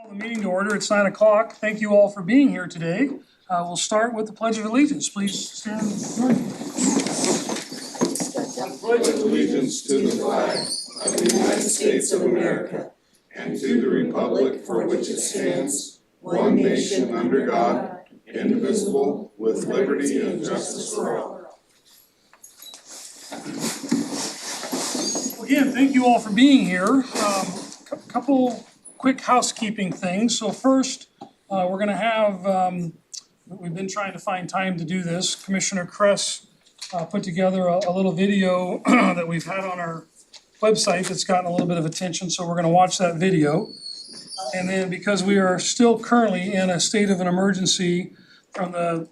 The meeting to order. It's 9 o'clock. Thank you all for being here today. We'll start with the Pledge of Allegiance. Please stand and join me. I pledge allegiance to the flag of the United States of America and to the republic for which it stands, one nation under God, indivisible, with liberty and justice for all. Again, thank you all for being here. Couple quick housekeeping things. So first, we're going to have, we've been trying to find time to do this. Commissioner Kress put together a little video that we've had on our website that's gotten a little bit of attention, so we're going to watch that video. And then because we are still currently in a state of an emergency from the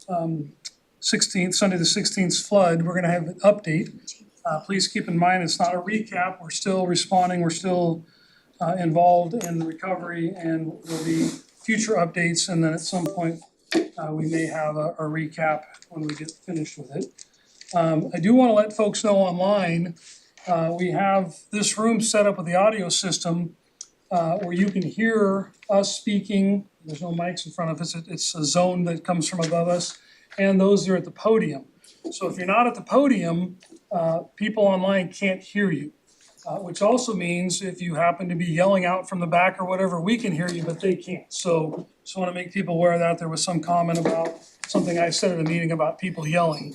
16th, Sunday the 16th flood, we're going to have an update. Please keep in mind, it's not a recap. We're still responding. We're still involved in the recovery, and there'll be future updates. And then at some point, we may have a recap when we get finished with it. I do want to let folks know online, we have this room set up with the audio system where you can hear us speaking. There's no mics in front of us. It's a zone that comes from above us, and those are at the podium. So if you're not at the podium, people online can't hear you. Which also means if you happen to be yelling out from the back or whatever, we can hear you, but they can't. So just want to make people aware of that. There was some comment about something I said at a meeting about people yelling.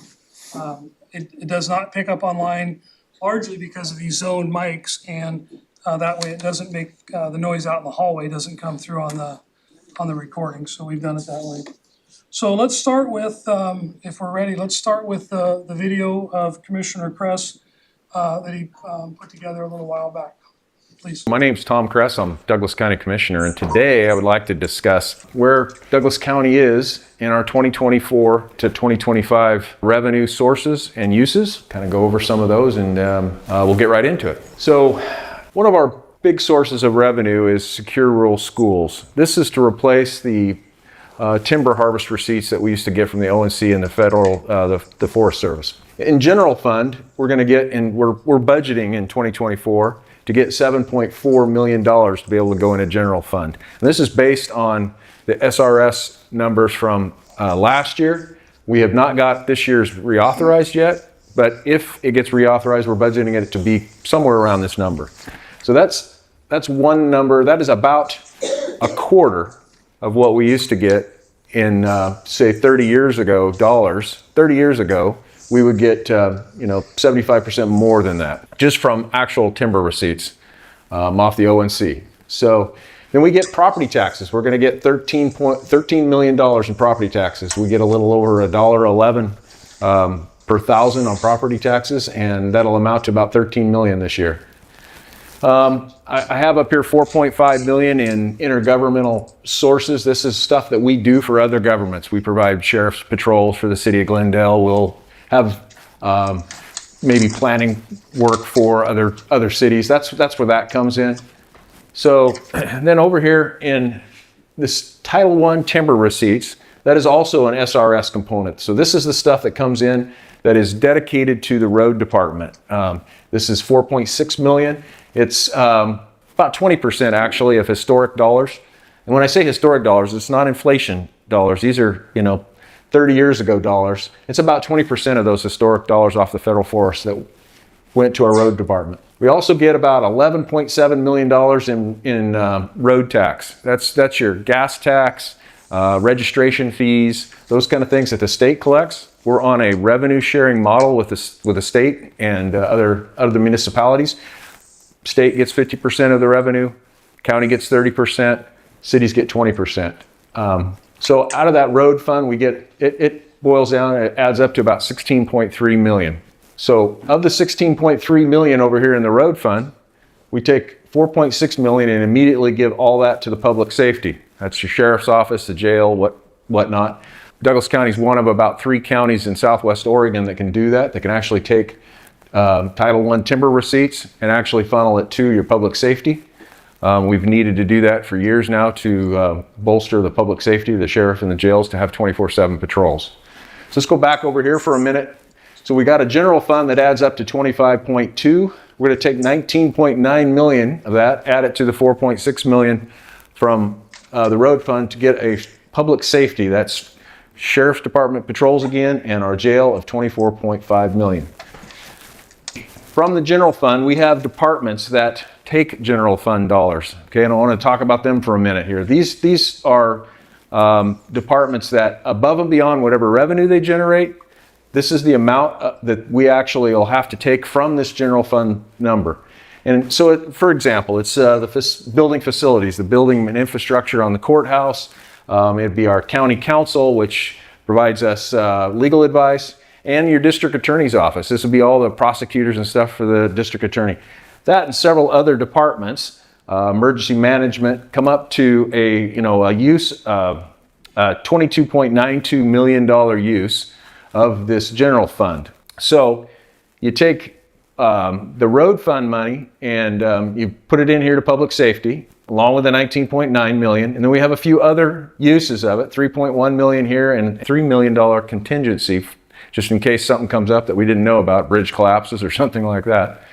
It does not pick up online, largely because of these zoned mics, and that way it doesn't make the noise out in the hallway doesn't come through on the recording. So we've done it that way. So let's start with, if we're ready, let's start with the video of Commissioner Kress that he put together a little while back. Please. My name's Tom Kress. I'm Douglas County Commissioner, and today I would like to discuss where Douglas County is in our 2024 to 2025 revenue sources and uses. Kind of go over some of those, and we'll get right into it. So one of our big sources of revenue is Secure Rural Schools. This is to replace the timber harvest receipts that we used to get from the ONC and the federal, the Forest Service. In general fund, we're going to get, and we're budgeting in 2024 to get $7.4 million to be able to go into general fund. And this is based on the SRS numbers from last year. We have not got this year's reauthorized yet, but if it gets reauthorized, we're budgeting it to be somewhere around this number. So that's one number. That is about a quarter of what we used to get in, say, 30 years ago, dollars. 30 years ago, we would get, 75% more than that, just from actual timber receipts off the ONC. So then we get property taxes. We're going to get $13 million in property taxes. We get a little over $1.11 per thousand on property taxes, and that'll amount to about $13 million this year. I have up here $4.5 million in intergovernmental sources. This is stuff that we do for other governments. We provide sheriff's patrols for the city of Glendale. We'll have maybe planning work for other cities. That's where that comes in. So then over here in this Title I timber receipts, that is also an SRS component. So this is the stuff that comes in that is dedicated to the road department. This is $4.6 million. It's about 20% actually of historic dollars. And when I say historic dollars, it's not inflation dollars. These are, 30 years ago dollars. It's about 20% of those historic dollars off the federal forest that went to our road department. We also get about $11.7 million in road tax. That's your gas tax, registration fees, those kind of things that the state collects. We're on a revenue sharing model with the state and other municipalities. State gets 50% of the revenue, county gets 30%, cities get 20%. So out of that road fund, we get, it boils down, it adds up to about $16.3 million. So of the $16.3 million over here in the road fund, we take $4.6 million and immediately give all that to the public safety. That's your sheriff's office, the jail, whatnot. Douglas County is one of about 3 counties in Southwest Oregon that can do that. They can actually take Title I timber receipts and actually funnel it to your public safety. We've needed to do that for years now to bolster the public safety, the sheriff and the jails to have 24/7 patrols. So let's go back over here for a minute. So we got a general fund that adds up to 25.2. We're going to take 19.9 million of that, add it to the 4.6 million from the road fund to get a public safety, that's Sheriff's Department patrols again, and our jail of $24.5 million. From the general fund, we have departments that take general fund dollars. Okay, and I want to talk about them for a minute here. These are departments that, above and beyond whatever revenue they generate, this is the amount that we actually will have to take from this general fund number. And so, for example, it's the building facilities, the building and infrastructure on the courthouse. It'd be our county council, which provides us legal advice, and your district attorney's office. This would be all the prosecutors and stuff for the district attorney. That and several other departments, emergency management, come up to a use $22.92 million use of this general fund. So you take the road fund money and you put it in here to public safety, along with the 19.9 million. And then we have a few other uses of it, 3.1 million here and $3 million contingency, just in case something comes up that we didn't know about, bridge collapses or something like that.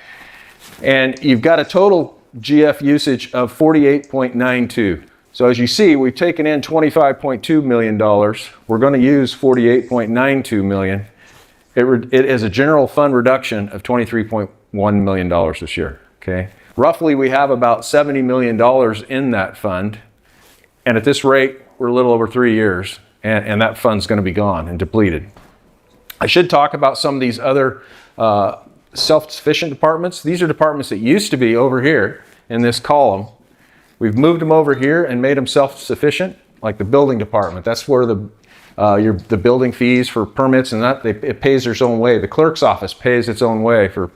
And you've got a total GF usage of 48.92. So as you see, we've taken in $25.2 million. We're going to use 48.92 million. It is a general fund reduction of $23.1 million this year. Okay. Roughly, we have about $70 million in that fund. And at this rate, we're a little over 3 years, and that fund's going to be gone and depleted. I should talk about some of these other self-sufficient departments. These are departments that used to be over here in this column. We've moved them over here and made them self-sufficient, like the building department. That's where the building fees for permits and that, it pays its own way. The clerk's office pays its own way for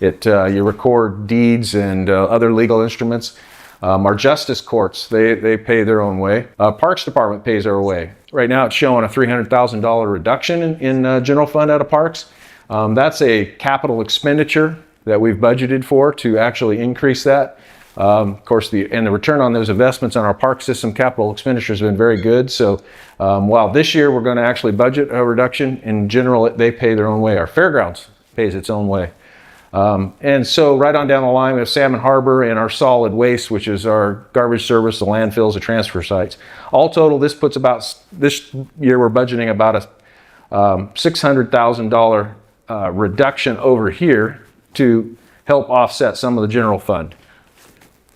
it. You record deeds and other legal instruments. Our justice courts, they pay their own way. Parks department pays their way. Right now it's showing a $300,000 reduction in general fund out of parks. That's a capital expenditure that we've budgeted for to actually increase that. Of course, the return on those investments on our park system capital expenditures have been very good. So while this year we're going to actually budget a reduction, in general they pay their own way. Our fairgrounds pays its own way. And so right on down the line we have Salmon Harbor and our solid waste, which is our garbage service, the landfills, the transfer sites. All total, this year we're budgeting about a $600,000 reduction over here to help offset some of the general fund.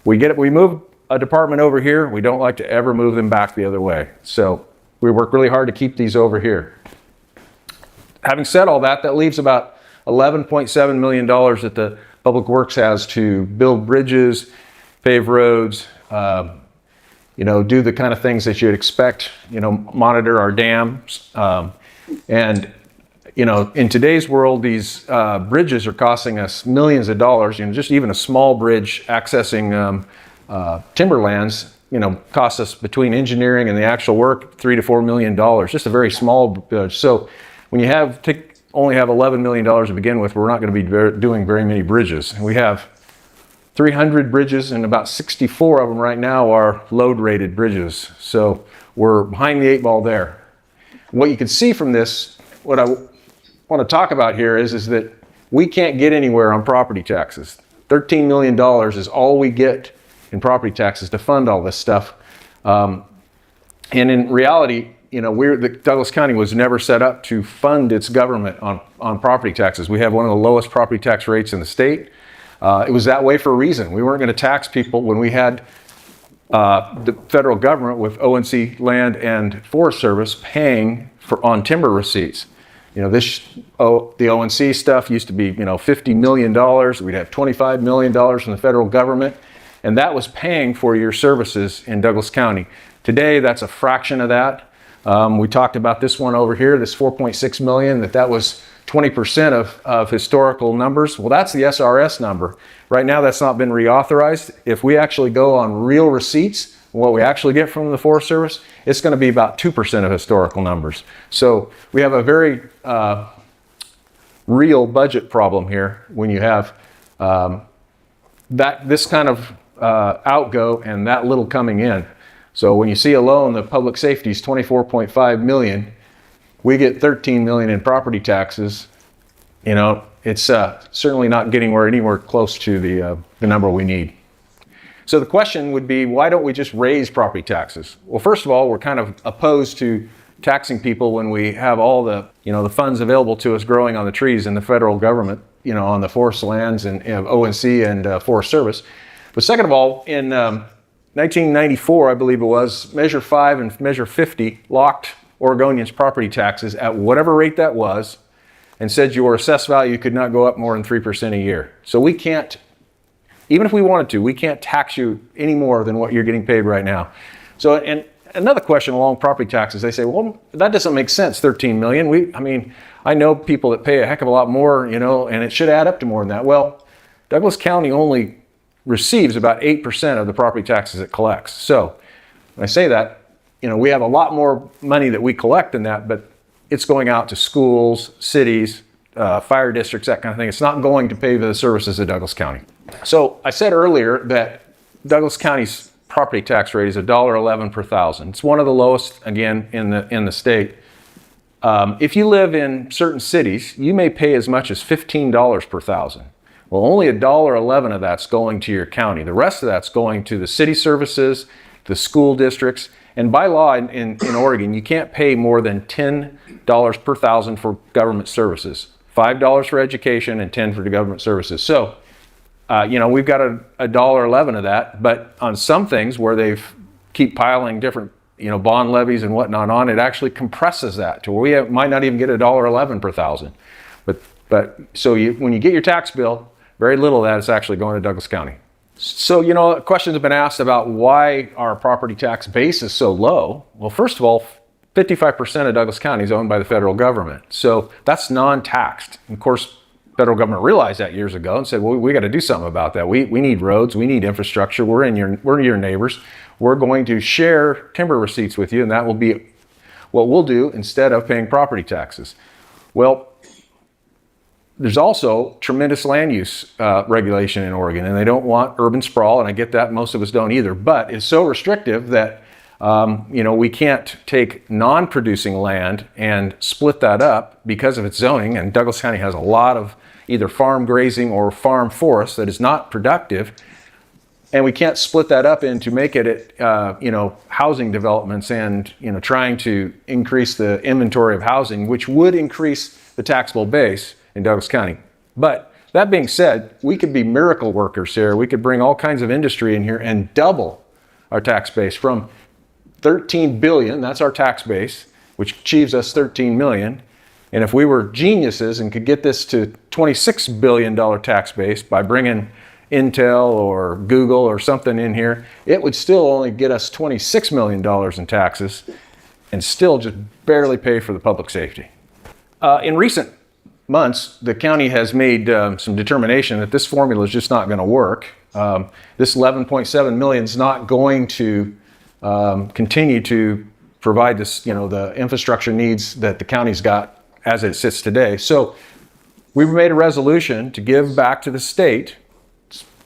We move a department over here, we don't like to ever move them back the other way. So we work really hard to keep these over here. Having said all that, that leaves about $11.7 million that the Public Works has to build bridges, pave roads, do the kind of things that you'd expect, monitor our dams. And in today's world, these bridges are costing us millions of dollars. Just even a small bridge accessing timberlands, costs us, between engineering and the actual work, $3 to $4 million. Just a very small bridge. So when you only have $11 million to begin with, we're not going to be doing very many bridges. We have 300 bridges, and about 64 of them right now are load-rated bridges. So we're behind the 8 ball there. What you can see from this, what I want to talk about here is that we can't get anywhere on property taxes. $13 million is all we get in property taxes to fund all this stuff. And in reality, Douglas County was never set up to fund its government on property taxes. We have one of the lowest property tax rates in the state. It was that way for a reason. We weren't going to tax people when we had the federal government with ONC Land and Forest Service paying on timber receipts. The ONC stuff used to be, $50 million. We'd have $25 million from the federal government, and that was paying for your services in Douglas County. Today, that's a fraction of that. We talked about this one over here, this $4.6 million, that was 20% of historical numbers. Well, that's the SRS number. Right now, that's not been reauthorized. If we actually go on real receipts, what we actually get from the Forest Service, it's going to be about 2% of historical numbers. So we have a very real budget problem here when you have this kind of outgo and that little coming in. So when you see alone the public safety is $24.5 million, we get $13 million in property taxes. It's certainly not getting anywhere close to the number we need. So the question would be, why don't we just raise property taxes? Well, first of all, we're kind of opposed to taxing people when we have all the, the funds available to us growing on the trees in the federal government, on the forest lands and ONC and Forest Service. But second of all, in 1994, I believe it was, Measure 5 and Measure 50 locked Oregonians' property taxes at whatever rate that was and said your assessed value could not go up more than 3% a year. So we can't, even if we wanted to, we can't tax you any more than what you're getting paid right now. So, and another question along property taxes, they say, well, that doesn't make sense, 13 million. I know people that pay a heck of a lot more, and it should add up to more than that. Well, Douglas County only receives about 8% of the property taxes it collects. So when I say that, we have a lot more money that we collect than that, but it's going out to schools, cities, fire districts, that kind of thing. It's not going to pay for the services of Douglas County. So I said earlier that Douglas County's property tax rate is $1.11 per thousand. It's one of the lowest, again, in the state. If you live in certain cities, you may pay as much as $15 per thousand. Well, only $1.11 of that's going to your county. The rest of that's going to the city services, the school districts, and by law in Oregon, you can't pay more than $10 per thousand for government services. $5 for education and $10 for the government services. So, we've got $1.11 of that, but on some things where they've keep piling different, bond levies and whatnot on, it actually compresses that to where we might not even get $1.11 per thousand. But so when you get your tax bill, very little of that is actually going to Douglas County. So, questions have been asked about why our property tax base is so low. Well, first of all, 55% of Douglas County is owned by the federal government. So that's non-taxed. Of course, federal government realized that years ago and said, well, we got to do something about that. We need roads, we need infrastructure. We're your neighbors. We're going to share timber receipts with you, and that will be what we'll do instead of paying property taxes. Well, there's also tremendous land use regulation in Oregon, and they don't want urban sprawl, and I get that, most of us don't either, but it's so restrictive that we can't take non-producing land and split that up because of its zoning, and Douglas County has a lot of either farm grazing or farm forest that is not productive, and we can't split that up into make it housing developments and trying to increase the inventory of housing, which would increase the taxable base in Douglas County. But that being said, we could be miracle workers here. We could bring all kinds of industry in here and double our tax base from 13 billion, that's our tax base, which achieves us 13 million. And if we were geniuses and could get this to $26 billion tax base by bringing Intel or Google or something in here, it would still only get us $26 million in taxes and still just barely pay for the public safety. In recent months, the county has made some determination that this formula is just not going to work. This 11.7 million is not going to continue to provide this, the infrastructure needs that the county's got as it sits today. So we've made a resolution to give back to the state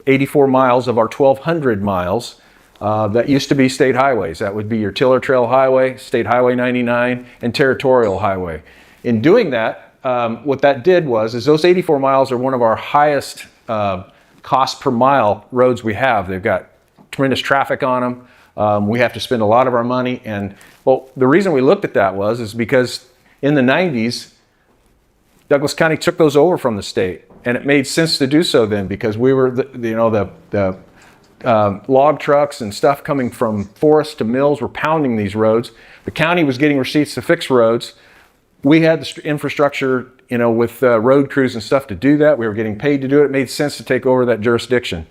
84 miles of our 1,200 miles that used to be state highways. That would be your Tiller Trail Highway, State Highway 99, and Territorial Highway. In doing that, what that did is those 84 miles are one of our highest cost per mile roads we have. They've got tremendous traffic on them. We have to spend a lot of our money. And well, the reason we looked at that is because in the 90s, Douglas County took those over from the state. And it made sense to do so then because we were, the log trucks and stuff coming from forests to mills were pounding these roads. The county was getting receipts to fix roads. We had the infrastructure, with road crews and stuff to do that. We were getting paid to do it. It made sense to take over that jurisdiction.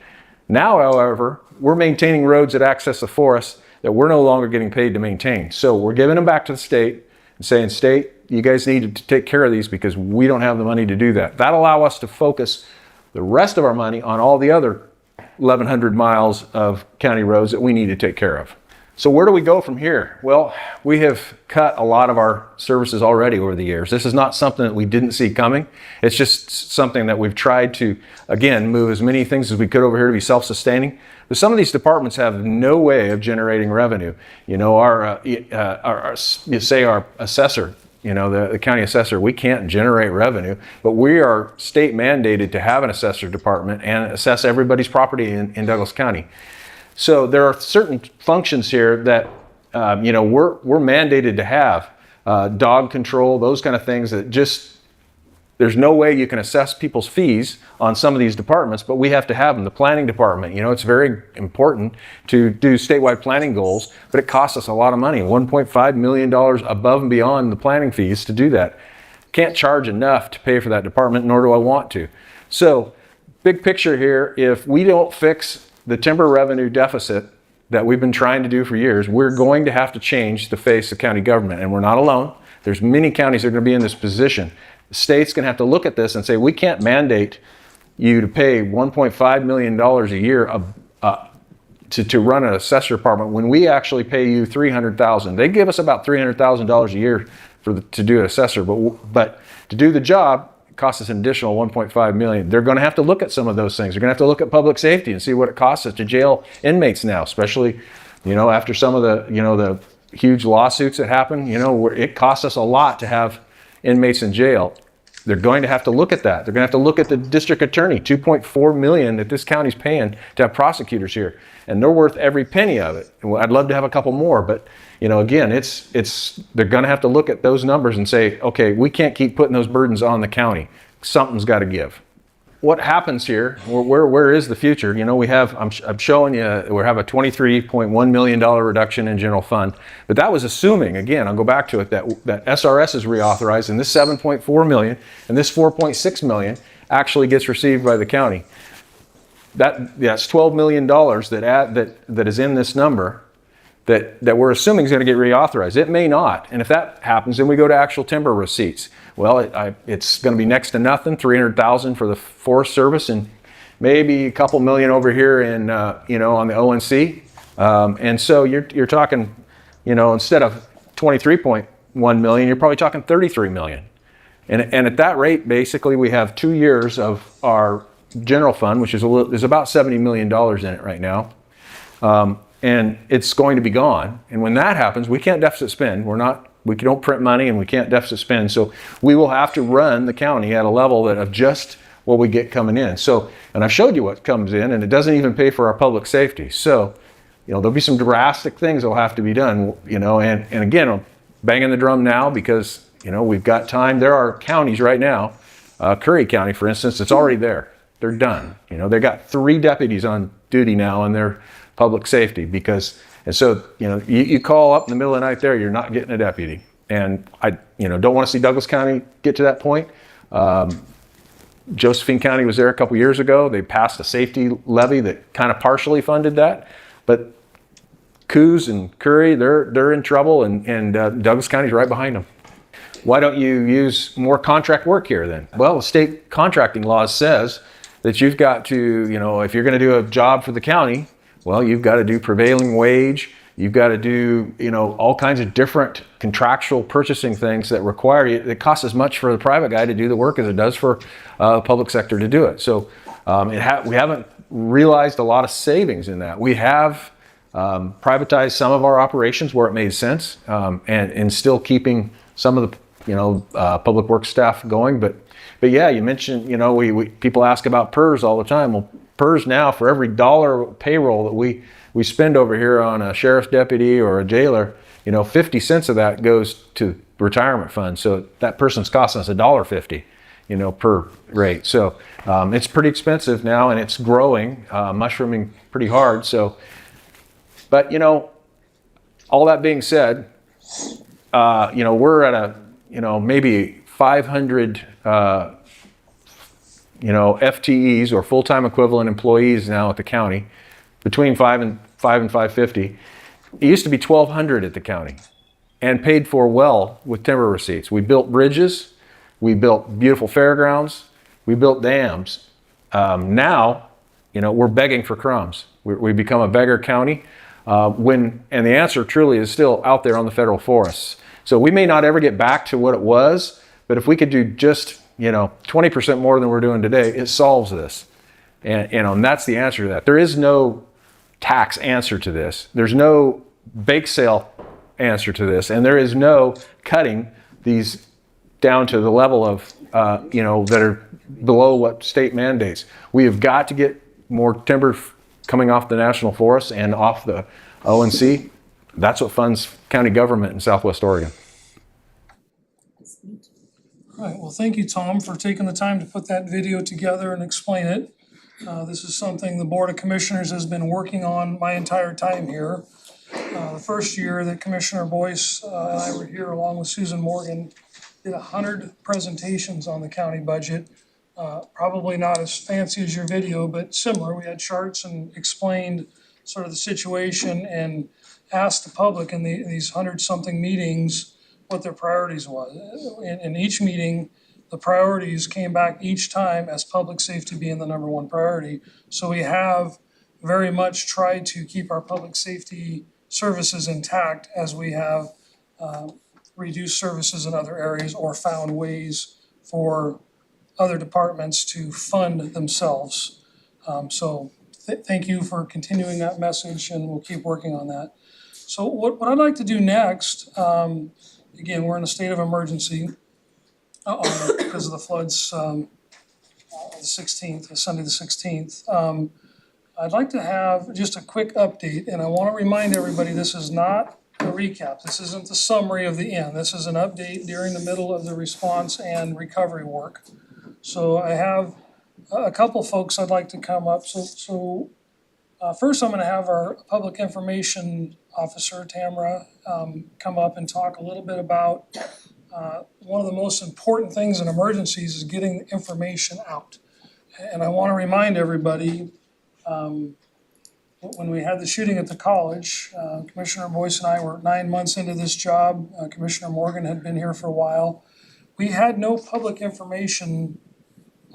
Now, however, we're maintaining roads that access the forest that we're no longer getting paid to maintain. So we're giving them back to the state and saying, state, you guys need to take care of these because we don't have the money to do that. That'll allow us to focus the rest of our money on all the other 1,100 miles of county roads that we need to take care of. So where do we go from here? Well, we have cut a lot of our services already over the years. This is not something that we didn't see coming. It's just something that we've tried to, again, move as many things as we could over here to be self-sustaining. But some of these departments have no way of generating revenue. Our assessor, the county assessor, we can't generate revenue, but we are state mandated to have an assessor department and assess everybody's property in Douglas County. So there are certain functions here that we're mandated to have dog control, those kind of things that just there's no way you can assess people's fees on some of these departments, but we have to have them. The planning department, it's very important to do statewide planning goals, but it costs us a lot of money, $1.5 million above and beyond the planning fees to do that. Can't charge enough to pay for that department, nor do I want to. So, big picture here, if we don't fix the timber revenue deficit that we've been trying to do for years, we're going to have to change the face of county government, and we're not alone. There's many counties that are going to be in this position. The state's going to have to look at this and say, we can't mandate you to pay $1.5 million a year to run an assessor department when we actually pay you $300,000. They give us about $300,000 a year to do an assessor, but to do the job, it costs us an additional $1.5 million. They're going to have to look at some of those things. They're going to have to look at public safety and see what it costs us to jail inmates now, especially, after some of the huge lawsuits that happen, where it costs us a lot to have inmates in jail. They're going to have to look at that. They're going to have to look at the district attorney, $2.4 million that this county's paying to have prosecutors here, and they're worth every penny of it. I'd love to have a couple more, but again, they're going to have to look at those numbers and say, okay, we can't keep putting those burdens on the county. Something's got to give. What happens here? Where is the future? I'm showing you we have a $23.1 million reduction in general fund, but that was assuming, again, I'll go back to it, that SRS is reauthorized and this $7.4 million and this $4.6 million actually gets received by the county. That's $12 million that is in this number that we're assuming is going to get reauthorized. It may not, and if that happens, then we go to actual timber receipts. Well, it's going to be next to nothing, $300,000 for the Forest Service, and maybe a couple million over here in on the ONC. And so you're talking, instead of 23.1 million, you're probably talking 33 million. And at that rate, basically, we have 2 years of our general fund, which is about $70 million in it right now. And it's going to be gone. And when that happens, we can't deficit spend. We don't print money and we can't deficit spend. So we will have to run the county at a level of just what we get coming in. So, and I showed you what comes in, and it doesn't even pay for our public safety. So, there'll be some drastic things that'll have to be done, and again, I'm banging the drum now because, we've got time. There are counties right now, Curry County, for instance, it's already there. They're done. They got 3 deputies on duty now in their public safety and so, you call up in the middle of the night there, you're not getting a deputy. And I, don't want to see Douglas County get to that point. Josephine County was there a couple years ago. They passed a safety levy that kind of partially funded that. But Coos and Curry, they're in trouble, and Douglas County's right behind them. Why don't you use more contract work here then? Well, the state contracting law says that you've got to, if you're going to do a job for the county, well, you've got to do prevailing wage. You've got to do, all kinds of different contractual purchasing things that require you. It costs as much for the private guy to do the work as it does for public sector to do it. So we haven't realized a lot of savings in that. We have privatized some of our operations where it made sense, and still keeping some of the public works staff going. But yeah, you mentioned, people ask about PERS all the time. Well, PERS now, for every dollar payroll that we spend over here on a sheriff's deputy or a jailer, 50 cents of that goes to retirement fund. So that person's costing us $1.50, per rate. So it's pretty expensive now, and it's growing, mushrooming pretty hard. So, but all that being said, we're at a maybe 500 FTEs or full-time equivalent employees now at the county, between 5 and 550. It used to be 1,200 at the county, and paid for well with timber receipts. We built bridges, we built beautiful fairgrounds, we built dams. Now, we're begging for crumbs. We become a beggar county, and the answer truly is still out there on the federal forests. So we may not ever get back to what it was, but if we could do just 20% more than we're doing today, it solves this. And that's the answer to that. There is no tax answer to this. There's no bake sale answer to this. And there is no cutting these down to the level of, that are below what state mandates. We have got to get more timber coming off the national forest and off the ONC, that's what funds county government in Southwest Oregon. All right, well, thank you, Tom, for taking the time to put that video together and explain it. This is something the Board of Commissioners has been working on my entire time here. The first year that Commissioner Boyce and I were here along with Susan Morgan, did 100 presentations on the county budget. Probably not as fancy as your video, but similar. We had charts and explained sort of the situation and asked the public in these 100-something meetings what their priorities was. In each meeting, the priorities came back each time as public safety being the number one priority. So we have very much tried to keep our public safety services intact as we have reduced services in other areas or found ways for other departments to fund themselves. So thank you for continuing that message, and we'll keep working on that. So what I'd like to do next, again, we're in a state of emergency because of the floods, the 16th, Sunday the 16th. I'd like to have just a quick update, and I want to remind everybody this is not a recap. This isn't the summary of the end. This is an update during the middle of the response and recovery work. So I have a couple folks I'd like to come up. So first I'm going to have our Public Information Officer, Tamara, come up and talk a little bit about one of the most important things in emergencies is getting information out. And I want to remind everybody, when we had the shooting at the college, Commissioner Boyce and I were 9 months into this job. Commissioner Morgan had been here for a while. We had no public information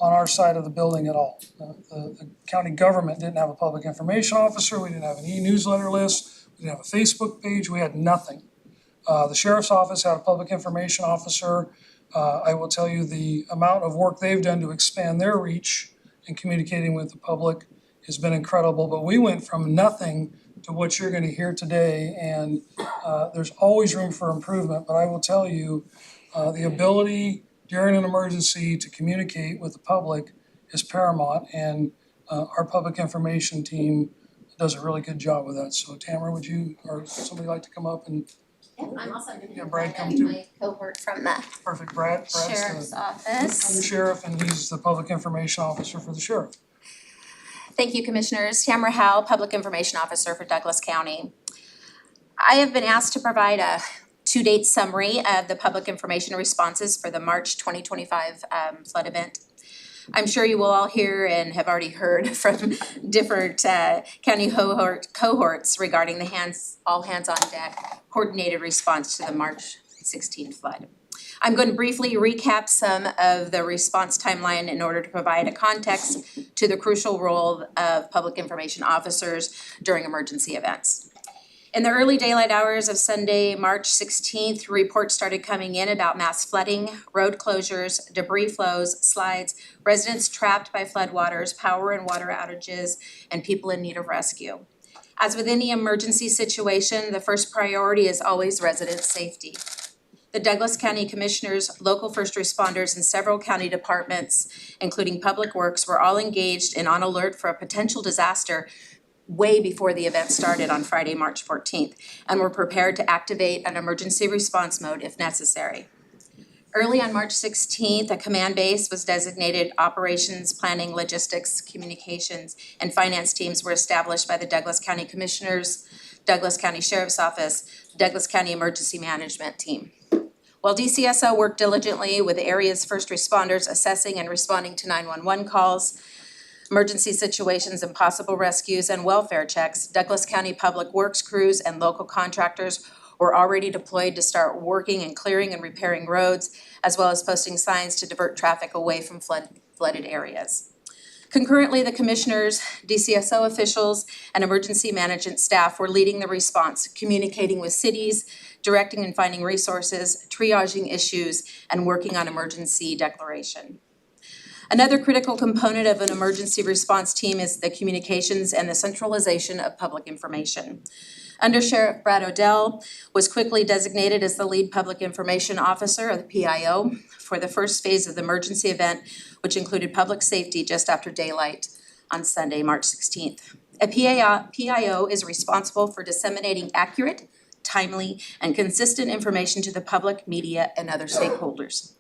on our side of the building at all. The county government didn't have a public information officer. We didn't have an e-newsletter list. We didn't have a Facebook page. We had nothing. The sheriff's office had a public information officer. I will tell you the amount of work they've done to expand their reach and communicating with the public has been incredible. But we went from nothing to what you're going to hear today, and there's always room for improvement. But I will tell you, the ability during an emergency to communicate with the public is paramount, and our public information team does a really good job with that. So Tamara, would you or somebody like to come up and? Yeah, I'm also gonna Yeah, Brad, come invite too. my cohort from the Perfect, Brad's sheriff's the office. sheriff, and he's the public information officer for the sheriff. Thank you, Commissioners. Tamara Howell, Public Information Officer for Douglas County. I have been asked to provide a to-date summary of the public information responses for the March 2025 flood event. I'm sure you will all hear and have already heard from different county cohorts regarding the all hands on deck coordinated response to the March 16th flood. I'm going to briefly recap some of the response timeline in order to provide a context to the crucial role of public information officers during emergency events. In the early daylight hours of Sunday, March 16th, reports started coming in about mass flooding, road closures, debris flows, slides, residents trapped by floodwaters, power and water outages, and people in need of rescue. As with any emergency situation, the first priority is always resident safety. The Douglas County Commissioners, local first responders, and several county departments, including Public Works, were all engaged and on alert for a potential disaster way before the event started on Friday, March 14th, and were prepared to activate an emergency response mode if necessary. Early on March 16th, a command base was designated. Operations, planning, logistics, communications, and finance teams were established by the Douglas County Commissioners, Douglas County Sheriff's Office, Douglas County Emergency Management Team. While DCSO worked diligently with the area's first responders assessing and responding to 911 calls, emergency situations and possible rescues and welfare checks, Douglas County Public Works crews and local contractors were already deployed to start working and clearing and repairing roads, as well as posting signs to divert traffic away from flooded areas. Concurrently, the commissioners, DCSO officials, and emergency management staff were leading the response, communicating with cities, directing and finding resources, triaging issues, and working on emergency declaration. Another critical component of an emergency response team is the communications and the centralization of public information. Under Sheriff Brad Odell was quickly designated as the lead public information officer, or the PIO, for the first phase of the emergency event, which included public safety just after daylight on Sunday, March 16th. A PIO is responsible for disseminating accurate, timely, and consistent information to the public, media, and other stakeholders.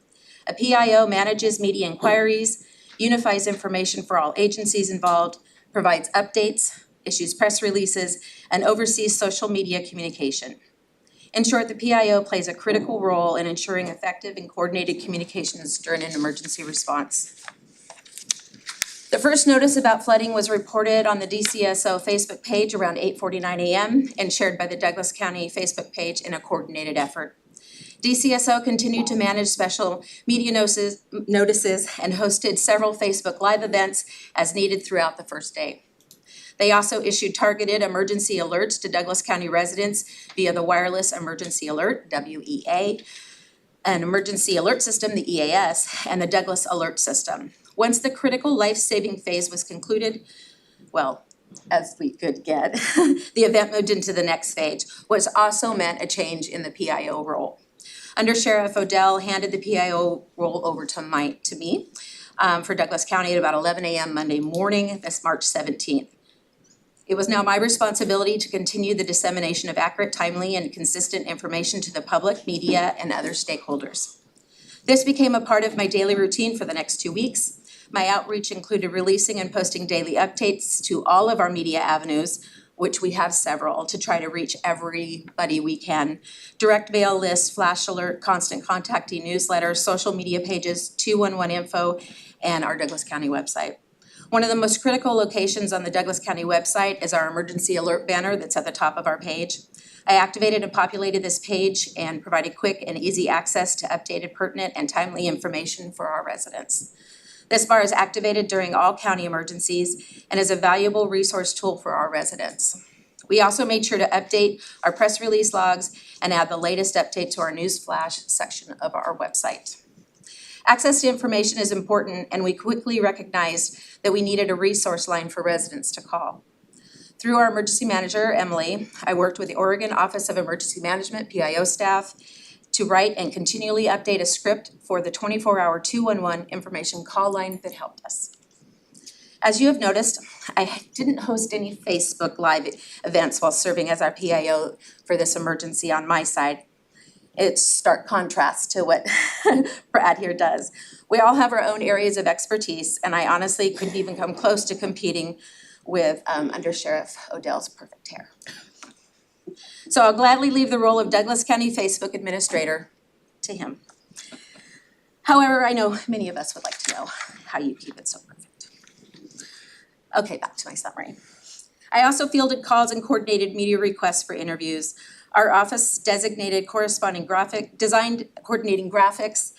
A PIO manages media inquiries, unifies information for all agencies involved, provides updates, issues press releases, and oversees social media communication. In short, the PIO plays a critical role in ensuring effective and coordinated communications during an emergency response. The first notice about flooding was reported on the DCSO Facebook page around 8:49 a.m. and shared by the Douglas County Facebook page in a coordinated effort. DCSO continued to manage special media notices and hosted several Facebook Live events as needed throughout the first day. They also issued targeted emergency alerts to Douglas County residents via the Wireless Emergency Alert, WEA, an emergency alert system, the EAS, and the Douglas Alert System. Once the critical life-saving phase was concluded, well, as we could get, the event moved into the next phase, which also meant a change in the PIO role. Under Sheriff Odell handed the PIO role over to me for Douglas County at about 11 a.m. Monday morning, this March 17th. It was now my responsibility to continue the dissemination of accurate, timely, and consistent information to the public, media, and other stakeholders. This became a part of my daily routine for the next 2 weeks. My outreach included releasing and posting daily updates to all of our media avenues, which we have several, to try to reach everybody we can. Direct mail lists, flash alert, constant contact e-newsletters, social media pages, 211 info, and our Douglas County website. One of the most critical locations on the Douglas County website is our emergency alert banner that's at the top of our page. I activated and populated this page and provided quick and easy access to updated, pertinent, and timely information for our residents. This bar is activated during all county emergencies and is a valuable resource tool for our residents. We also made sure to update our press release logs and add the latest update to our news flash section of our website. Access to information is important, and we quickly recognized that we needed a resource line for residents to call. Through our emergency manager, Emily, I worked with the Oregon Office of Emergency Management, PIO staff, to write and continually update a script for the 24-hour 211 information call line that helped us. As you have noticed, I didn't host any Facebook Live events while serving as our PIO for this emergency on my side. It's stark contrast to what Brad here does. We all have our own areas of expertise, and I honestly couldn't even come close to competing with Under Sheriff Odell's perfect hair. So I'll gladly leave the role of Douglas County Facebook Administrator to him. However, I know many of us would like to know how you keep it so perfect. Okay, back to my summary. I also fielded calls and coordinated media requests for interviews. Our office designated coordinating graphics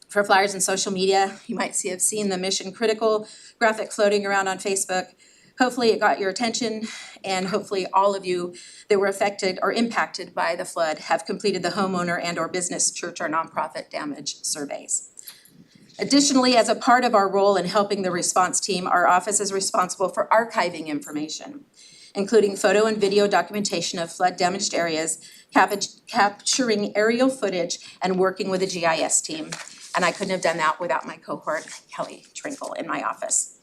for flyers and social media. You might have seen the mission critical graphic floating around on Facebook. Hopefully it got your attention, and hopefully all of you that were affected or impacted by the flood have completed the homeowner and or business, church, or nonprofit damage surveys. Additionally, as a part of our role in helping the response team, our office is responsible for archiving information, including photo and video documentation of flood damaged areas, capturing aerial footage, and working with the GIS team. And I couldn't have done that without my cohort, Kelly Trinkle, in my office.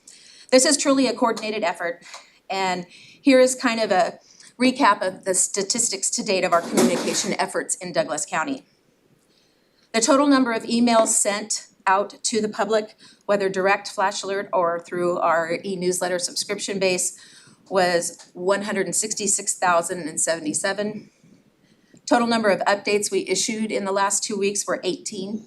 This is truly a coordinated effort, and here is kind of a recap of the statistics to date of our communication efforts in Douglas County. The total number of emails sent out to the public, whether direct flash alert or through our e-newsletter subscription base, was 166,077. Total number of updates we issued in the last 2 weeks were 18.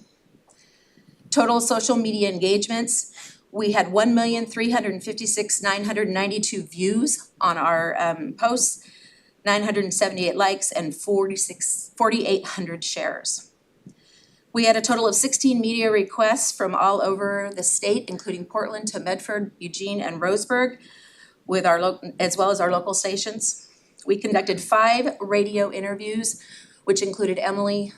Total social media engagements, we had 1,356,992 views on our posts, 978 likes, and 4,800 shares. We had a total of 16 media requests from all over the state, including Portland to Medford, Eugene, and Roseburg, with as well as our local stations. We conducted 5 radio interviews, which included Emily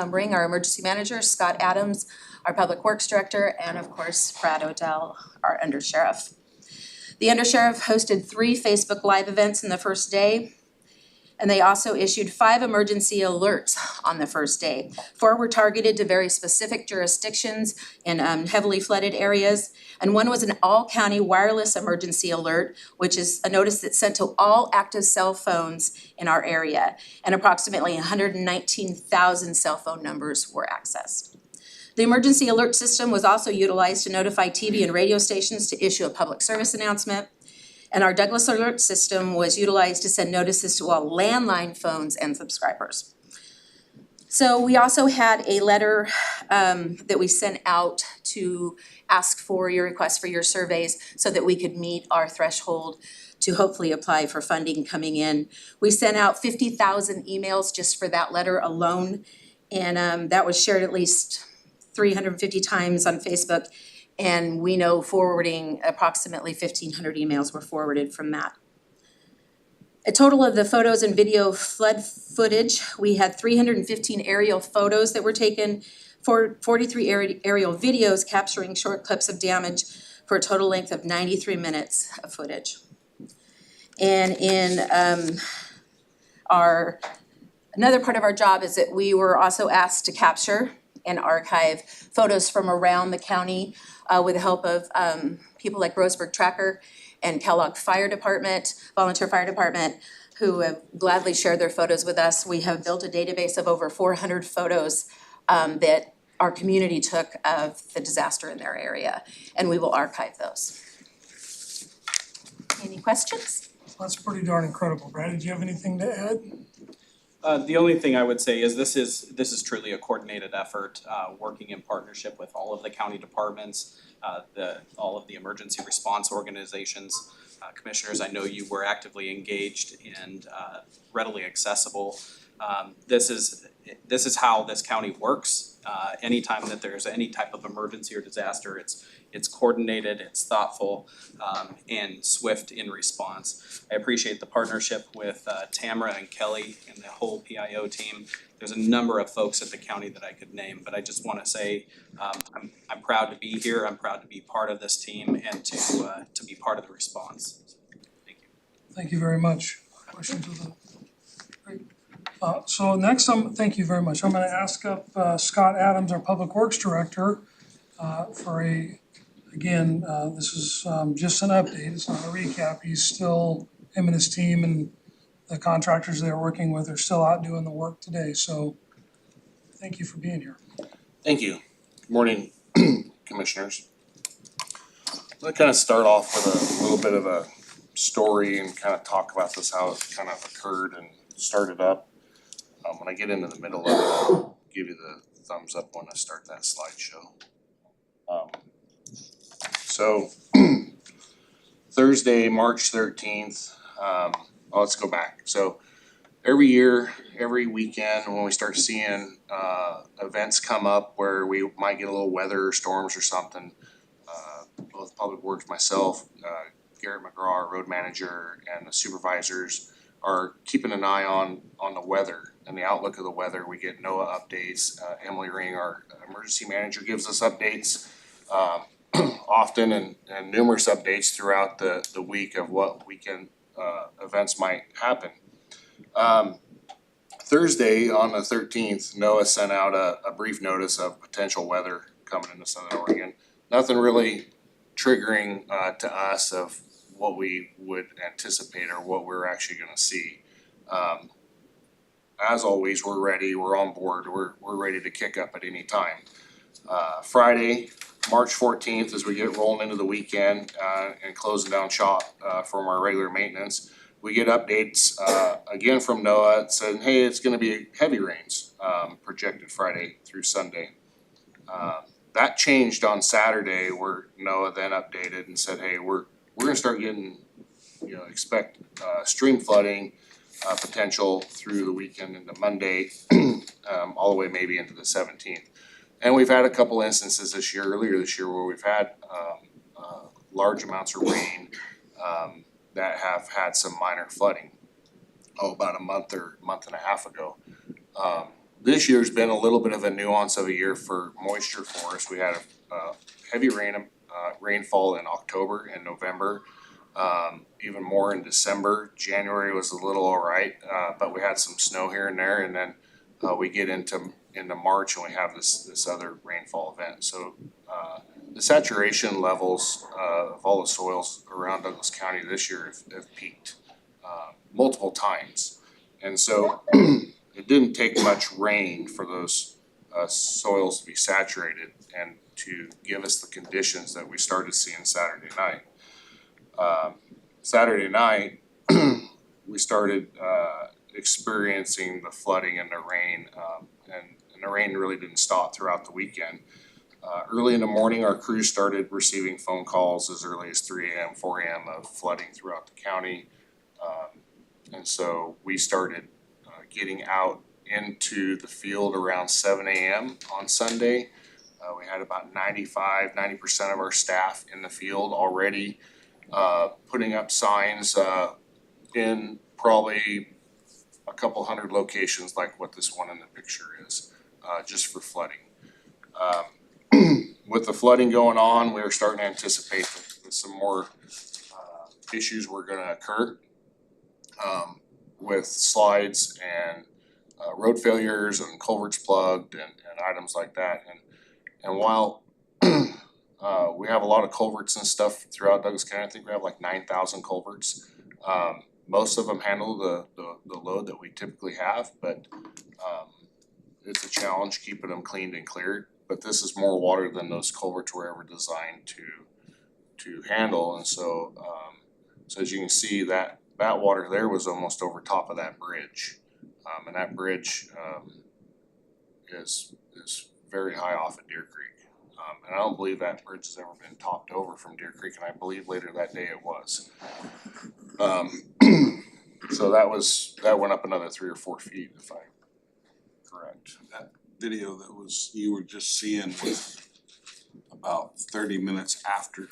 Ring, our emergency manager, Scott Adams, our public works director, and of course, Brad Odell, our undersheriff. The undersheriff hosted 3 Facebook Live events in the first day. And they also issued 5 emergency alerts on the first day. 4 were targeted to very specific jurisdictions in heavily flooded areas. And 1 was an all-county wireless emergency alert, which is a notice that's sent to all active cell phones in our area. And approximately 119,000 cell phone numbers were accessed. The emergency alert system was also utilized to notify TV and radio stations to issue a public service announcement. And our Douglas Alert system was utilized to send notices to all landline phones and subscribers. So we also had a letter that we sent out to ask for your request for your surveys so that we could meet our threshold to hopefully apply for funding coming in. We sent out 50,000 emails just for that letter alone, and that was shared at least 350 times on Facebook. And we know forwarding approximately 1,500 emails were forwarded from that. A total of the photos and video flood footage, we had 315 aerial photos that were taken, 43 aerial videos capturing short clips of damage for a total length of 93 minutes of footage. And in another part of our job is that we were also asked to capture and archive photos from around the county with the help of people like Roseburg Tracker and Kellogg Fire Department, Volunteer Fire Department, who have gladly shared their photos with us. We have built a database of over 400 photos that our community took of the disaster in their area, and we will archive those. Any questions? That's pretty darn incredible. Brad, did you have anything to add? The only thing I would say is this is truly a coordinated effort, working in partnership with all of the county departments, all of the emergency response organizations. Commissioners, I know you were actively engaged and readily accessible. This is how this county works. Anytime that there's any type of emergency or disaster, it's coordinated, it's thoughtful, and swift in response. I appreciate the partnership with Tamara and Kelly and the whole PIO team. There's a number of folks at the county that I could name, but I just want to say I'm proud to be here. I'm proud to be part of this team and to be part of the response. Thank you. Thank you very much. Questions of the, great. So next, thank you very much. I'm gonna ask up Scott Adams, our Public Works Director, for again, this is just an update, it's not a recap. Him and his team and the contractors they're working with are still out doing the work today, so thank you for being here. Thank you. Good morning, Commissioners. I'm gonna kind of start off with a little bit of a story and kind of talk about this, how it kind of occurred and started up. When I get into the middle of it, I'll give you the thumbs up when I start that slideshow. So Thursday, March 13th, let's go back. So every year, every weekend, when we start seeing events come up where we might get a little weather or storms or something, both Public Works, myself, Garrett McGraw, our road manager, and the supervisors are keeping an eye on the weather and the outlook of the weather. We get NOAA updates. Emily Ring, our emergency manager, gives us updates often and numerous updates throughout the week of what weekend events might happen. Thursday on the 13th, NOAA sent out a brief notice of potential weather coming into Southern Oregon. Nothing really triggering to us of what we would anticipate or what we're actually gonna see. As always, we're ready, we're on board, we're ready to kick up at any time. Friday, March 14th, as we get rolling into the weekend and closing down shop from our regular maintenance, we get updates again from NOAA saying, hey, it's gonna be heavy rains projected Friday through Sunday. That changed on Saturday, where NOAA then updated and said, hey, we're gonna start getting, expect stream flooding potential through the weekend into Monday, all the way maybe into the 17th. And we've had a couple instances earlier this year, where we've had large amounts of rain that have had some minor flooding. About a month and a half ago. This year's been a little bit of a nuance of a year for moisture for us. We had a heavy rainfall in October and November. even more in December. January was a little alright, but we had some snow here and there, and then we get into March and we have this other rainfall event. So the saturation levels of all the soils around Douglas County this year have peaked multiple times. And so it didn't take much rain for those soils to be saturated and to give us the conditions that we started seeing Saturday night. Saturday night, we started experiencing the flooding and the rain, and the rain really didn't stop throughout the weekend. Early in the morning, our crews started receiving phone calls as early as 3 a.m., 4 a.m. of flooding throughout the county. And so we started getting out into the field around 7 a.m. on Sunday. We had about 90% of our staff in the field already, putting up signs in probably a couple hundred locations like what this one in the picture is, just for flooding. With the flooding going on, we were starting to anticipate that some more issues were gonna occur with slides and road failures and culverts plugged and items like that. And while we have a lot of culverts and stuff throughout Douglas County, I think we have like 9,000 culverts. Most of them handle the load that we typically have, but it's a challenge keeping them cleaned and cleared. But this is more water than those culverts were ever designed to handle, and so as you can see, that water there was almost over top of that bridge, and that bridge is very high off at Deer Creek, and I don't believe that bridge has ever been topped over from Deer Creek, and I believe later that day it was. So that went up another 3 or 4 feet, if I'm correct. That video that you were just seeing was about 30 minutes after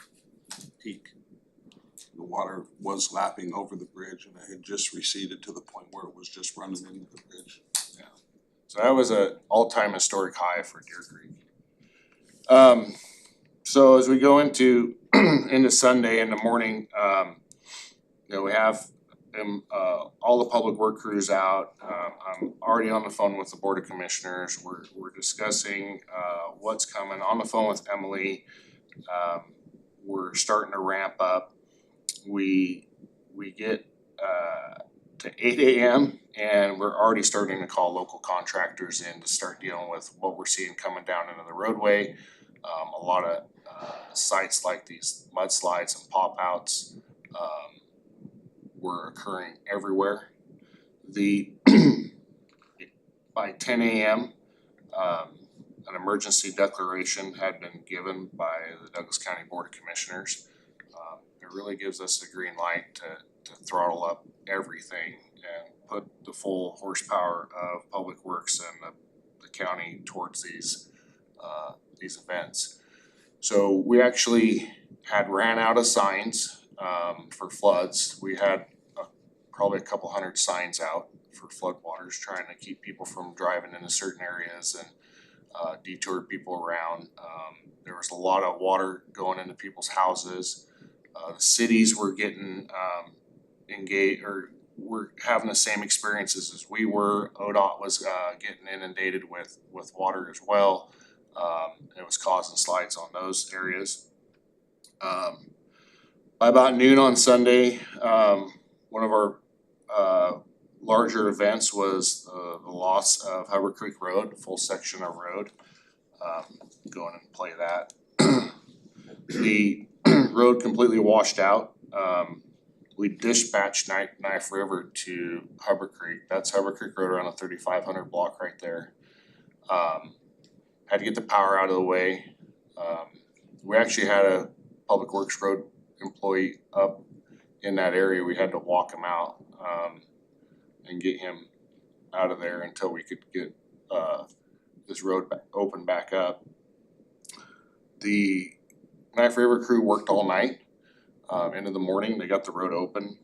peak. The water was lapping over the bridge and it had just receded to the point where it was just running into the bridge. Yeah. So that was an all-time historic high for Deer Creek. So as we go into Sunday in the morning, we have all the public work crews out. I'm already on the phone with the Board of Commissioners. We're discussing what's coming. On the phone with Emily. We're starting to ramp up. We get to 8 a.m. and we're already starting to call local contractors in to start dealing with what we're seeing coming down into the roadway. A lot of sites like these mudslides and pop outs were occurring everywhere. By 10 a.m. An emergency declaration had been given by the Douglas County Board of Commissioners. It really gives us a green light to throttle up everything and put the full horsepower of Public Works and the county towards these events. So we actually had ran out of signs for floods. We had probably a couple hundred signs out for floodwaters, trying to keep people from driving into certain areas and detour people around. There was a lot of water going into people's houses. The cities were getting engaged, or were having the same experiences as we were. ODOT was getting inundated with water as well. It was causing slides on those areas. By about noon on Sunday, one of our larger events was the loss of Hubbard Creek Road, a full section of road. Go in and play that. The road completely washed out. We dispatched Knife River to Hubbard Creek. That's Hubbard Creek Road around the 3500 block right there. Had to get the power out of the way. We actually had a Public Works Road employee up in that area. We had to walk him out and get him out of there until we could get this road open back up. The Knife River crew worked all night into the morning. They got the road open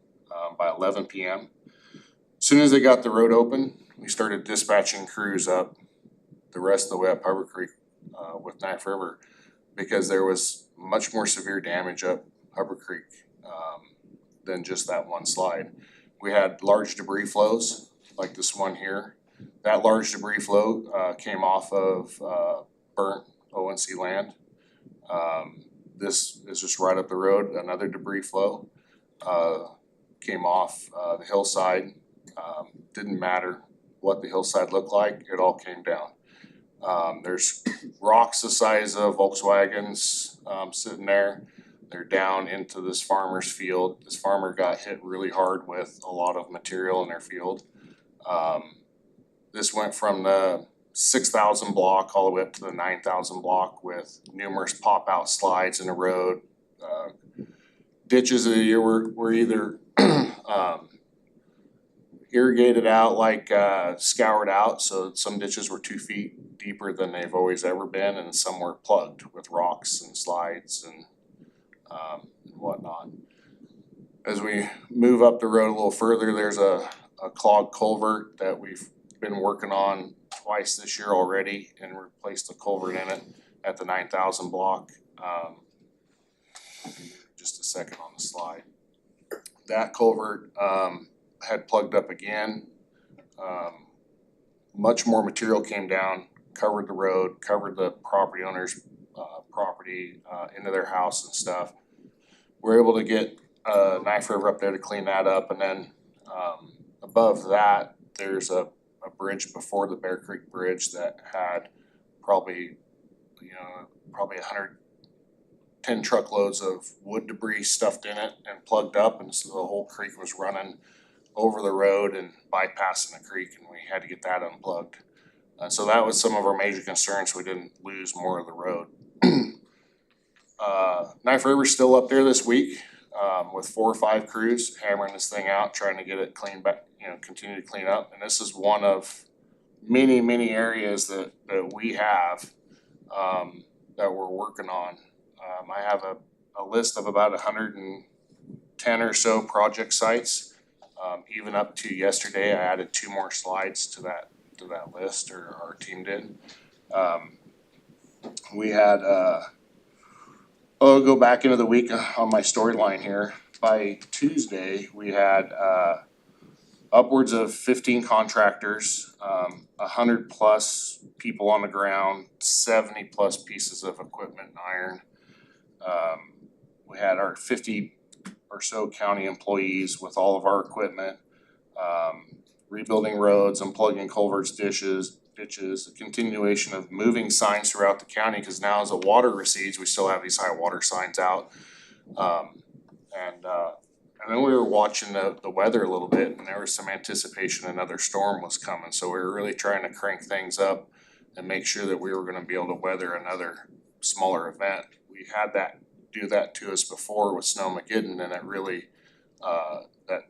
by 11 p.m. As soon as they got the road open, we started dispatching crews up the rest of the way up Hubbard Creek with Knife River, because there was much more severe damage up Hubbard Creek than just that one slide. We had large debris flows, like this one here. That large debris flow came off of burnt ONC land. This is just right up the road, another debris flow came off the hillside. Didn't matter what the hillside looked like, it all came down. There's rocks the size of Volkswagens sitting there. They're down into this farmer's field. This farmer got hit really hard with a lot of material in their field. This went from the 6,000 block all the way up to the 9,000 block with numerous pop-out slides in the road. Ditches of the year were either irrigated out, like scoured out, so some ditches were 2 feet deeper than they've always ever been, and some were plugged with rocks and slides and whatnot. As we move up the road a little further, there's a clogged culvert that we've been working on twice this year already and replaced the culvert in it at the 9,000 block. Just a second on the slide. That culvert had plugged up again. Much more material came down, covered the road, covered the property owner's property into their house and stuff. We're able to get Knife River up there to clean that up, and then above that, there's a bridge before the Bear Creek Bridge that had probably 110 truckloads of wood debris stuffed in it and plugged up, and so the whole creek was running over the road and bypassing the creek, and we had to get that unplugged. So that was some of our major concerns, so we didn't lose more of the road. Knife River's still up there this week with 4 or 5 crews hammering this thing out, trying to get it cleaned back, continue to clean up. And this is one of many areas that we have that we're working on. I have a list of about 110 or so project sites. Even up to yesterday, I added 2 more slides to that list, or our team did. We had I'll go back into the week on my storyline here. By Tuesday, we had upwards of 15 contractors, 100 plus people on the ground, 70 plus pieces of equipment and iron. We had our 50 or so county employees with all of our equipment, rebuilding roads, unplugging culverts, ditches, a continuation of moving signs throughout the county, because now as the water recedes, we still have these high water signs out. And then we were watching the weather a little bit, and there was some anticipation another storm was coming, so we were really trying to crank things up and make sure that we were gonna be able to weather another smaller event. We had that do that to us before with Snowmageddon, and it really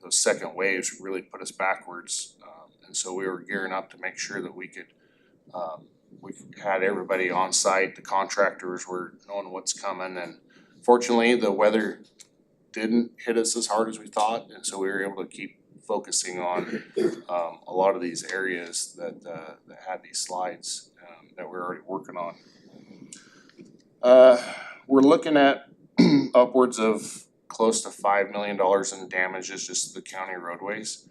those second waves really put us backwards. And so we were gearing up to make sure that we had everybody on site, the contractors were knowing what's coming, and fortunately, the weather didn't hit us as hard as we thought, and so we were able to keep focusing on a lot of these areas that had these slides that we're already working on. We're looking at upwards of close to $5 million in damages just to the county roadways.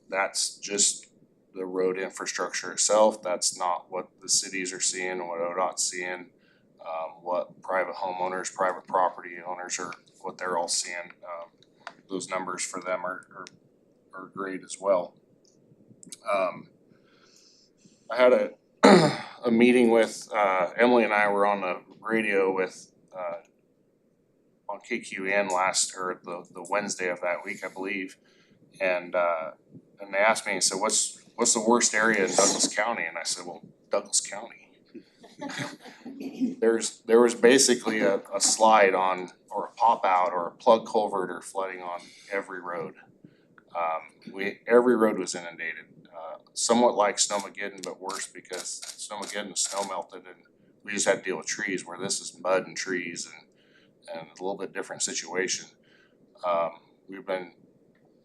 That's just the road infrastructure itself. That's not what the cities are seeing, what ODOT's seeing, what private homeowners, private property owners are, what they're all seeing. Those numbers for them are great as well. I had a meeting with Emily, and I were on the radio with on KQN the Wednesday of that week, I believe, and they asked me and said, what's the worst area in Douglas County? And I said, well, Douglas County. There was basically a slide on, or a pop out, or a plug culvert, or flooding on every road. Every road was inundated, somewhat like Snowmageddon, but worse, because Snowmageddon, snow melted and we just had to deal with trees, where this is mud and trees and a little bit different situation. We've been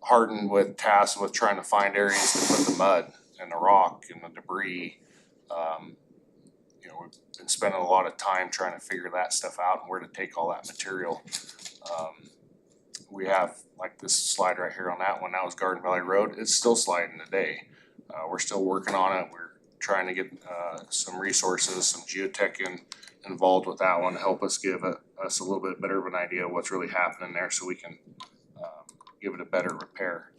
hardened with tasks with trying to find areas to put the mud and the rock and the debris. We've been spending a lot of time trying to figure that stuff out and where to take all that material. we have like this slide right here on that one, that was Garden Valley Road, it's still sliding today. We're still working on it, we're trying to get some resources, some geotech involved with that one to help us give us a little bit better of an idea of what's really happening there so we can give it a better repair.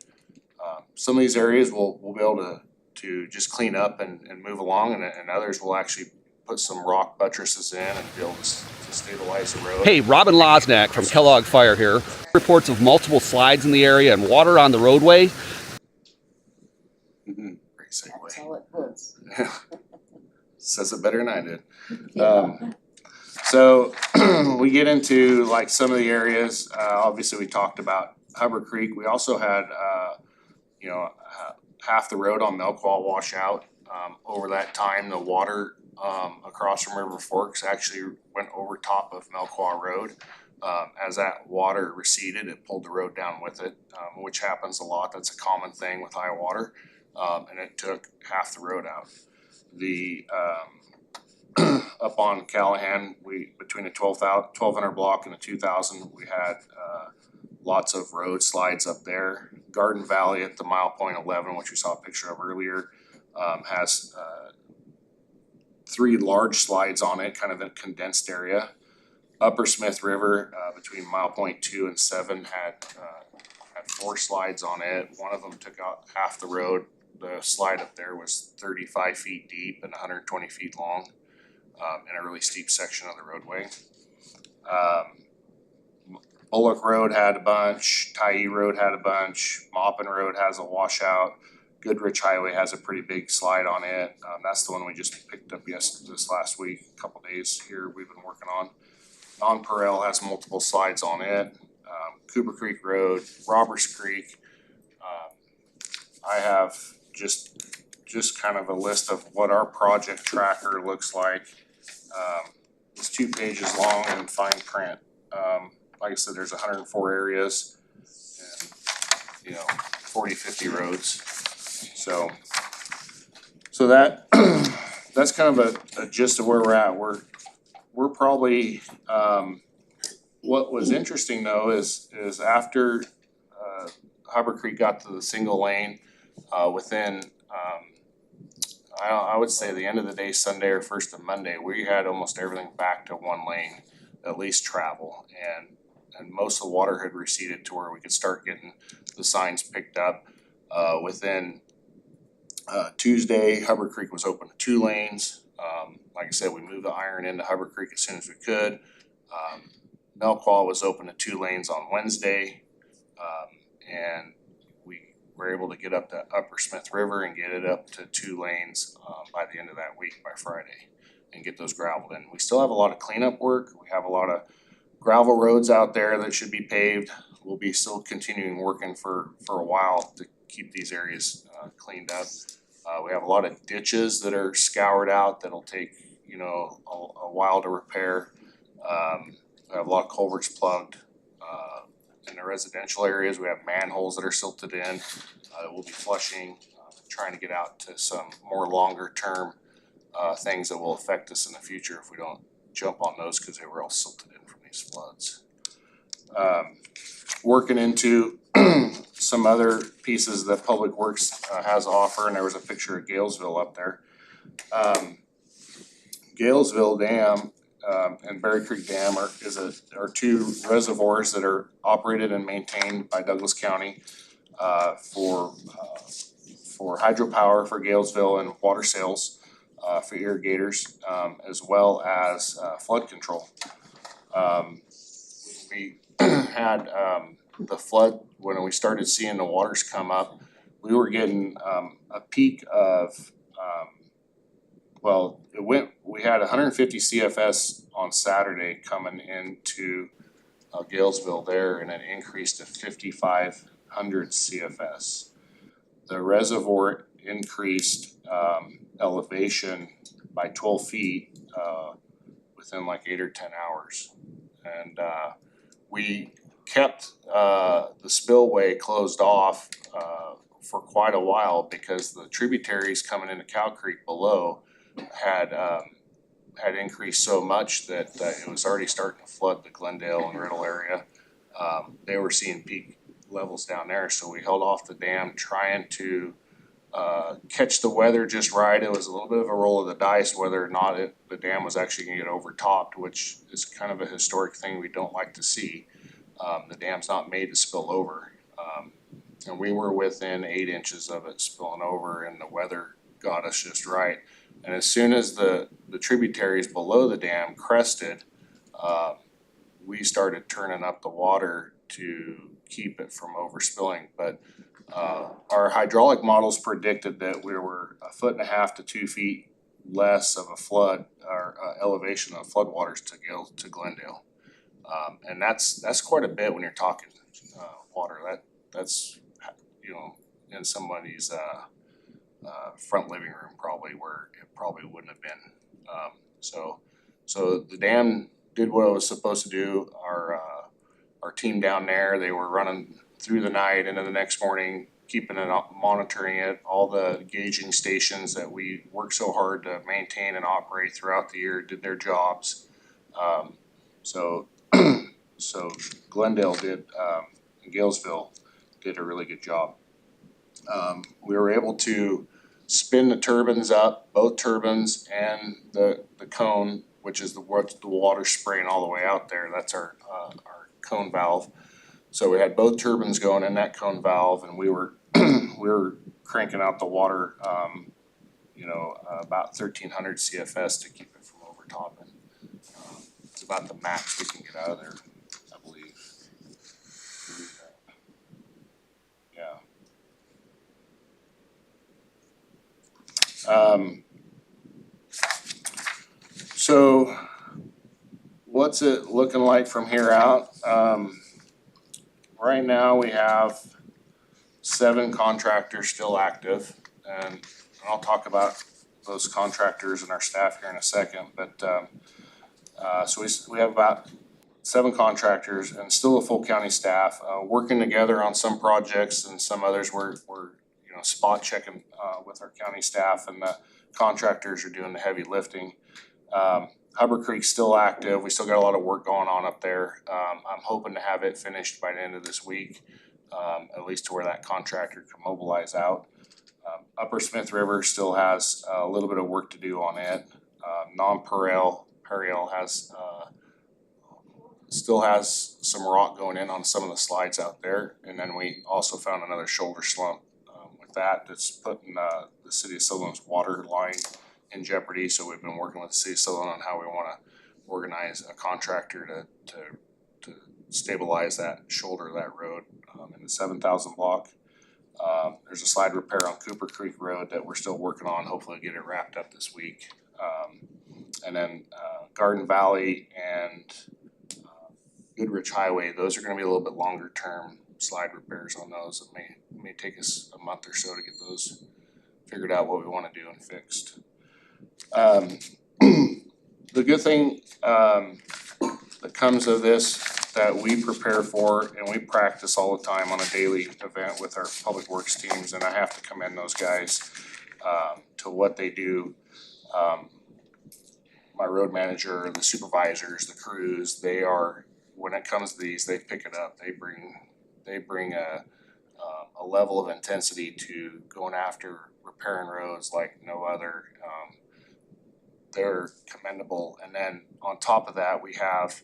Some of these areas we'll be able to just clean up and move along, and others will actually put some rock buttresses in and be able to stabilize the road. Hey, Robin Losnack from Kellogg Fire here. Reports of multiple slides in the area and water on the roadway. Great segue. That's all it puts. Says it better than I did. So we get into like some of the areas, obviously we talked about Hubbard Creek. We also had, half the road on Melquall wash out. Over that time, the water across from River Forks actually went over top of Melquall Road. As that water receded, it pulled the road down with it, which happens a lot. That's a common thing with high water. And it took half the road out. The up on Callahan, between the 1200 block and the 2000, we had lots of road slides up there. Garden Valley at the mile point 11, which we saw a picture of earlier, has 3 large slides on it, kind of a condensed area. Upper Smith River, between mile point 2 and 7, had 4 slides on it. One of them took out half the road. The slide up there was 35 feet deep and 120 feet long, in a really steep section of the roadway. Bullock Road had a bunch, Tyee Road had a bunch, Maupin Road has a washout, Goodrich Highway has a pretty big slide on it. That's the one we just picked up this last week, a couple days here we've been working on. Nonpareil has multiple slides on it. Cooper Creek Road, Roberts Creek. I have just kind of a list of what our project tracker looks like. It's 2 pages long and fine print. Like I said, there's 104 areas and 40-50 roads. So that that's kind of a gist of where we're at. We're probably what was interesting though is after Hubbard Creek got to the single lane, within I would say the end of the day, Sunday or first of Monday, we had almost everything back to 1 lane, at least travel, and most of the water had receded to where we could start getting the signs picked up. Within Tuesday, Hubbard Creek was open to 2 lanes. Like I said, we moved the iron into Hubbard Creek as soon as we could. Melquall was open to 2 lanes on Wednesday, and we were able to get up to Upper Smith River and get it up to 2 lanes by the end of that week, by Friday, and get those gravelled in. We still have a lot of cleanup work. We have a lot of gravel roads out there that should be paved. We'll be still continuing working for a while to keep these areas cleaned up. We have a lot of ditches that are scoured out that'll take a while to repair. We have a lot of culverts plugged. In the residential areas, we have manholes that are silted in. We'll be flushing, trying to get out to some more longer term things that will affect us in the future if we don't jump on those, because they were all silted in from these floods. Working into some other pieces that Public Works has to offer, and there was a picture of Galesville up there. Galesville Dam and Berry Creek Dam are 2 reservoirs that are operated and maintained by Douglas County for hydropower for Galesville and water sales for irrigators, as well as flood control. We had the flood when we started seeing the waters come up. We were getting a peak of we had 150 CFS on Saturday coming into Galesville there, and it increased to 5,500 CFS. The reservoir increased elevation by 12 feet within like 8 or 10 hours. And we kept the spillway closed off for quite a while because the tributaries coming into Cow Creek below had increased so much that it was already starting to flood the Glendale and Riddle area. they were seeing peak levels down there, so we held off the dam trying to catch the weather just right. It was a little bit of a roll of the dice whether or not the dam was actually gonna get overtopped, which is kind of a historic thing we don't like to see. The dam's not made to spill over. And we were within 8 inches of it spilling over, and the weather got us just right. And as soon as the tributaries below the dam crested, we started turning up the water to keep it from overspilling. But our hydraulic models predicted that we were 1.5 to 2 feet less of a flood or elevation of floodwaters to Glendale. And that's quite a bit when you're talking water. That's in somebody's front living room probably, where it probably wouldn't have been. So the dam did what it was supposed to do. Our team down there, they were running through the night into the next morning, keeping it up, monitoring it. All the gauging stations that we worked so hard to maintain and operate throughout the year did their jobs. So Glendale did, and Galesville did a really good job. We were able to spin the turbines up, both turbines and the cone, which is the water spraying all the way out there. That's our cone valve. So we had both turbines going in that cone valve, and we were cranking out the water, about 1,300 CFS to keep it from overtopping. It's about the max we can get out of there, I believe. Yeah. So what's it looking like from here out? Right now we have 7 contractors still active, and I'll talk about those contractors and our staff here in a second, but so we have about 7 contractors and still a full county staff working together on some projects, and some others we're spot checking with our county staff, and the contractors are doing the heavy lifting. Hubbard Creek's still active. We still got a lot of work going on up there. I'm hoping to have it finished by the end of this week, at least to where that contractor can mobilize out. Upper Smith River still has a little bit of work to do on it. Non-Pereil has still has some rock going in on some of the slides out there, and then we also found another shoulder slump with that's putting the city of Sutherland's water line in jeopardy. So we've been working with the city of Sutherland on how we want to organize a contractor to stabilize that shoulder of that road in the 7,000 block. There's a slide repair on Cooper Creek Road that we're still working on. Hopefully get it wrapped up this week. And then Garden Valley and Goodrich Highway, those are going to be a little bit longer term slide repairs on those. It may take us a month or so to get those figured out, what we want to do and fixed. The good thing that comes of this, that we prepare for and we practice all the time on a daily event with our public works teams, and I have to commend those guys to what they do. My road manager, the supervisors, the crews, they are, when it comes to these, they pick it up. They bring a level of intensity to going after repairing roads like no other. They're commendable. And then on top of that, we have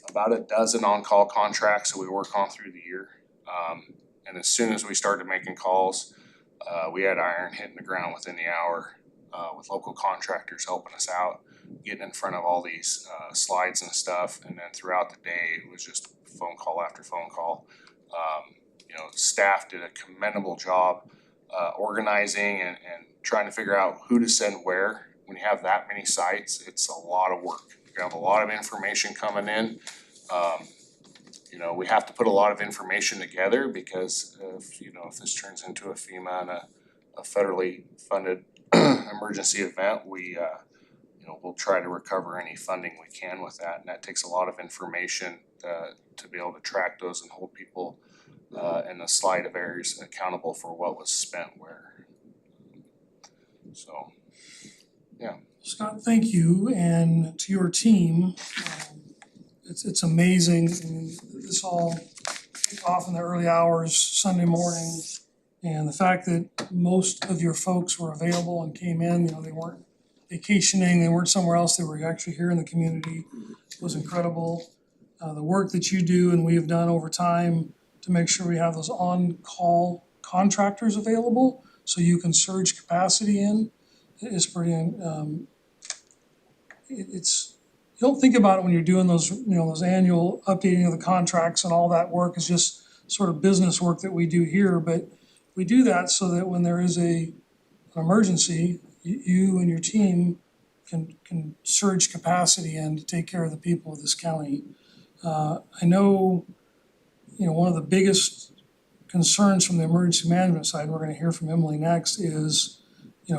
about a dozen on-call contracts that we work on through the year. And as soon as we started making calls, we had iron hitting the ground within the hour with local contractors helping us out, getting in front of all these slides and stuff. And then throughout the day, it was just phone call after phone call. Staff did a commendable job organizing and trying to figure out who to send where. When you have that many sites, it's a lot of work. You have a lot of information coming in. We have to put a lot of information together because if this turns into a FEMA and a federally funded emergency event, we'll try to recover any funding we can with that, and that takes a lot of information to be able to track those and hold people in the slide of areas accountable for what was spent where. So, yeah. Scott, thank you, and to your team. it's amazing. I mean, this all kicked off in the early hours Sunday morning. And the fact that most of your folks were available and came in, they weren't vacationing, they weren't somewhere else, they were actually here in the community was incredible. The work that you do and we have done over time to make sure we have those on-call contractors available so you can surge capacity in is pretty, it's, you don't think about it when you're doing those, those annual updating of the contracts and all that work is just sort of business work that we do here, but we do that so that when there is an emergency, you and your team can surge capacity in to take care of the people of this county. I know, one of the biggest concerns from the emergency management side, we're gonna hear from Emily next, is,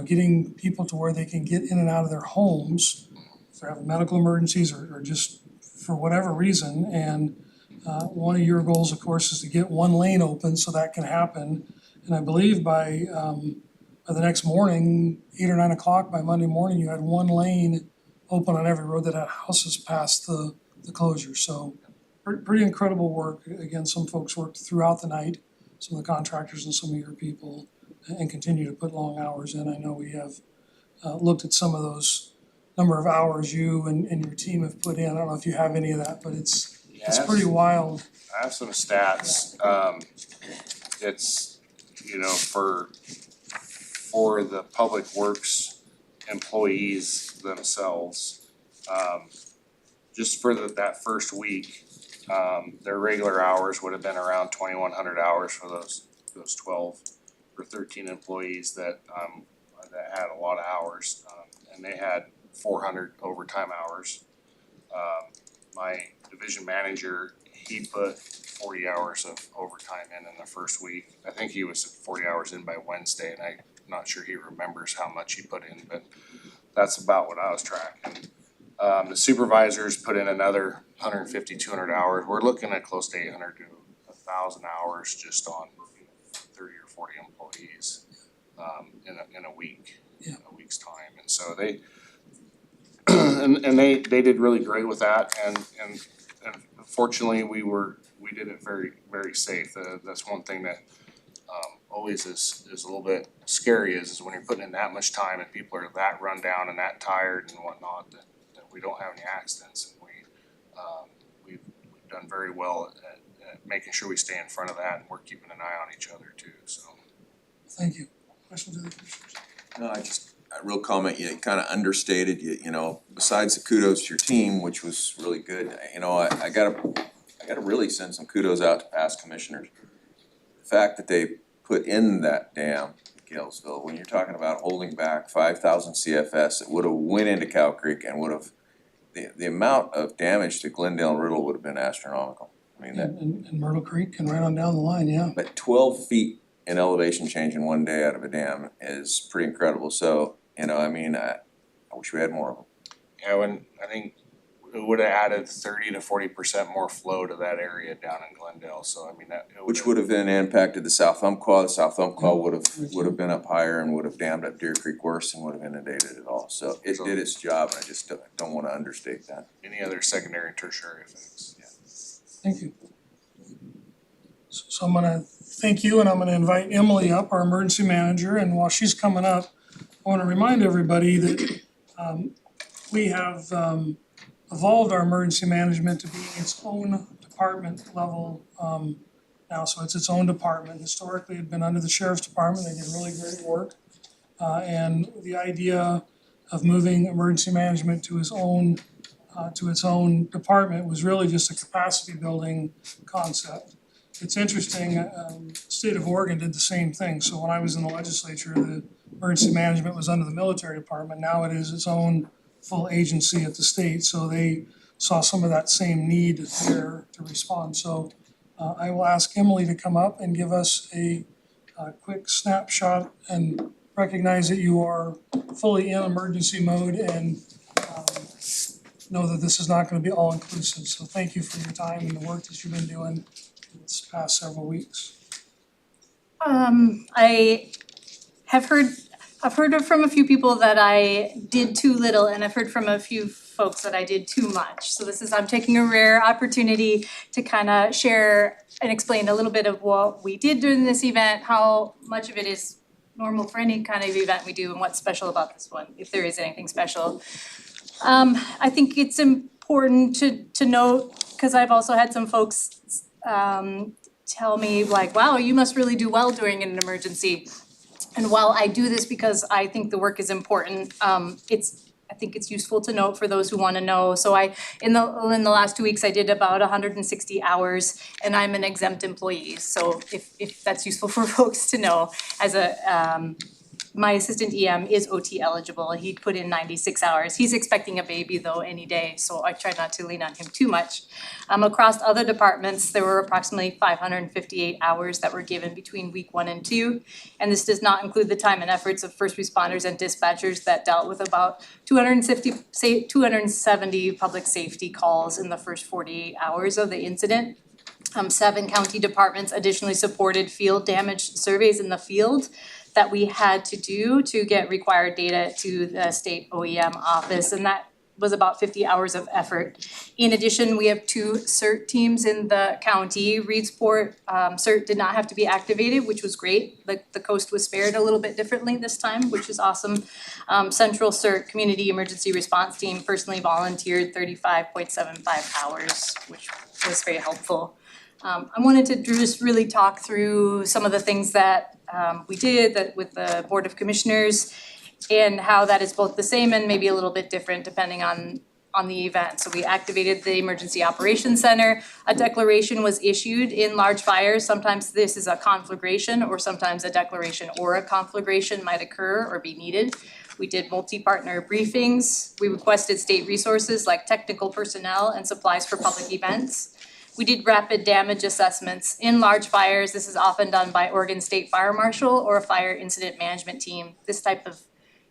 getting people to where they can get in and out of their homes if they're having medical emergencies or just for whatever reason. And one of your goals, of course, is to get one lane open so that can happen. And I believe by the next morning, 8 or 9 o'clock, by Monday morning, you had one lane open on every road that had houses past the closure. So pretty incredible work. Again, some folks worked throughout the night, some of the contractors and some of your people, and continue to put long hours in. I know we have looked at some of those number of hours you and your team have put in. I don't know if you have any of that, but it's pretty wild. I have some stats. It's, for the public works employees themselves, just for that first week, their regular hours would have been around 2,100 hours for those 12 or 13 employees that had a lot of hours, and they had 400 overtime hours. My division manager, he put 40 hours of overtime in the first week. I think he was 40 hours in by Wednesday, and I'm not sure he remembers how much he put in, but that's about what I was tracking. The supervisors put in another 150, 200 hours. We're looking at close to 800 to 1,000 hours just on 30 or 40 employees in a week, a week's time. And so they they did really great with that, and fortunately we did it very, very safe. That's one thing that always is a little bit scary is when you're putting in that much time and people are that run down and that tired and whatnot that we don't have any accidents. And we've done very well at making sure we stay in front of that, and we're keeping an eye on each other too, so. Thank you. Questions of the commissioners? No, a real comment, you kind of understated, besides the kudos to your team, which was really good, I gotta really send some kudos out to past commissioners. The fact that they put in that dam at Galesville, when you're talking about holding back 5,000 CFS, it would have went into Cow Creek and would have, the amount of damage to Glendale and Riddle would have been astronomical. I mean, that, And Myrtle Creek and right on down the line, yeah. but 12 feet in elevation change in one day out of a dam is pretty incredible. So, I wish we had more of them. Yeah, I think it would have added 30 to 40% more flow to that area down in Glendale, so I mean that. Which would have then impacted the South Umpqua. The South Umpqua would have been up higher and would have dammed up Deer Creek worse and would have inundated it all. So it did its job, and I just don't wanna understate that. Any other secondary and tertiary effects? Thank you. So I'm gonna thank you, and I'm gonna invite Emily up, our emergency manager, and while she's coming up, I wanna remind everybody that we have evolved our emergency management to being its own department level now, so it's its own department. Historically, it had been under the sheriff's department. They did really great work. And the idea of moving emergency management to its own department was really just a capacity building concept. It's interesting, the state of Oregon did the same thing. So when I was in the legislature, the emergency management was under the military department. Now it is its own full agency at the state, so they saw some of that same need there to respond. So I will ask Emily to come up and give us a quick snapshot and recognize that you are fully in emergency mode and know that this is not gonna be all-inclusive. So thank you for your time and the work that you've been doing this past several weeks. I have heard I've heard from a few people that I did too little, and I've heard from a few folks that I did too much. So I'm taking a rare opportunity to kind of share and explain a little bit of what we did during this event, how much of it is normal for any kind of event we do, and what's special about this one, if there is anything special. I think it's important to note, because I've also had some folks tell me like, wow, you must really do well during an emergency. And while I do this because I think the work is important, I think it's useful to note for those who wanna know. So in the last 2 weeks, I did about 160 hours, and I'm an exempt employee. So if that's useful for folks to know, as my assistant EM is OT eligible, and he put in 96 hours. He's expecting a baby though any day, so I try not to lean on him too much. Across other departments, there were approximately 558 hours that were given between week 1 and 2. And this does not include the time and efforts of first responders and dispatchers that dealt with about 270 public safety calls in the first 48 hours of the incident. 7 county departments additionally supported field damage surveys in the field that we had to do to get required data to the state OEM office, and that was about 50 hours of effort. In addition, we have 2 CERT teams in the county. Reedsport CERT did not have to be activated, which was great. The coast was spared a little bit differently this time, which is awesome. Central CERT Community Emergency Response Team personally volunteered 35.75 hours, which was very helpful. I wanted to just really talk through some of the things that we did with the Board of Commissioners, and how that is both the same and maybe a little bit different depending on the event. So we activated the Emergency Operations Center. A declaration was issued in large fires. Sometimes this is a conflagration, or sometimes a declaration or a conflagration might occur or be needed. We did multi-partner briefings. We requested state resources like technical personnel and supplies for public events. We did rapid damage assessments in large fires. This is often done by Oregon State Fire Marshal or a fire incident management team. This type of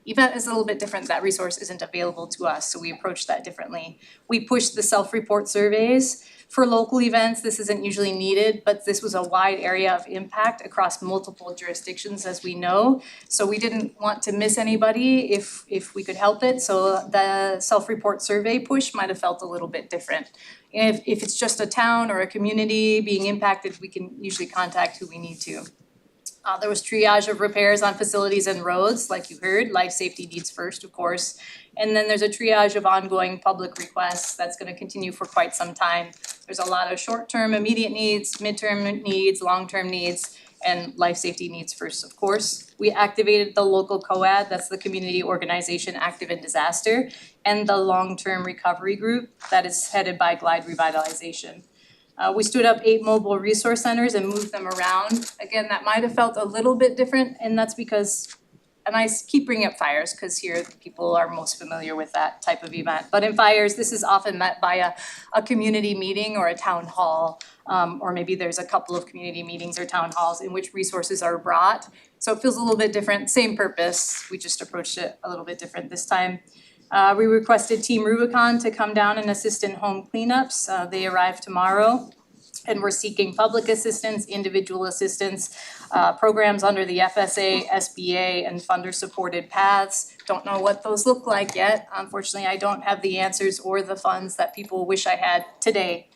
event is a little bit different. That resource isn't available to us, so we approach that differently. We pushed the self-report surveys. For local events, this isn't usually needed, but this was a wide area of impact across multiple jurisdictions, as we know. So we didn't want to miss anybody if we could help it. So the self-report survey push might have felt a little bit different. If it's just a town or a community being impacted, we can usually contact who we need to. There was triage of repairs on facilities and roads, like you heard, life safety needs first, of course. And then there's a triage of ongoing public requests that's gonna continue for quite some time. There's a lot of short-term immediate needs, midterm needs, long-term needs, and life safety needs first, of course. We activated the local COAD, that's the Community Organization Active in Disaster, and the Long-Term Recovery Group that is headed by Glide Revitalization. We stood up 8 mobile resource centers and moved them around. Again, that might have felt a little bit different, and that's because, and I keep bringing up fires because here people are most familiar with that type of event. But in fires, this is often met by a community meeting or a town hall, or maybe there's a couple of community meetings or town halls in which resources are brought. So it feels a little bit different, same purpose, we just approached it a little bit different this time. We requested Team Rubicon to come down and assist in home cleanups. They arrive tomorrow. And we're seeking public assistance, individual assistance, programs under the FSA, SBA, and funder-supported paths. Don't know what those look like yet. Unfortunately, I don't have the answers or the funds that people wish I had today,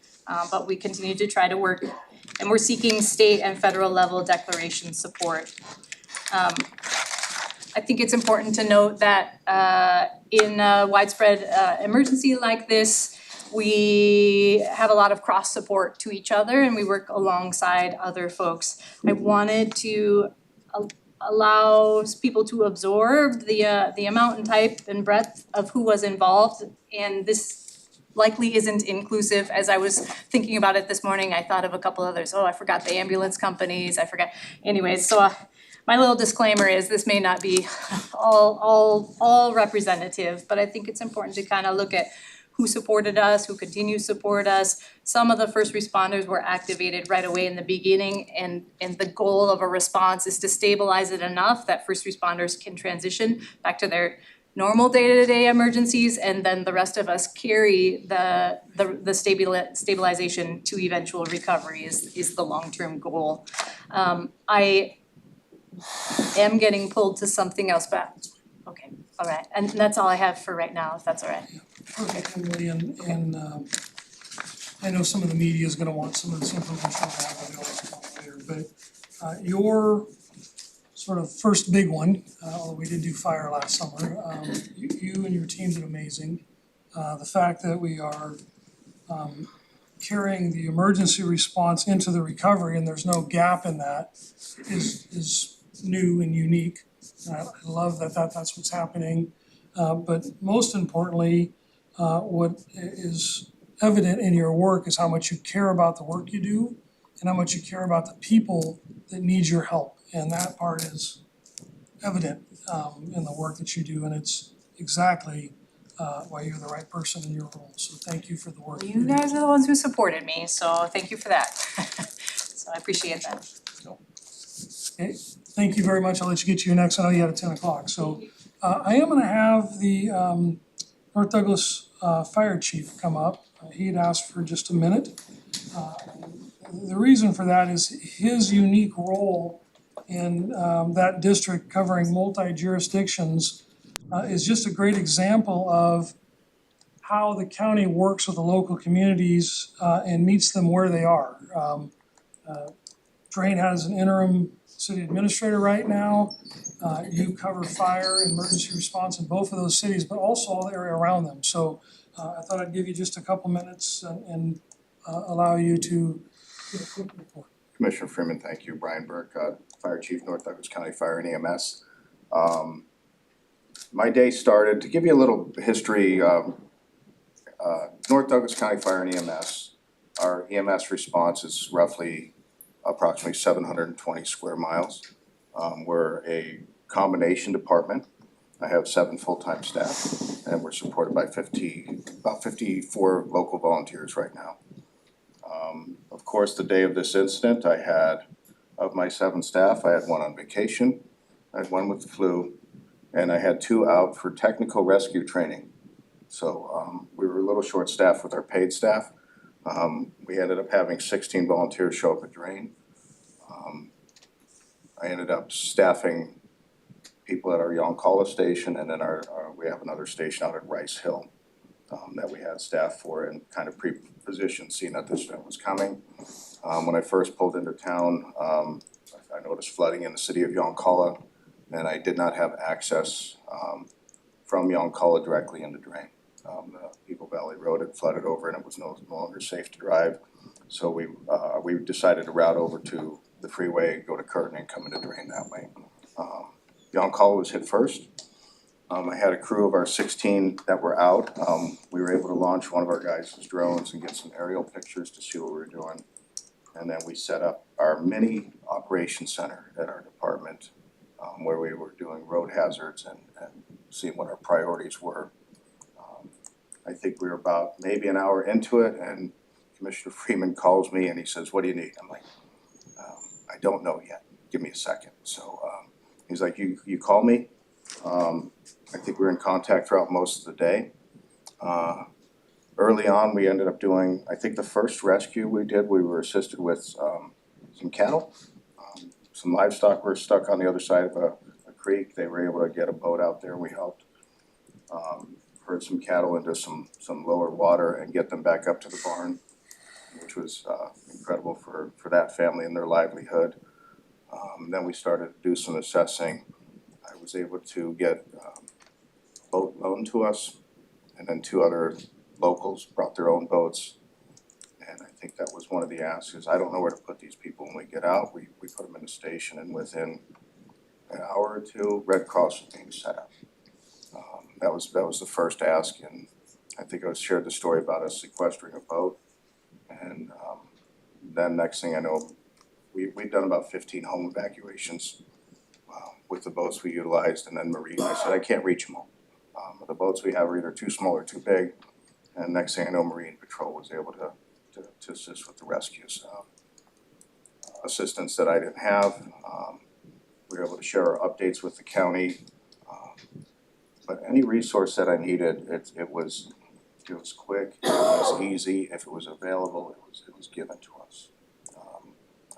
but we continue to try to work. And we're seeking state and federal level declaration support. I think it's important to note that in a widespread emergency like this, we have a lot of cross support to each other and we work alongside other folks. I wanted to allow people to absorb the amount and type and breadth of who was involved, and this likely isn't inclusive. As I was thinking about it this morning, I thought of a couple others. Oh, I forgot the ambulance companies, anyways, so my little disclaimer is this may not be all representative, but I think it's important to kind of look at who supported us, who continues to support us. Some of the first responders were activated right away in the beginning, and the goal of a response is to stabilize it enough that first responders can transition back to their normal day-to-day emergencies, and then the rest of us carry the stabilization to eventual recovery is the long-term goal. am getting pulled to something else, but, okay, all right. And that's all I have for right now, if that's all right. Perfect, Emily, and I know some of the media is gonna want some of this information later, but your sort of first big one, although we did do fire last summer, you and your team did amazing. The fact that we are carrying the emergency response into the recovery and there's no gap in that is new and unique. And I love that's what's happening. But most importantly, what is evident in your work is how much you care about the work you do and how much you care about the people that need your help. And that part is evident in the work that you do, and it's exactly why you're the right person in your role. So thank you for the work. You guys are the ones who supported me, so thank you for that. So I appreciate that. Okay, thank you very much. I'll let you get to your next. I know you had at 10 o'clock. So I am gonna have the North Douglas Fire Chief come up. He had asked for just a minute. The reason for that is his unique role in that district covering multi-jurisdictions is just a great example of how the county works with the local communities and meets them where they are. Drain has an interim city administrator right now. You cover fire and emergency response in both of those cities, but also all the area around them. So I thought I'd give you just a couple minutes and allow you to give a quick report. Commissioner Freeman, thank you. Brian Burke, Fire Chief, North Douglas County Fire and EMS. My day started, to give you a little history, North Douglas County Fire and EMS, our EMS response is roughly approximately 720 square miles. We're a combination department. I have 7 full-time staff, and we're supported by about 54 local volunteers right now. Of course, the day of this incident, I had, of my 7 staff, I had 1 on vacation, I had 1 with the flu, and I had 2 out for technical rescue training. So we were a little short-staffed with our paid staff. We ended up having 16 volunteers show up at Drain. I ended up staffing people at our Yoncalla station, and then we have another station out at Rice Hill that we had staff for and kind of pre-positioned, seeing that this event was coming. When I first pulled into town, I noticed flooding in the city of Yoncalla, and I did not have access from Yoncalla directly into Drain. The Eagle Valley Road had flooded over and it was no longer safe to drive. So we decided to route over to the freeway, go to Curtin and come into Drain that way. Yoncalla was hit first. I had a crew of our 16 that were out. We were able to launch one of our guys' drones and get some aerial pictures to see what we were doing. And then we set up our mini operations center at our department where we were doing road hazards and seeing what our priorities were. I think we were about maybe an hour into it, and Commissioner Freeman calls me and he says, "What do you need?" I'm like, "I don't know yet. Give me a second." So he's like, you call me. I think we were in contact throughout most of the day. Early on, we ended up doing, I think the first rescue we did, we were assisted with some cattle. Some livestock were stuck on the other side of a creek. They were able to get a boat out there. We helped herd some cattle into some lower water and get them back up to the barn, which was incredible for that family and their livelihood. Then we started to do some assessing. I was able to get a boat loaned to us, and then 2 other locals brought their own boats. And I think that was one of the asks, is I don't know where to put these people when we get out. We put them in a station, and within an hour or 2, Red Cross was being set up. That was the first ask, and I think I shared the story about us sequestering a boat. And then next thing I know, we've done about 15 home evacuations with the boats we utilized, and then Marine. I said, I can't reach them all. The boats we have are either too small or too big, and next thing I know, Marine Patrol was able to assist with the rescues. Assistance that I didn't have. We were able to share our updates with the county. But any resource that I needed, it was quick, it was easy. If it was available, it was given to us.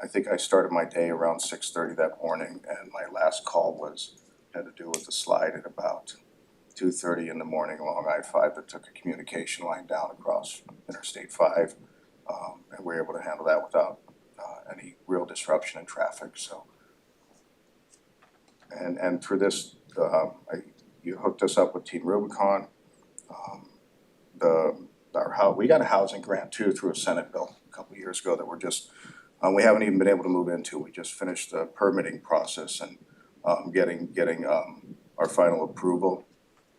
I think I started my day around 6:30 that morning, and my last call had to do with the slide at about 2:30 in the morning along I-5 that took a communication line down across Interstate 5. And we were able to handle that without any real disruption in traffic, so. And through this, you hooked us up with Team Rubicon. We got a housing grant too through a Senate bill a couple of years ago that we haven't even been able to move into. We just finished the permitting process and getting our final approval.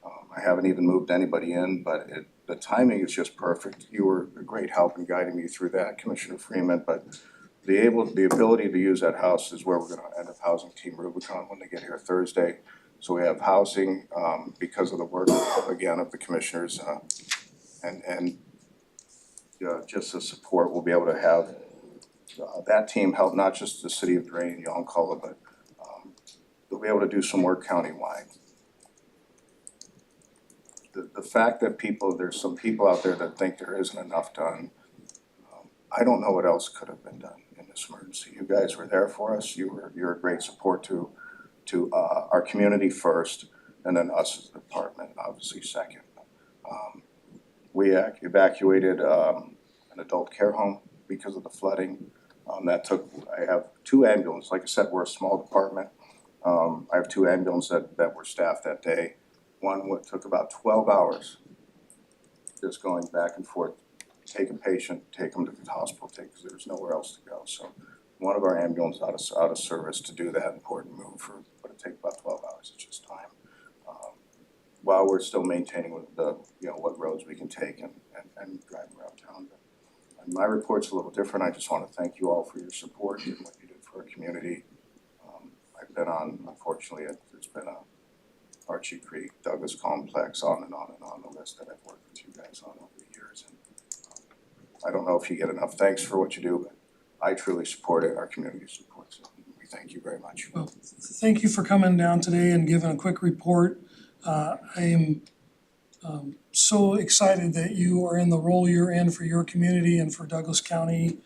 I haven't even moved anybody in, but the timing is just perfect. You were a great help in guiding me through that, Commissioner Freeman, but the ability to use that house is where we're gonna end up housing Team Rubicon when they get here Thursday. So we have housing, because of the work, again, of the commissioners, and just the support, we'll be able to have that team help not just the city of Drain, Yoncalla, but they'll be able to do some work countywide. The fact that there's some people out there that think there isn't enough done, I don't know what else could have been done in this emergency. You guys were there for us. You're a great support to our community first, and then us as a department, obviously second. We evacuated an adult care home because of the flooding. I have 2 ambulances. Like I said, we're a small department. I have 2 ambulances that were staffed that day. One took about 12 hours just going back and forth, take a patient, take them to the hospital, because there was nowhere else to go. So one of our ambulances out of service to do that important move but it take about 12 hours. It's just time. While we're still maintaining what roads we can take and drive around town. But my report's a little different. I just want to thank you all for your support and what you did for our community. I've been on, unfortunately, there's been a Archie Creek, Douglas Complex, on and on and on the list that I've worked with you guys on over the years. And I don't know if you get enough thanks for what you do, but I truly support it. Our community supports it. We thank you very much. Well, thank you for coming down today and giving a quick report. I am so excited that you are in the role you're in for your community and for Douglas County.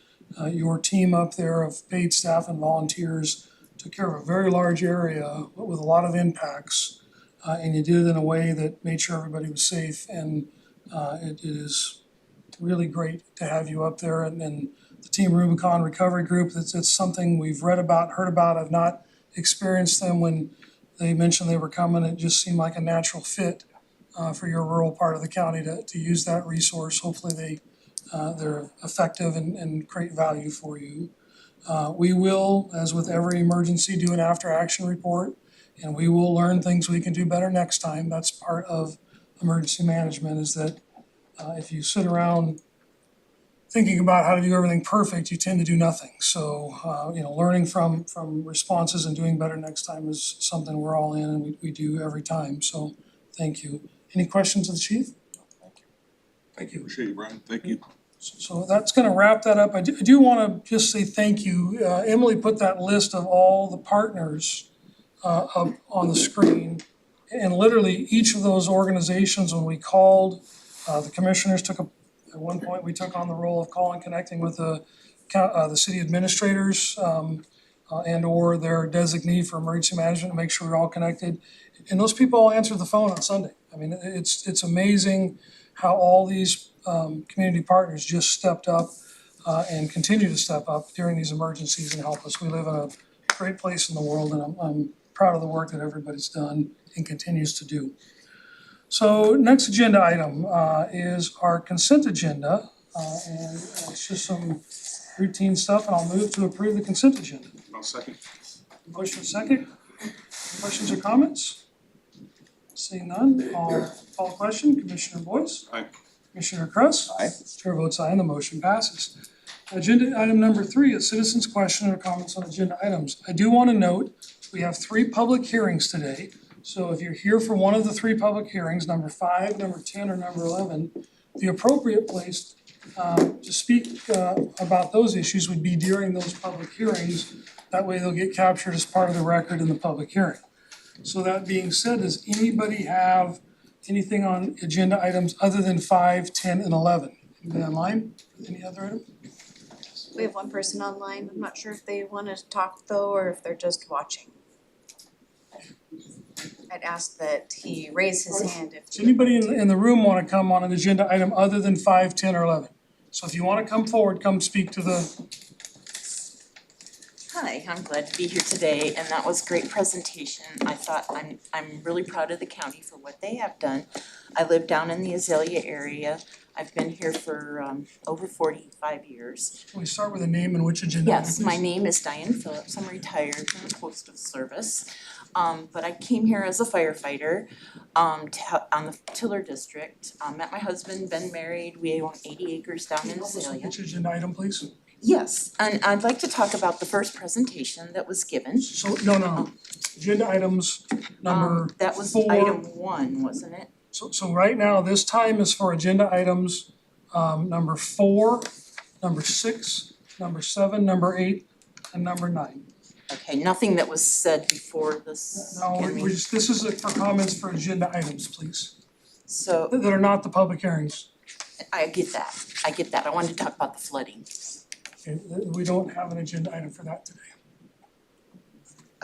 Your team up there of paid staff and volunteers took care of a very large area with a lot of impacts. And you did it in a way that made sure everybody was safe, and it is really great to have you up there. And the Team Rubicon Recovery Group, it's something we've read about, heard about. I've not experienced them. When they mentioned they were coming, it just seemed like a natural fit for your rural part of the county to use that resource. Hopefully they're effective and create value for you. We will, as with every emergency, do an after-action report. And we will learn things we can do better next time. That's part of emergency management, is that if you sit around thinking about how to do everything perfect, you tend to do nothing. So, learning from responses and doing better next time is something we're all in, and we do every time. So thank you. Any questions of the chief? Thank you. Thank you. Appreciate you, Brian. Thank you. So that's gonna wrap that up. I do wanna just say thank you. Emily put that list of all the partners up on the screen. And literally each of those organizations, when we called, the commissioners at one point we took on the role of calling, connecting with the city administrators and or their designee for emergency management to make sure we're all connected. And those people all answered the phone on Sunday. I mean, it's amazing how all these community partners just stepped up and continue to step up during these emergencies and help us. We live in a great place in the world, and I'm proud of the work that everybody's done and continues to do. So next agenda item is our consent agenda, and it's just some routine stuff, and I'll move to approve the consent agenda. I'll second. Motion second. Questions or comments? Seeing none, I'll call the question. Commissioner Boyce? Aye. Commissioner Kress? Aye. Chair votes aye and the motion passes. Agenda item number 3 is citizens' question or comments on agenda items. I do want to note, we have 3 public hearings today. So if you're here for one of the 3 public hearings, number 5, number 10, or number 11, the appropriate place to speak about those issues would be during those public hearings. That way they'll get captured as part of the record in the public hearing. So that being said, does anybody have anything on agenda items other than 5, 10, and 11? Anybody online? Any other item? We have one person online. I'm not sure if they wanna talk though, or if they're just watching. I'd ask that he raise his hand if. Does anybody in the room wanna come on an agenda item other than 5, 10, or 11? So if you wanna come forward, come speak to the, Hi, I'm glad to be here today, and that was a great presentation. I thought I'm really proud of the county for what they have done. I live down in the Azalea area. I've been here for over 45 years. can we start with a name and which agenda item, Yes, please? my name is Diane Phillips. I'm retired from the Postal Service. But I came here as a firefighter on the Tiller District. Met my husband, been married. We own 80 acres down in Azalea. Which agenda item, please? Yes, and I'd like to talk about the first presentation that was given. So, no, agenda items number That was 4. item 1, wasn't it? So right now, this time is for agenda items, number 4, number 6, number 7, number 8, and number 9. Okay, nothing that was said before this. No, Can we're just, this is for comments for agenda items, please, So that are not the public hearings. I get that. I wanted to talk about the flooding. Okay, we don't have an agenda item for that today.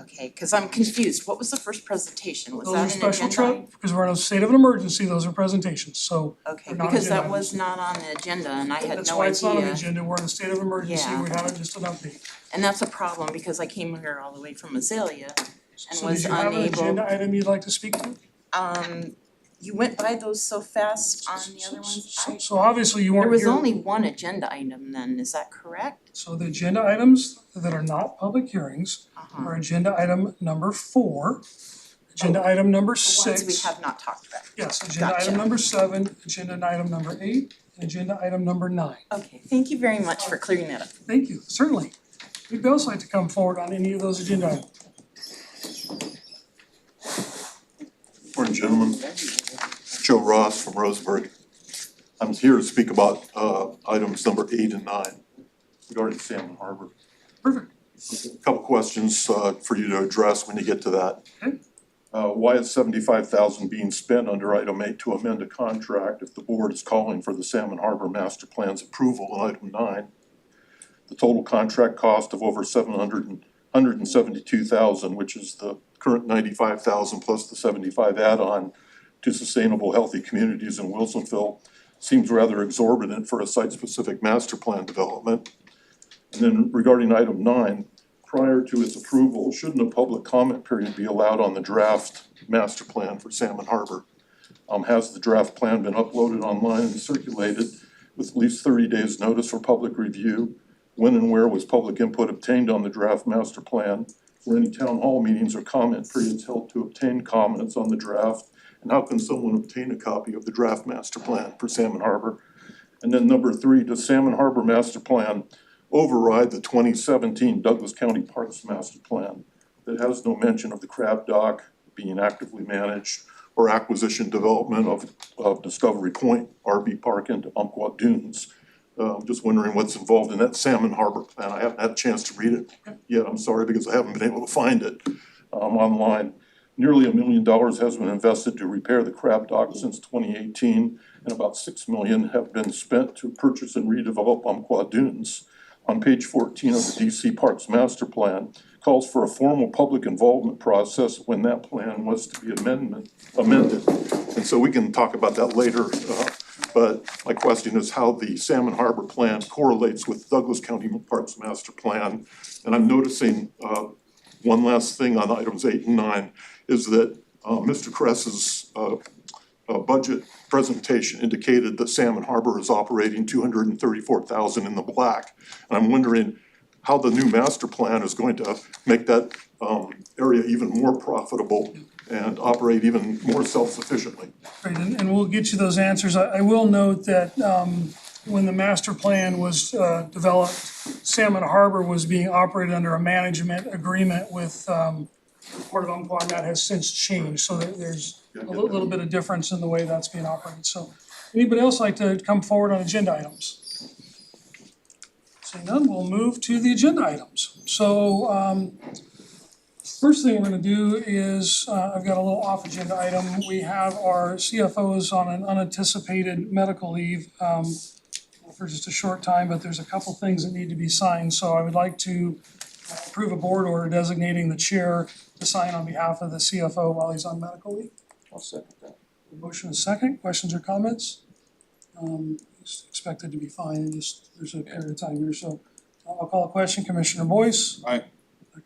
Okay, cause I'm confused. What was the first presentation? Was Those are that an special agenda? because we're in a state of an emergency, those are presentations, so Okay, they're not because agenda that was items. not on the agenda and I had no idea. That's why it's not on the agenda, we're in a state of emergency, Yeah. we have just an update. And that's a problem because I came here all the way from Azalea and So was did you have an unable. agenda item you'd like to speak to? You went by those so fast on the other ones. So obviously you There weren't was here. only one agenda item then, is that correct? So the agenda items that are not public hearings are agenda item number 4, agenda item number 6. The ones we have not talked about. Yes, agenda item Gotcha. number 7, agenda item number 8, and agenda item number 9. Okay, thank you very much for clearing that up. Thank you, certainly. Anybody else like to come forward on any of those agenda items? Morning, gentlemen. Joe Ross from Roseburg. I'm here to speak about items number 8 and 9 regarding Salmon Harbor. Perfect. A couple questions for you to address when you get to that. Okay. Why is $75,000 being spent under item 8 to amend a contract if the board is calling for the Salmon Harbor Master Plan's approval in item 9? The total contract cost of over $172,000, which is the current $95,000 plus the $75,000 add-on to Sustainable Healthy Communities in Wilsonville, seems rather exorbitant for a site-specific master plan development. And then regarding item 9, prior to its approval, shouldn't a public comment period be allowed on the draft master plan for Salmon Harbor? Has the draft plan been uploaded online and circulated with at least 30 days notice for public review? When and where was public input obtained on the draft master plan? Were any town hall meetings or comment periods held to obtain comments on the draft? And how can someone obtain a copy of the draft master plan for Salmon Harbor? And then number 3, does Salmon Harbor master plan override the 2017 Douglas County Parks master plan that has no mention of the crab dock being actively managed or acquisition development of Discovery Point, RV Park, and Umpqua Dunes? Just wondering what's involved in that Salmon Harbor plan. I haven't had a chance to read it yet, I'm sorry, because I haven't been able to find it online. Nearly $1 million has been invested to repair the crab dock since 2018, and about $6 million have been spent to purchase and redevelop Umpqua Dunes. On page 14 of the DC Parks Master Plan, calls for a formal public involvement process when that plan was to be amended. And so we can talk about that later, but my question is how the Salmon Harbor plan correlates with Douglas County Parks Master Plan. And I'm noticing one last thing on items 8 and 9 is that Mr. Kress's budget presentation indicated that Salmon Harbor is operating $234,000 in the black. And I'm wondering how the new master plan is going to make that area even more profitable and operate even more self-sufficiently. Right, and we'll get you those answers. I will note that when the master plan was developed, Salmon Harbor was being operated under a management agreement with Port of Umpqua, and that has since changed, so that there's a little bit of difference in the way that's being operated. So anybody else like to come forward on agenda items? Seeing none, we'll move to the agenda items. So first thing we're gonna do is, I've got a little off-agenda item. We have our CFOs on an unanticipated medical leave. If for just a short time, but there's a couple things that need to be signed. So I would like to approve a board order designating the chair to sign on behalf of the CFO while he's on medical leave. I'll second that. Motion is second. Questions or comments? It's expected to be fine. Just there's a period of time here, so I'll call a question. Commissioner Boyce. Aye.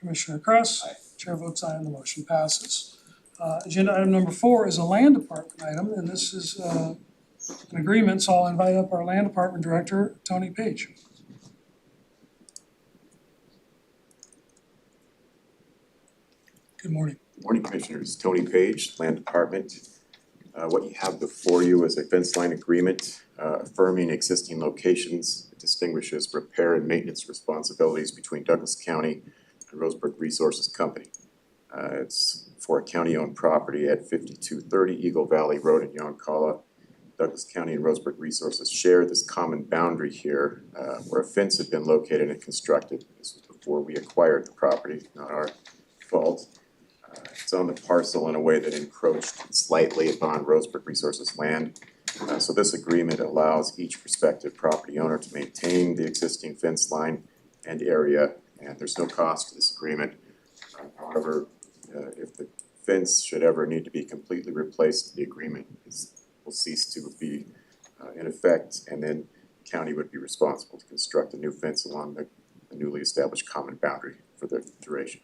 Commissioner Kress. Aye. Chair votes aye and the motion passes. Agenda item number 4 is a land department item, and this is an agreement, so I'll invite up our land department director, Tony Page. Good morning. Morning, Commissioners. Tony Page, Land Department. What you have before you is a fence line agreement affirming existing locations. It distinguishes repair and maintenance responsibilities between Douglas County and Roseburg Resources Company. It's for a county-owned property at 5230 Eagle Valley Road in Yoncalla. Douglas County and Roseburg Resources share this common boundary here where a fence had been located and constructed. This was before we acquired the property, not our fault. It's on the parcel in a way that encroached slightly upon Roseburg Resources land. So this agreement allows each prospective property owner to maintain the existing fence line and area, and there's no cost to this agreement. However, if the fence should ever need to be completely replaced, the agreement will cease to be in effect, and then county would be responsible to construct a new fence along the newly established common boundary for the duration.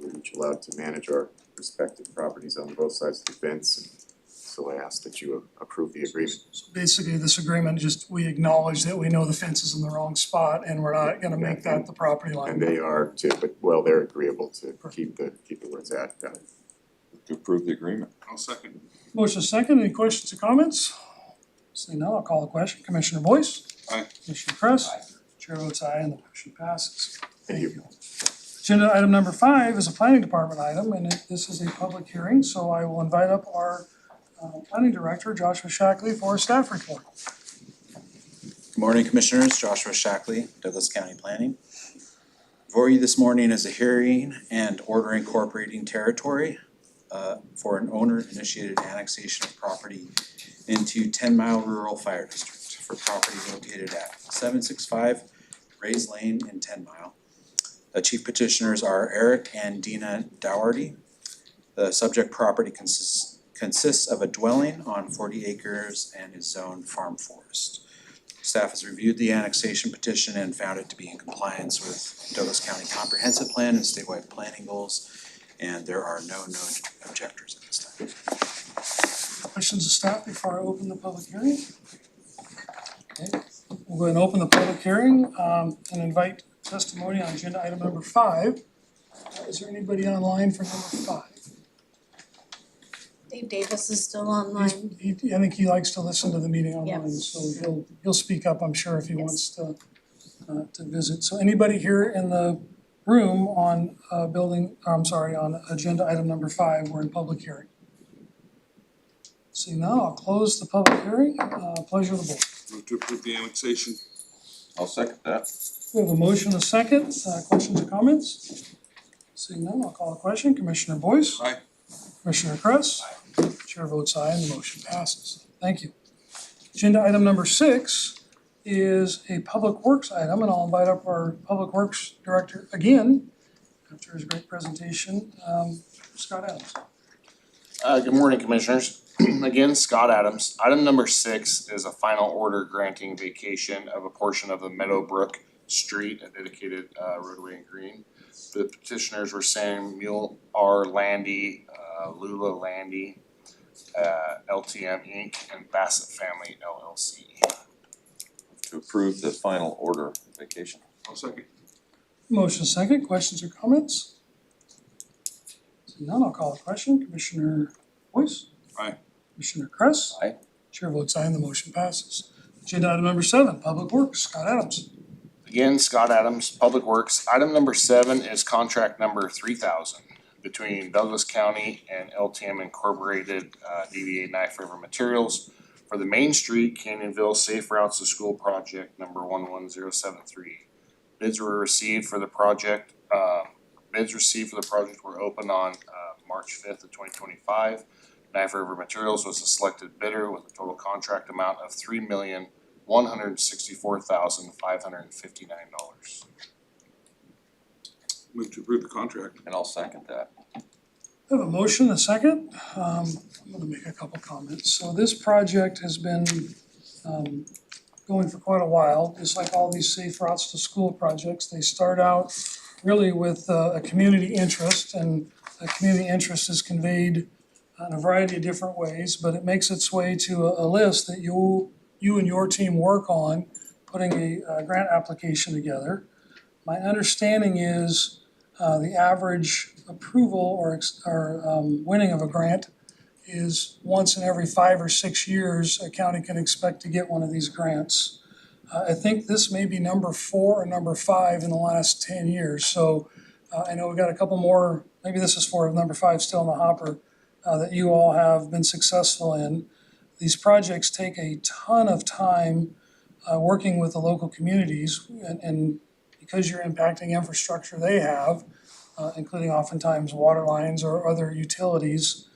We're each allowed to manage our respective properties on both sides of the fence, so I ask that you approve the agreement. So basically, this agreement, just we acknowledge that we know the fence is in the wrong spot and we're not gonna make that the property line. And they are too, but well, they're agreeable to keep it where it's at. To approve the agreement. I'll second. Motion is second. Any questions or comments? Say no, I'll call a question. Commissioner Boyce. Aye. Commissioner Kress. Aye. Chair votes aye and the motion passes. Thank you. Agenda item number 5 is a planning department item, and this is a public hearing, so I will invite up our planning director, Joshua Shackley, for a staff report. Good morning, Commissioners. Joshua Shackley, Douglas County Planning. Before you this morning is a hearing and order incorporating territory for an owner-initiated annexation of property into 10 Mile Rural Fire District for property located at 765 Rays Lane in 10 Mile. The chief petitioners are Eric and Dina Dougherty. The subject property consists of a dwelling on 40 acres and is zoned farm forest. Staff has reviewed the annexation petition and found it to be in compliance with Douglas County Comprehensive Plan and statewide planning goals, and there are no known objectors at this time. Questions of staff before I open the public hearing? Okay, we'll go ahead and open the public hearing and invite testimony on agenda item number 5. Is there anybody online for number 5? Dave Davis is still online. I think he likes to listen to the meeting online, Yes. so he'll speak up, I'm sure, if he wants to visit. So anybody here in the room on on agenda item number 5, we're in public hearing. See now, I'll close the public hearing. Pleasure of the board. Move to approve the annexation. I'll second that. We have a motion, a second. Questions or comments? Seeing none, I'll call a question. Commissioner Boyce. Aye. Commissioner Kress. Chair votes aye and the motion passes. Thank you. Agenda item number 6 is a public works item, and I'll invite up our public works director again after his great presentation, Scott Adams. Good morning, Commissioners. Again, Scott Adams. Item number 6 is a final order granting vacation of a portion of the Meadowbrook Street, a dedicated roadway in green. The petitioners were Samuel R. Landy, Lula Landy, LTM Inc., and Bassett Family LLC. To approve the final order of vacation. I'll second. Motion second. Questions or comments? Seeing none, I'll call a question. Commissioner Boyce. Aye. Commissioner Kress. Aye. Chair votes aye and the motion passes. Agenda item number 7, Public Works, Scott Adams. Again, Scott Adams, Public Works. Item number 7 is contract number 3000 between Douglas County and LTM Incorporated, DBA Knife River Materials for the Main Street Canyonville Safe Routes to School project number 11073. Bids were received for the project. Were opened on March 5th of 2025. Knife River Materials was the selected bidder with a total contract amount of $3,000,000 $164,559. Move to approve the contract. And I'll second that. I have a motion, a second. I'm gonna make a couple comments. So this project has been going for quite a while, just like all these safe routes to school projects. They start out really with a community interest, and a community interest is conveyed in a variety of different ways, but it makes its way to a list that you and your team work on, putting a grant application together. My understanding is the average approval or winning of a grant is once in every 5 or 6 years, a county can expect to get one of these grants. I think this may be number 4 or number 5 in the last 10 years. So I know we've got a couple more, maybe this is 4, number 5 still in the hopper, that you all have been successful in. These projects take a ton of time working with the local communities, and because you're impacting infrastructure they have, including oftentimes water lines or other utilities,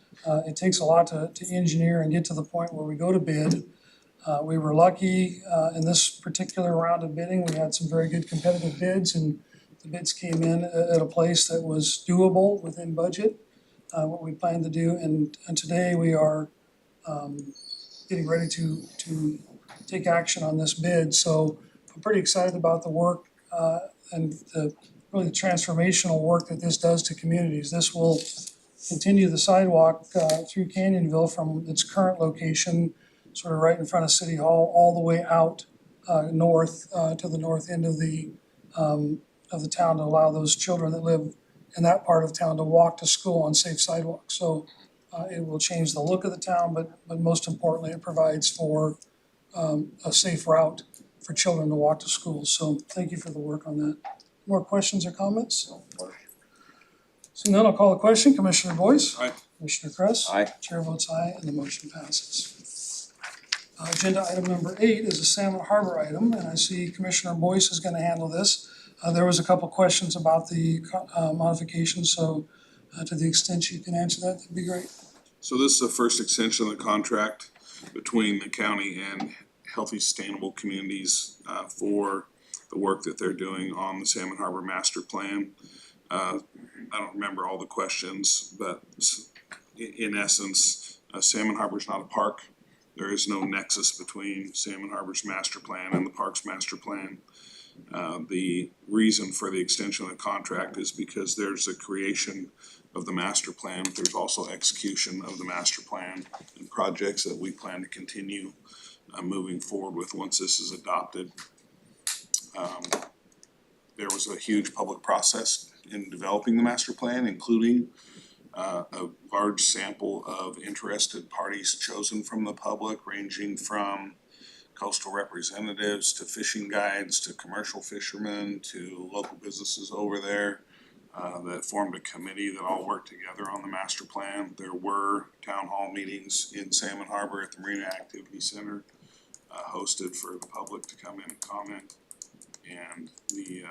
it takes a lot to engineer and get to the point where we go to bid. We were lucky in this particular round of bidding. We had some very good competitive bids, and the bids came in at a place that was doable within budget, what we planned to do. And today we are getting ready to take action on this bid. So I'm pretty excited about the work and really the transformational work that this does to communities. This will continue the sidewalk through Canyonville from its current location, sort of right in front of City Hall, all the way out north to the north end of the town, to allow those children that live in that part of town to walk to school on safe sidewalks. So it will change the look of the town, but most importantly, it provides for a safe route for children to walk to school. So thank you for the work on that. More questions or comments? So now I'll call the question. Commissioner Boyce? Aye. Commissioner Kress? Aye. Chair votes aye, and the motion passes. Agenda item number 8 is a Salmon Harbor item, and I see Commissioner Boyce is gonna handle this. There was a couple questions about the modifications, so to the extent you can answer that, that'd be great. So this is the first extension of the contract between the county and Healthy Sustainable Communities for the work that they're doing on the Salmon Harbor Master Plan. I don't remember all the questions, but in essence, Salmon Harbor's not a park. There is no nexus between Salmon Harbor's master plan and the park's master plan. The reason for the extension of the contract is because there's a creation of the master plan. There's also execution of the master plan and projects that we plan to continue moving forward with once this is adopted. There was a huge public process in developing the master plan, including a large sample of interested parties chosen from the public, ranging from coastal representatives to fishing guides to commercial fishermen to local businesses over there that formed a committee that all worked together on the master plan. There were town hall meetings in Salmon Harbor at the Marina Activity Center hosted for the public to come in and comment. And the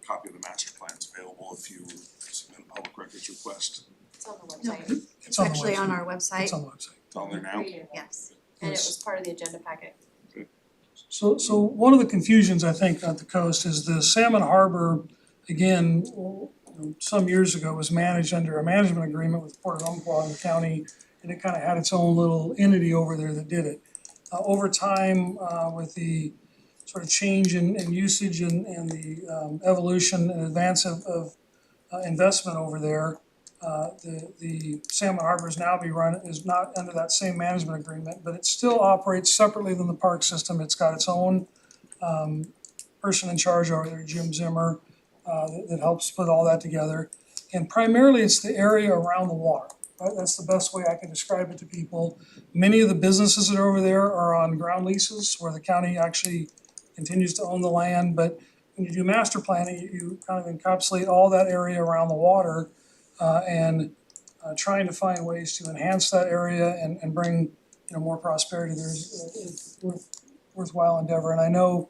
copy of the master plan is available if you submit a public records request. It's on the No, website. It's on the actually on website. our website. It's on the website. It's on there now. Yes, and it was part of the agenda packet. So one of the confusions, I think, at the coast is the Salmon Harbor, again, some years ago was managed under a management agreement with Port of Umpqua and the county, and it kind of had its own little entity over there that did it. Over time, with the sort of change in usage and the evolution and advance of investment over there, the Salmon Harbor is not under that same management agreement, but it still operates separately than the park system. It's got its own person in charge over there, Jim Zimmer, that helps put all that together. And primarily it's the area around the water. That's the best way I can describe it to people. Many of the businesses that are over there are on ground leases where the county actually continues to own the land. But when you do master planning, you kind of encapsulate all that area around the water and trying to find ways to enhance that area and bring more prosperity. It's worthwhile endeavor. And I know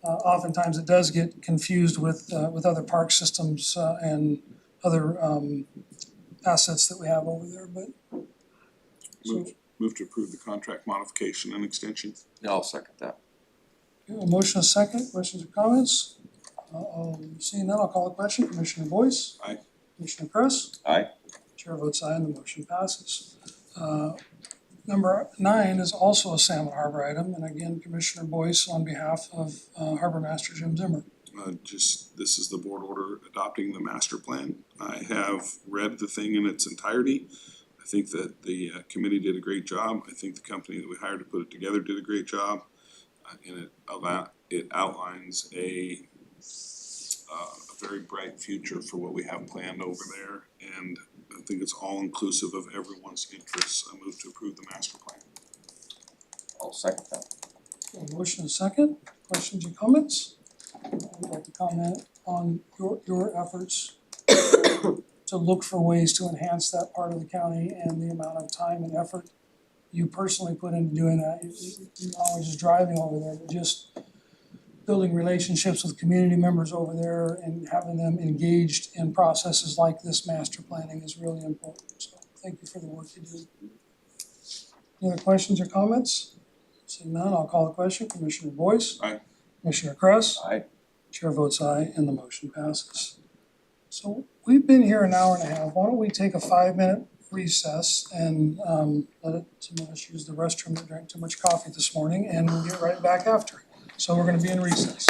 oftentimes it does get confused with other park systems and other assets that we have over there, but. Move to approve the contract modification and extension. I'll second that. Okay, a motion, a second, questions or comments? Seeing none, I'll call the question. Commissioner Boyce? Aye. Commissioner Kress? Aye. Chair votes aye and the motion passes. Number 9 is also a Salmon Harbor item, and again, Commissioner Boyce on behalf of Harbor Master Jim Zimmer. This is the board order adopting the master plan. I have read the thing in its entirety. I think that the committee did a great job. I think the company that we hired to put it together did a great job. And it outlines a very bright future for what we have planned over there. And I think it's all inclusive of everyone's interests. I move to approve the master plan. I'll second that. A motion, a second, questions or comments? I'd like to comment on your efforts to look for ways to enhance that part of the county and the amount of time and effort you personally put into doing that. You're not always just driving over there, but just building relationships with community members over there and having them engaged in processes like this master planning is really important. So thank you for the work you do. Any other questions or comments? Seeing none, I'll call the question. Commissioner Boyce? Aye. Commissioner Kress? Aye. Chair votes aye and the motion passes. So we've been here an hour and a half. Why don't we take a 5-minute recess and let some of us use the restroom that drank too much coffee this morning, and we'll get right back after. So we're gonna be in recess.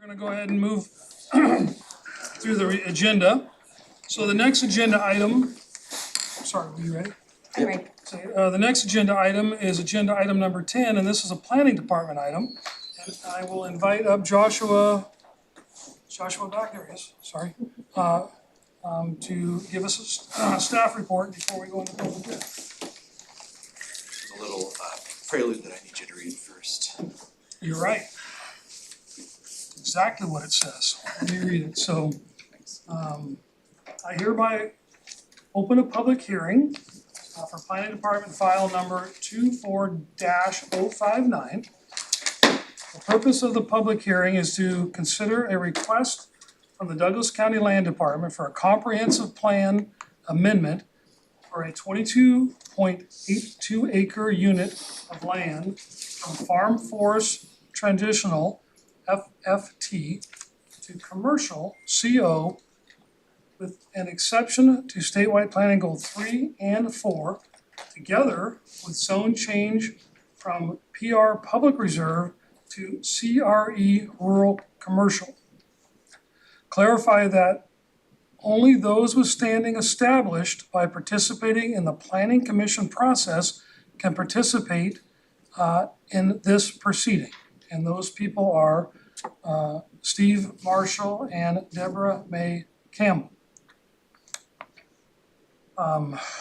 gonna go ahead and move through the agenda. So the next agenda item, sorry, were you ready? I'm ready. So, the next agenda item is agenda item number 10, and this is a planning department item. And I will invite up Joshua back, there he is, sorry, to give us a staff report before we go into public hearing. There's a little prelude that I need you to read first. You're right. Exactly what it says. Let me read it. So, I hereby open a public hearing for planning department file number 24-059. The purpose of the public hearing is to consider a request from the Douglas County Land Department for a comprehensive plan amendment for a 22.82 acre unit of land from Farm Forest Transitional FFT to commercial CO with an exception to statewide planning goal 3 and 4, together with zone change from PR Public Reserve to CRE Rural Commercial. Clarify that only those with standing established by participating in the Planning Commission process can participate in this proceeding. And those people are Steve Marshall and Deborah May Campbell.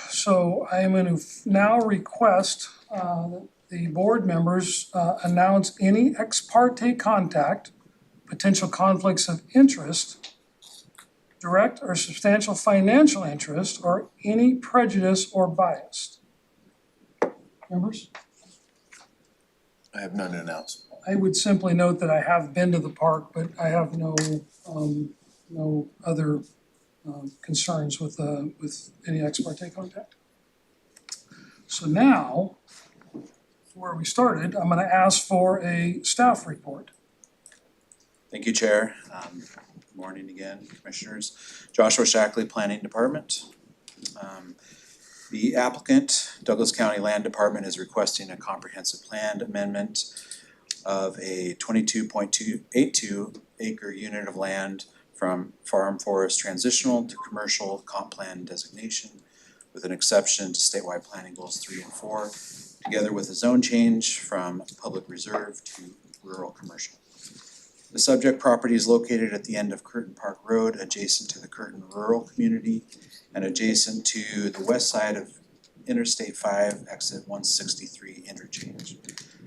So I am going to now request that the board members announce any ex parte contact, potential conflicts of interest, direct or substantial financial interest, or any prejudice or bias. Members? I have none to announce. I would simply note that I have been to the park, but I have no other concerns with any ex parte contact. So now, where we started, I'm gonna ask for a staff report. Thank you, Chair. Good morning again, Commissioners. Joshua Shackley, Planning Department. The applicant, Douglas County Land Department, is requesting a comprehensive plan amendment of a 22.282 acre unit of land from Farm Forest Transitional to Commercial Comp Plan designation, with an exception to statewide planning goals 3 and 4, together with a zone change from Public Reserve to Rural Commercial. The subject property is located at the end of Curtin Park Road, adjacent to the Curtin Rural Community and adjacent to the west side of Interstate 5, exit 163 interchange.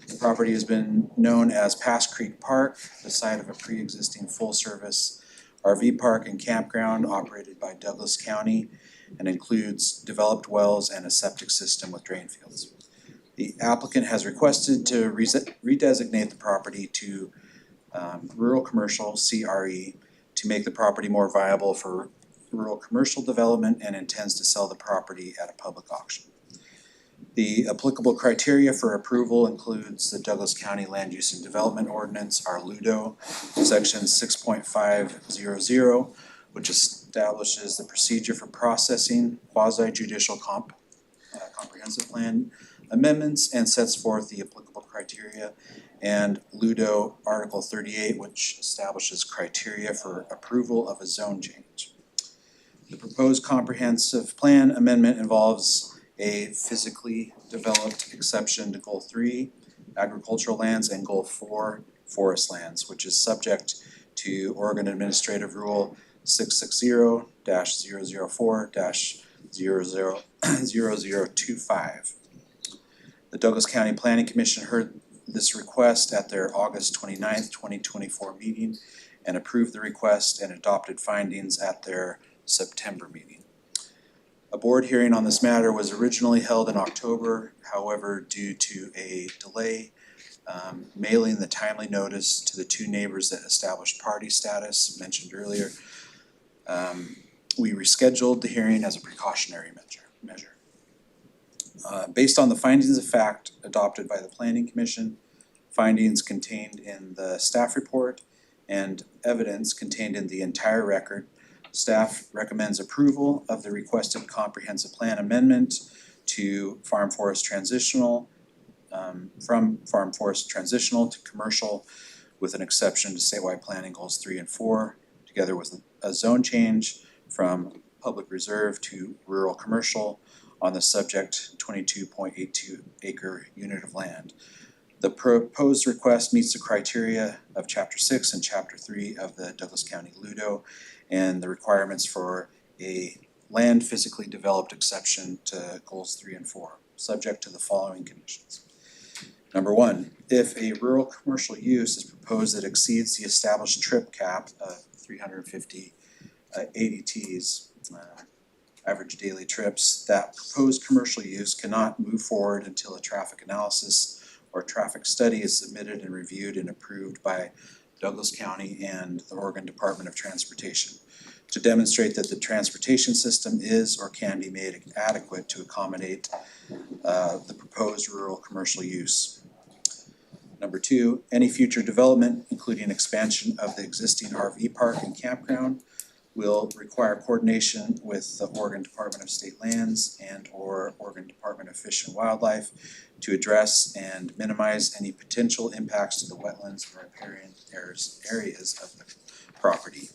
The property has been known as Pass Creek Park, the site of a pre-existing full-service RV park and campground operated by Douglas County, and includes developed wells and a septic system with drain fields. The applicant has requested to redesignate the property to rural commercial CRE to make the property more viable for rural commercial development, and intends to sell the property at a public auction. The applicable criteria for approval includes the Douglas County Land Use and Development Ordinance, our LUDO, section 6.500, which establishes the procedure for processing quasi-judicial comprehensive plan amendments and sets forth the applicable criteria, and LUDO Article 38, which establishes criteria for approval of a zone change. The proposed comprehensive plan amendment involves a physically developed exception to Goal 3, agricultural lands, and Goal 4, forest lands, which is subject to Oregon Administrative Rule 660-004-0025. The Douglas County Planning Commission heard this request at their August 29th, 2024 meeting and approved the request and adopted findings at their September meeting. A board hearing on this matter was originally held in October, however, due to a delay mailing the timely notice to the two neighbors that established party status mentioned earlier, we rescheduled the hearing as a precautionary measure. Based on the findings of fact adopted by the Planning Commission, findings contained in the staff report, and evidence contained in the entire record, staff recommends approval of the requested comprehensive plan amendment to Farm Forest Transitional, from Farm Forest Transitional to Commercial, with an exception to statewide planning goals 3 and 4, together with a zone change from public reserve to rural commercial on the subject 22.82 acre unit of land. The proposed request meets the criteria of Chapter 6 and Chapter 3 of the Douglas County Ludo and the requirements for a land physically developed exception to goals 3 and 4, subject to the following conditions. Number 1, if a rural commercial use is proposed that exceeds the established trip cap of 350 ADTs, average daily trips, that proposed commercial use cannot move forward until a traffic analysis or traffic study is submitted and reviewed and approved by Douglas County and the Oregon Department of Transportation to demonstrate that the transportation system is or can be made adequate to accommodate the proposed rural commercial use. Number 2, any future development, including expansion of the existing RV park and campground, will require coordination with the Oregon Department of State Lands and or Oregon Department of Fish and Wildlife to address and minimize any potential impacts to the wetlands or riparian areas of the property.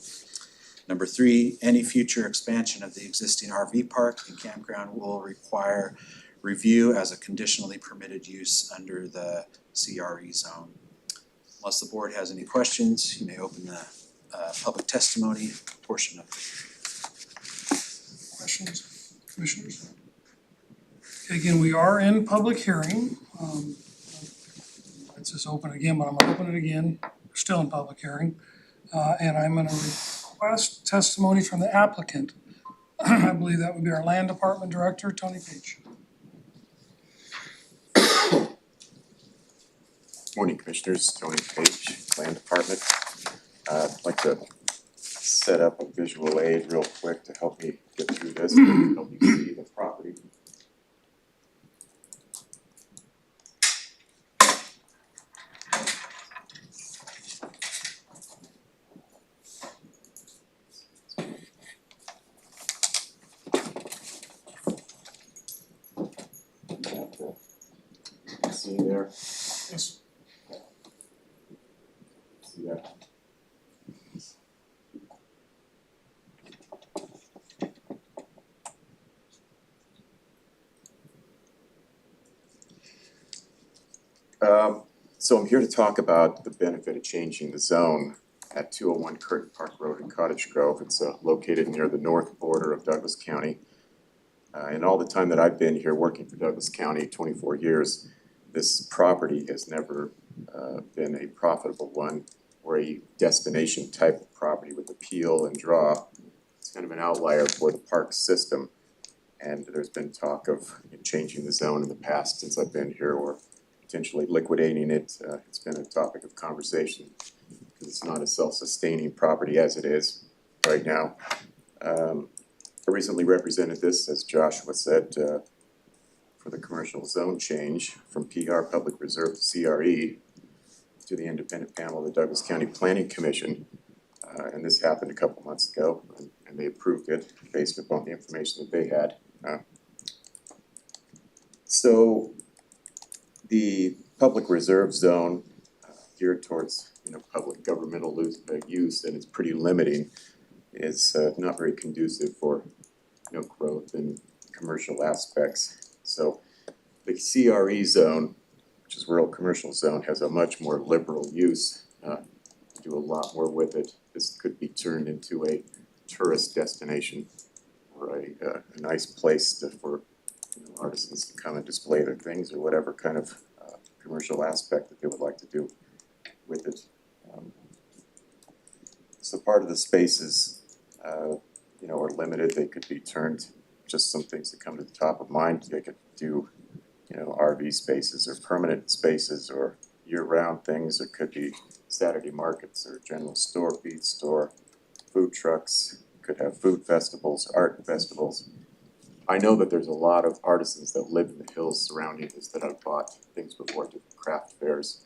Number 3, any future expansion of the existing RV park and campground will require review as a conditionally permitted use under the CRE zone. Unless the board has any questions, you may open the public testimony portion of it. Questions, commissioners? Okay, again, we are in public hearing. It's just open again, but I'm gonna open it again. We're still in public hearing. And I'm gonna request testimony from the applicant. I believe that would be our Land Department Director, Tony Page. Morning, Commissioners. Tony Page, Land Department. I'd like to set up a visual aid real quick to help me get through this, help you see the property. See there? Yes. See that? So I'm here to talk about the benefit of changing the zone at 201 Curtin Park Road in Cottage Grove. It's located near the north border of Douglas County. And all the time that I've been here working for Douglas County, 24 years, this property has never been a profitable one or a destination type of property with appeal and draw. It's kind of an outlier for the park system. And there's been talk of changing the zone in the past since I've been here, or potentially liquidating it. It's been a topic of conversation because it's not a self-sustaining property as it is right now. I recently represented this, as Joshua said, for the commercial zone change from PR Public Reserve to CRE to the independent panel of the Douglas County Planning Commission. And this happened a couple months ago, and they approved it based upon the information that they had. So the public reserve zone geared towards public governmental use, and it's pretty limiting. It's not very conducive for growth in commercial aspects. So the CRE zone, which is rural commercial zone, has a much more liberal use. Do a lot more with it. This could be turned into a tourist destination or a nice place for artisans to come and display their things, or whatever kind of commercial aspect that they would like to do with it. So part of the spaces are limited. They could be turned, just some things that come to the top of mind. They could do RV spaces or permanent spaces or year-round things. There could be Saturday markets or general store, feed store, food trucks. Could have food festivals, art festivals. I know that there's a lot of artisans that live in the hills surrounding this that have bought things before to craft fairs.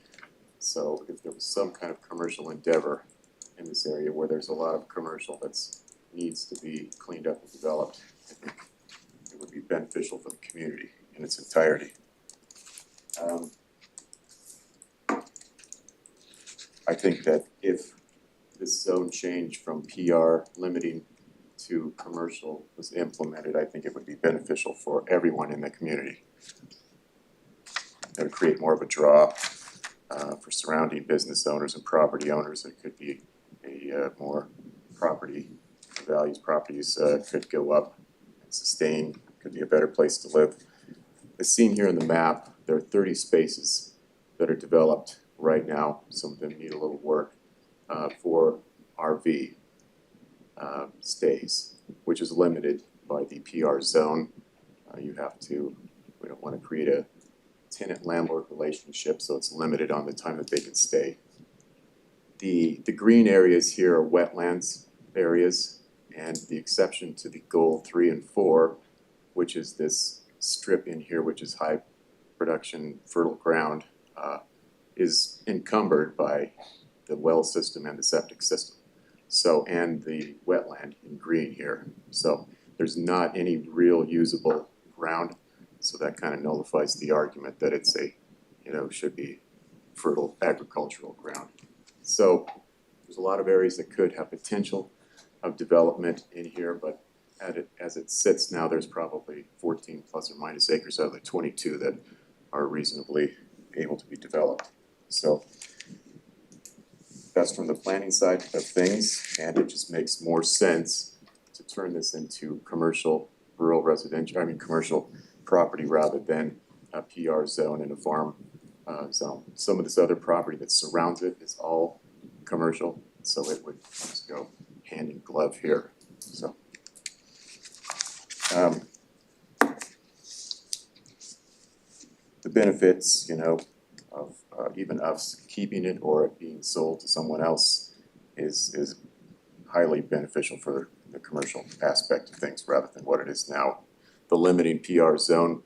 So if there was some kind of commercial endeavor in this area where there's a lot of commercial that's needs to be cleaned up and developed, I think it would be beneficial for the community in its I think that if this zone change from PR limiting to commercial was implemented, I think it would be beneficial for everyone in the community. It would create more of a draw for surrounding business owners and property owners. It could be a more properties could go up and sustain, could be a better place to live. As seen here in the map, there are 30 spaces that are developed right now. Some of them need a little work for RV stays, which is limited by the PR zone. We don't want to create a tenant-landlord relationship, so it's limited on the time that they can stay. The green areas here are wetlands areas, and the exception to the goal 3 and 4, which is this strip in here, which is high production fertile ground, is encumbered by the well system and the septic system. So, and the wetland in green here. So there's not any real usable ground. So that kind of nullifies the argument that it's should be fertile agricultural ground. So there's a lot of areas that could have potential of development in here, but as it sits now, there's probably 14 plus or minus acres out of the 22 that are reasonably able to be developed. So that's from the planning side of things, and it just makes more sense to turn this into commercial, commercial property rather than a PR zone and a farm zone. Some of this other property that surrounds it is all commercial, so it would just go hand in glove here, so. The benefits, of even us keeping it or it being sold to someone else is highly beneficial for the commercial aspect of things rather than what it is now. The limiting PR zone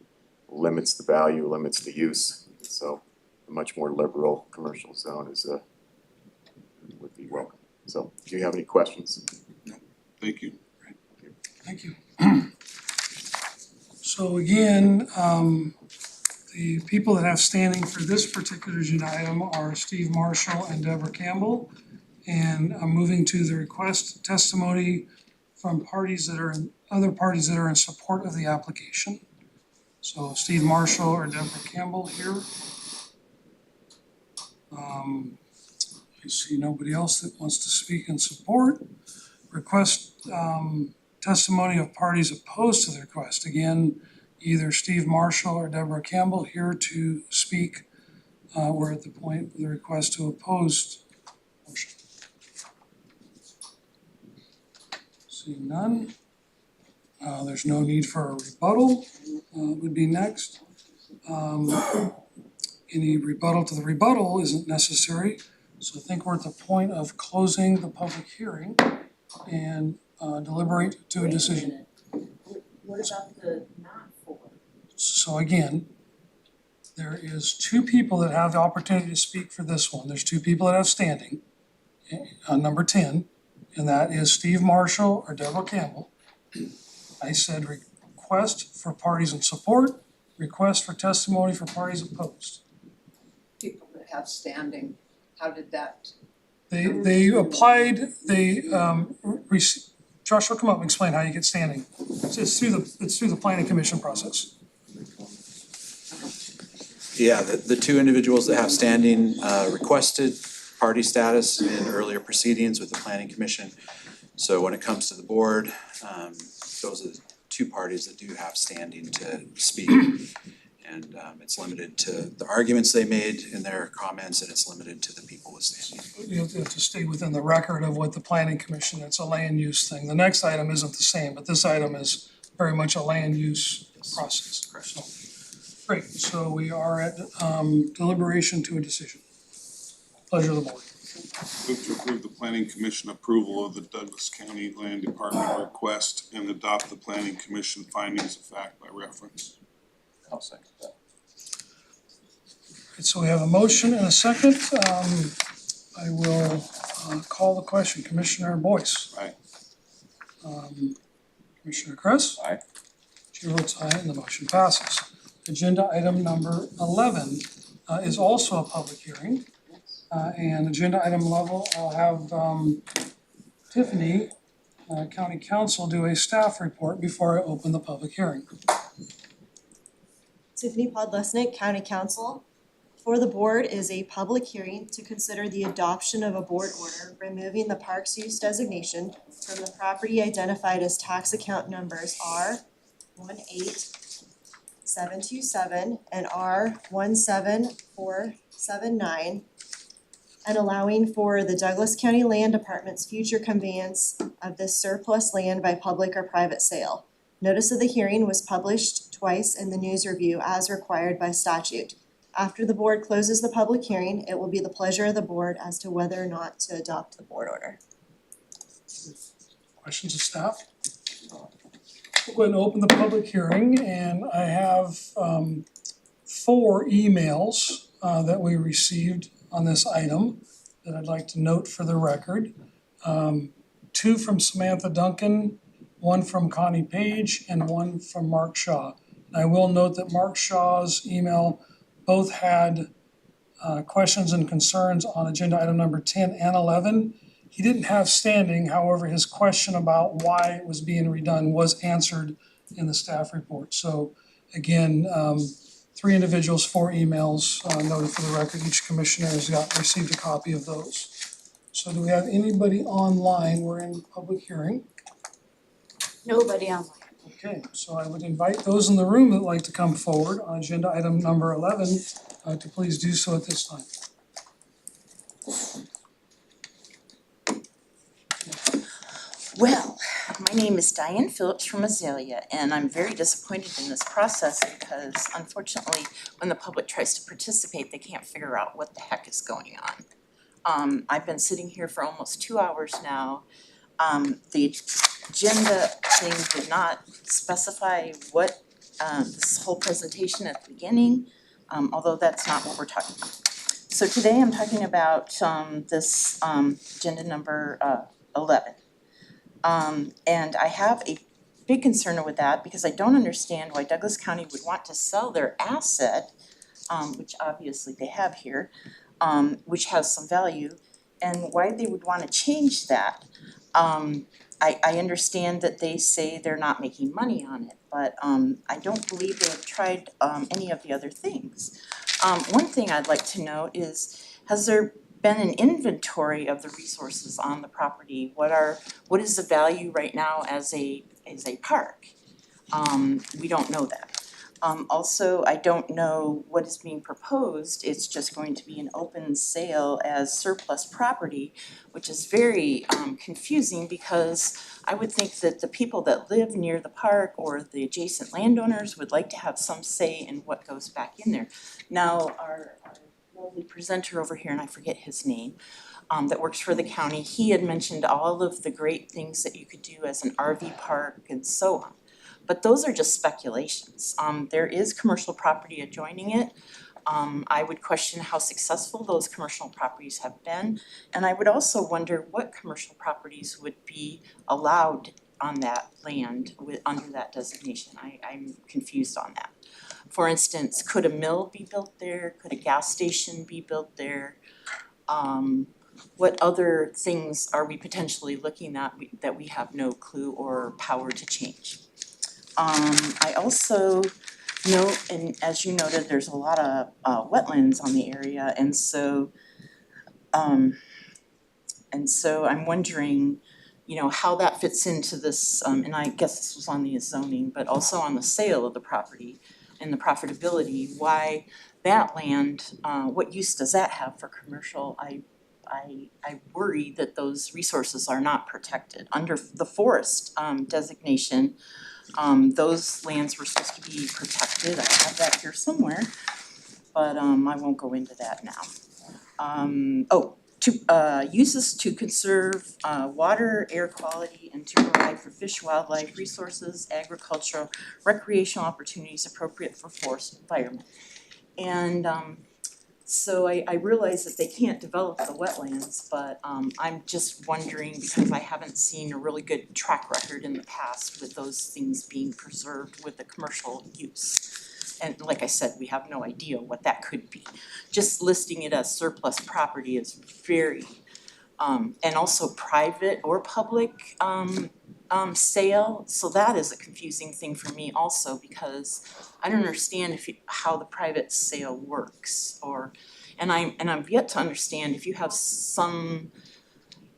limits the value, limits the use, so a much more liberal commercial zone would be welcome. So, do you have any questions? No, thank you. Thank you. So again, the people that have standing for this particular agenda item are Steve Marshall and Deborah Campbell. And I'm moving to the request testimony from other parties that are in support of the application. So Steve Marshall or Deborah Campbell here. I see nobody else that wants to speak in support. Request testimony of parties opposed to the request. Again, either Steve Marshall or Deborah Campbell here to speak. We're at the point of the request to oppose motion. Seeing none. There's no need for a rebuttal, would be next. Any rebuttal to the rebuttal isn't necessary. So I think we're at the point of closing the public hearing and deliberate to a decision. What about the not for? So again, there is 2 people that have the opportunity to speak for this one. There's 2 people that have standing on number 10, and that is Steve Marshall or Deborah Campbell. I said request for parties in support, request for testimony for parties opposed. People that have standing, how did that? They applied, Joshua, come up and explain how you get standing. It's through the planning commission process. Yeah, the 2 individuals that have standing requested party status in earlier proceedings with the planning commission. So when it comes to the board, those are the 2 parties that do have standing to speak. And it's limited to the arguments they made in their comments, and it's limited to the people with standing. You have to stay within the record of what the planning commission, it's a land use thing. The next item isn't the same, but this item is very much a land use process. So, great, so we are at deliberation to a decision. Pleasure of the board. Move to approve the planning commission approval of the Douglas County Land Department request and adopt the planning commission findings of fact by reference. I'll second that. So we have a motion and a second. I will call the question. Commissioner Boyce. Aye. Commissioner Kress. Aye. Chair votes aye and the motion passes. Agenda item number 11 is also a public hearing. And agenda item level, I'll have Tiffany, County Counsel, do a staff report before I open the public hearing. Tiffany Podlesnik, County Counsel. For the board is a public hearing to consider the adoption of a board order removing the parks use designation from the property identified as tax account numbers R18727 and R17479, and allowing for the Douglas County Land Department's future conveyance of this surplus land by public or private sale. Notice of the hearing was published twice in the News Review as required by statute. After the board closes the public hearing, it will be the pleasure of the board as to whether or not to adopt the board order. Questions of staff? We'll go ahead and open the public hearing, and I have 4 emails that we received on this item that I'd like to note for the record. 2 from Samantha Duncan, 1 from Connie Page, and 1 from Mark Shaw. And I will note that Mark Shaw's email both had questions and concerns on agenda item number 10 and 11. He didn't have standing, however, his question about why it was being redone was answered in the staff report. So again, 3 individuals, 4 emails noted for the record. Each commissioner has received a copy of those. So do we have anybody online? We're in public hearing. Nobody online. Okay, so I would invite those in the room that would like to come forward on agenda item number 11 to please do so at this time. Well, my name is Diane Phillips from Azalea, and I'm very disappointed in this process because unfortunately, when the public tries to participate, they can't figure out what the heck is going on. I've been sitting here for almost 2 hours now. The agenda thing did not specify what this whole presentation at the beginning, although that's not what we're talking about. So today I'm talking about this agenda number 11. And I have a big concern with that because I don't understand why Douglas County would want to sell their asset, which obviously they have here, which has some value, and why they would want to change that. I understand that they say they're not making money on it, but I don't believe they have tried any of the other things. One thing I'd like to know is, has there been an inventory of the resources on the property? What is the value right now as a park? We don't know that. Also, I don't know what is being proposed. It's just going to be an open sale as surplus property, which is very confusing because I would think that the people that live near the park or the adjacent landowners would like to have some say in what goes back in there. Now, our lovely presenter over here, and I forget his name, that works for the county, he had mentioned all of the great things that you could do as an RV park and so on. But those are just speculations. There is commercial property adjoining it. I would question how successful those commercial properties have been. And I would also wonder what commercial properties would be allowed on that land under that designation. I'm confused on that. For instance, could a mill be built there? Could a gas station be built there? What other things are we potentially looking at that we have no clue or power to change? I also note, and as you noted, there's a lot of wetlands on the area, and so I'm wondering, you know, how that fits into this, and I guess this was on the zoning, but also on the sale of the property and the profitability, why that land, what use does that have for commercial? I worry that those resources are not protected. Under the forest designation, those lands were supposed to be protected. I have that here somewhere, but I won't go into that now. Uses to conserve water, air quality, and to provide for fish, wildlife, resources, agricultural, recreational opportunities appropriate for forest environment. And so I realize that they can't develop the wetlands, but I'm just wondering because I haven't seen a really good track record in the past with those things being preserved with the commercial use. and like I said, we have no idea what that could be. Just listing it as surplus property is very, and also private or public, sale, so that is a confusing thing for me also, because I don't understand how the private sale works, and I've yet to understand if you have some,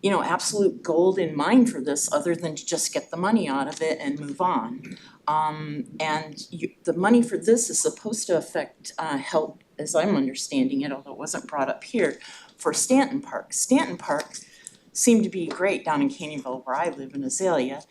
absolute gold in mind for this, other than to just get the money out of it and move on. The money for this is supposed to affect, help, as I'm understanding it, although it wasn't brought up here, for Stanton Park. Stanton Park seemed to be great down in Canyonville where I live in Azalea.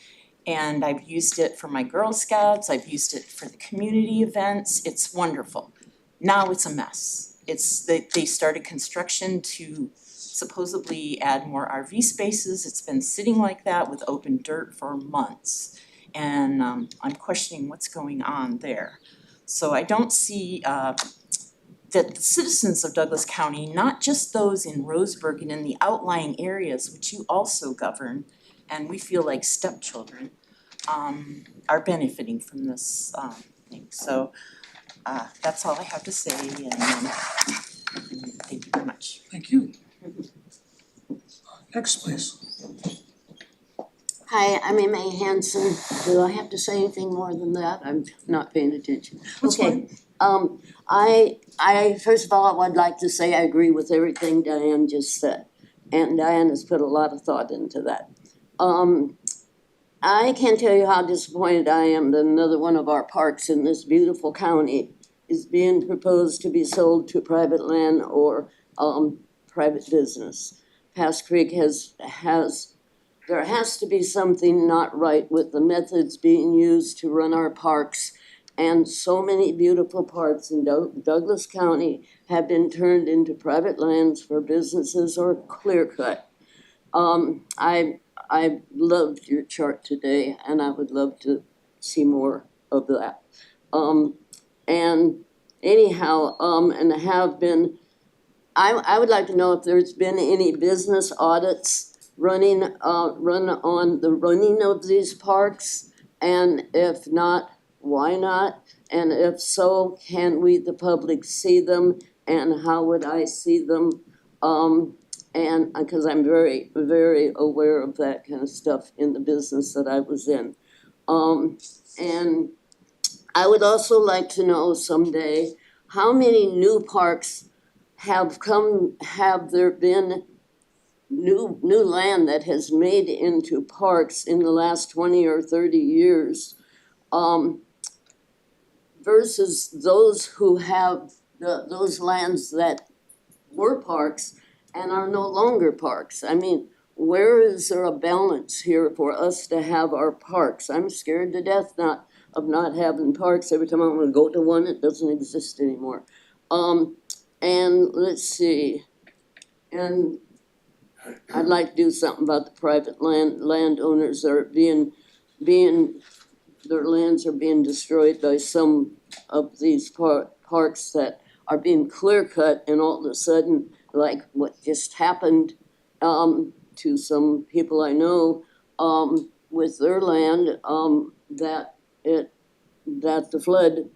And I've used it for my Girl Scouts, I've used it for the community events, it's wonderful. Now it's a mess. They started construction to supposedly add more RV spaces. It's been sitting like that with open dirt for months. And I'm questioning what's going on there. So I don't see that the citizens of Douglas County, not just those in Roseburg and in the outlying areas, which you also govern, and we feel like stepchildren, are benefiting from this thing. So that's all I have to say, and thank you very much. Thank you. Next, please. Hi, I'm Emma Hanson. Do I have to say anything more than that? I'm not paying attention. That's Okay. I first of all, I would like to say I agree with everything Diane just said. And Diane has put a lot of thought into that. I can't tell you how disappointed I am that another one of our parks in this beautiful county is being proposed to be sold to private land or private business. Pass Creek there has to be something not right with the methods being used to run our parks. And so many beautiful parks in Douglas County have been turned into private lands for businesses or clear cut. I loved your chart today, and I would love to see more of that. And anyhow, and have been, I would like to know if there's been any business audits run on the running of these parks, and if not, why not? And if so, can we, the public, see them, and how would I see them? And because I'm very, very aware of that kind of stuff in the business that I was in. And I would also like to know someday, how many new parks have there been new land that has made into parks in the last 20 or 30 years, versus those who have those lands that were parks and are no longer parks. I mean, where is there a balance here for us to have our parks? I'm scared to death of not having parks. Every time I want to go to one, it doesn't exist anymore. And let's see, and I'd like to do something about the private landowners that are their lands are being destroyed by some of these parks that are being clear cut, and all of a sudden, like what just happened to some people I know with their land, that the flood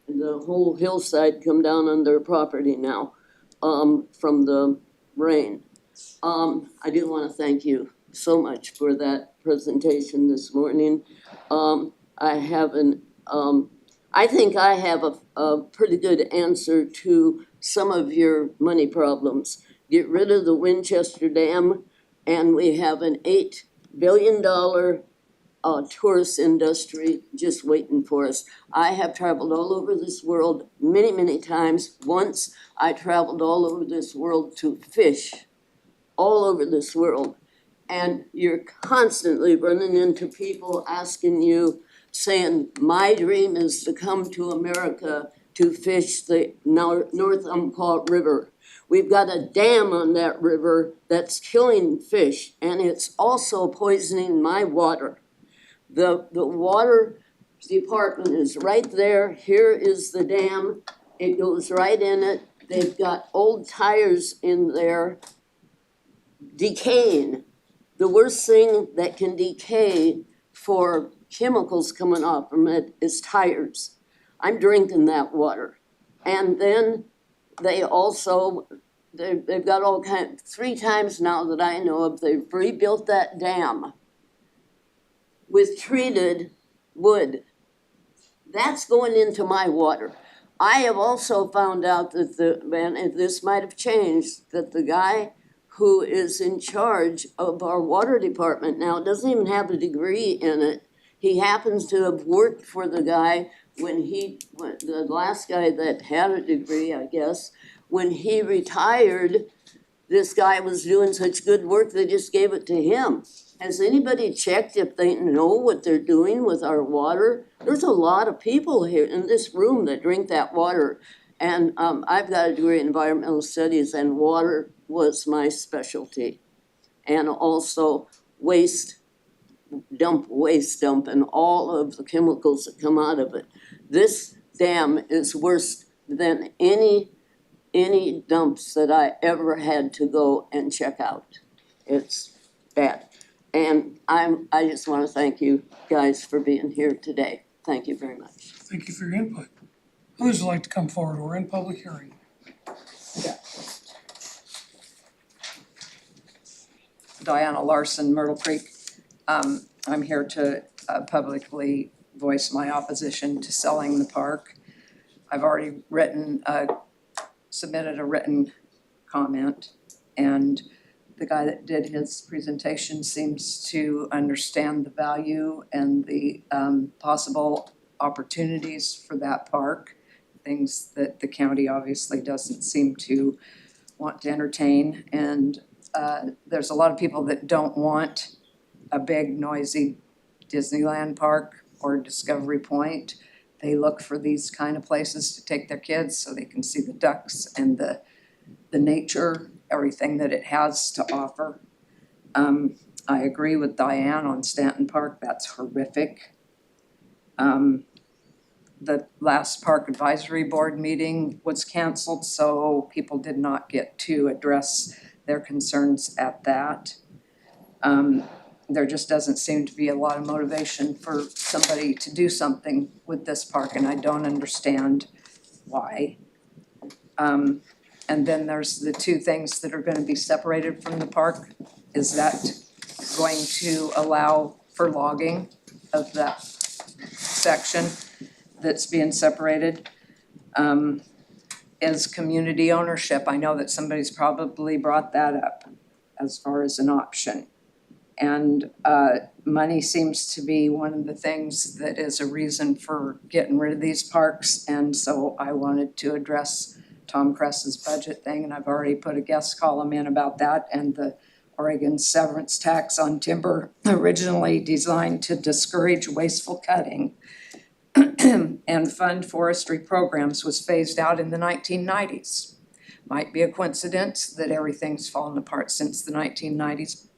the whole hillside come down on their property now from the rain. I do want to thank you so much for that presentation this morning. I think I have a pretty good answer to some of your money problems. Get rid of the Winchester Dam, and we have an $8 billion tourist industry just waiting for us. I have traveled all over this world many, many times. Once I traveled all over this world to fish, all over this world. And you're constantly running into people asking you, saying, my dream is to come to America to fish the North Umpqua River. We've got a dam on that river that's killing fish, and it's also poisoning my water. The water department is right there. Here is the dam. It goes right in it. They've got old tires in there decaying. The worst thing that can decay for chemicals coming off from it is tires. I'm drinking that water. And then they also, they've got all kind, 3 times now that I know of, they've rebuilt that dam with treated wood. That's going into my water. I have also found out that and this might have changed, that the guy who is in charge of our water department now doesn't even have a degree in it. He happens to have worked for the guy when the last guy that had a degree, I guess, when he retired, this guy was doing such good work, they just gave it to him. Has anybody checked if they know what they're doing with our water? There's a lot of people here in this room that drink that water. And I've got a degree in environmental studies, and water was my specialty. And also waste dump, and all of the chemicals that come out of it. This dam is worse than any dumps that I ever had to go and check out. It's bad. And I just want to thank you guys for being here today. Thank you very much. Thank you for your input. Others would like to come forward. We're in public hearing. Diana Larson, Myrtle Creek. I'm here to publicly voice my opposition to selling the park. I've already submitted a written comment, and the guy that did his presentation seems to understand the value and the possible opportunities for that park, things that the county obviously doesn't seem to want to entertain. And there's a lot of people that don't want a big noisy Disneyland park or Discovery Point. They look for these kind of places to take their kids so they can see the ducks and the nature, everything that it has to offer. I agree with Diane on Stanton Park, that's horrific. The last Park Advisory Board meeting was canceled, so people did not get to address their concerns at that. There just doesn't seem to be a lot of motivation for somebody to do something with this park, and I don't understand why. And then there's the 2 things that are gonna be separated from the park. Is that going to allow for logging of that section that's being separated? Is community ownership, I know that somebody's probably brought that up as far as an option. And money seems to be one of the things that is a reason for getting rid of these parks. And so I wanted to address Tom Kress's budget thing, and I've already put a guest column in about that, and the Oregon severance tax on timber, originally designed to discourage wasteful cutting and fund forestry programs, was phased out in the 1990s. Might be a coincidence that everything's fallen apart since the 1990s.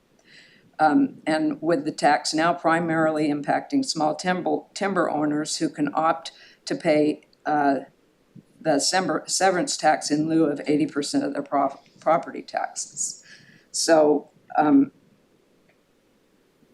And with the tax now primarily impacting small timber owners who can opt to pay the severance tax in lieu of 80% of their property taxes. So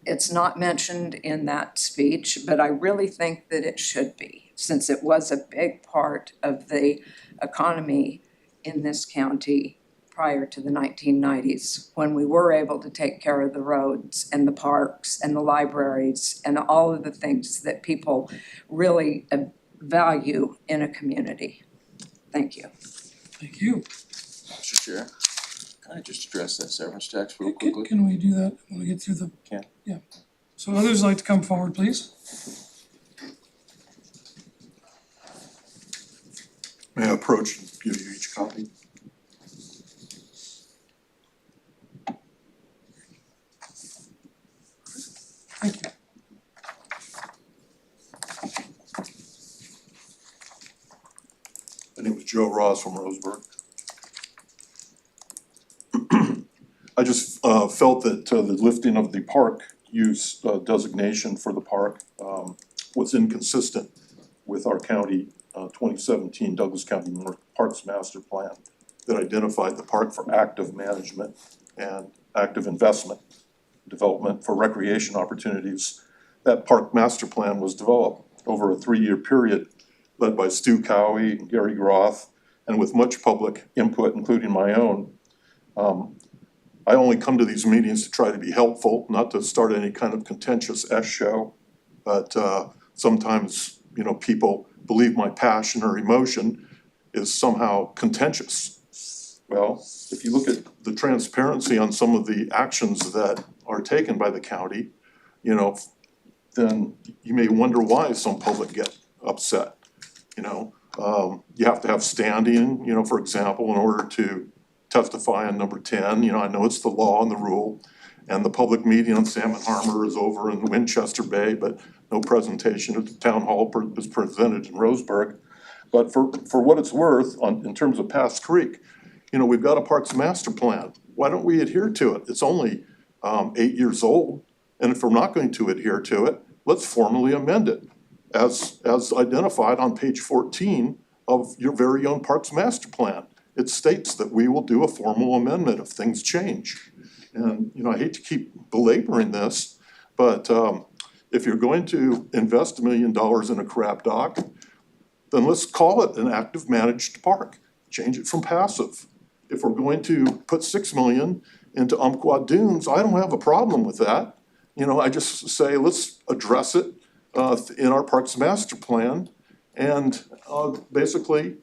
it's not mentioned in that speech, but I really think that it should be, since it was a big part of the economy in this county prior to the 1990s, when we were able to take care of the roads and the parks and the libraries and all of the things that people really value in a community. Thank you. Thank you. Mr. Chair, can I just address that severance tax real quickly? Can we do that when we get through the? Can. Yeah. So others like to come forward, please. May I approach and give you each copy? Thank you. My name is Joe Ross from Roseburg. I just felt that the lifting of the park use designation for the park was inconsistent with our county 2017 Douglas County Parks Master Plan that identified the park for active management and active investment development for recreation opportunities. That park master plan was developed over a 3-year period led by Stu Cowie, Gary Groth, and with much public input, including my own. I only come to these meetings to try to be helpful, not to start any kind of contentious show. But sometimes, you know, people believe my passion or emotion is somehow contentious. Well, if you look at the transparency on some of the actions that are taken by the county, you know, then you may wonder why some public get upset. You know, you have to have standing, you know, for example, in order to testify on number 10. You know, I know it's the law and the rule, and the public meeting on Salmon Harbor is over in Winchester Bay, but no presentation at the town hall is presented in Roseburg. But for what it's worth, in terms of Pass Creek, you know, we've got a Parks Master Plan. Why don't we adhere to it? It's only 8 years old, and if we're not going to adhere to it, let's formally amend it as identified on page 14 of your very own Parks Master Plan. It states that we will do a formal amendment if things change. And, you know, I hate to keep belaboring this, but if you're going to invest $1 million in a crab dock, then let's call it an active managed park. Change it from passive. If we're going to put $6 million into Umpqua Dunes, I don't have a problem with that. You know, I just say, let's address it in our Parks Master Plan and basically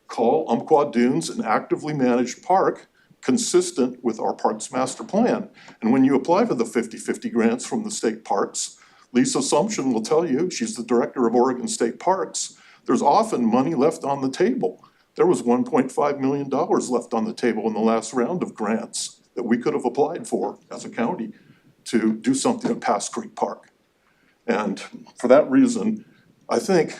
call Umpqua Dunes an actively managed park consistent with our Parks Master Plan. And when you apply for the 50-50 grants from the state parks, Lisa Sumption will tell you, she's the director of Oregon State Parks, there's often money left on the table. There was $1.5 million left on the table in the last round of grants that we could have applied for as a county to do something at Pass Creek Park. And for that reason, I think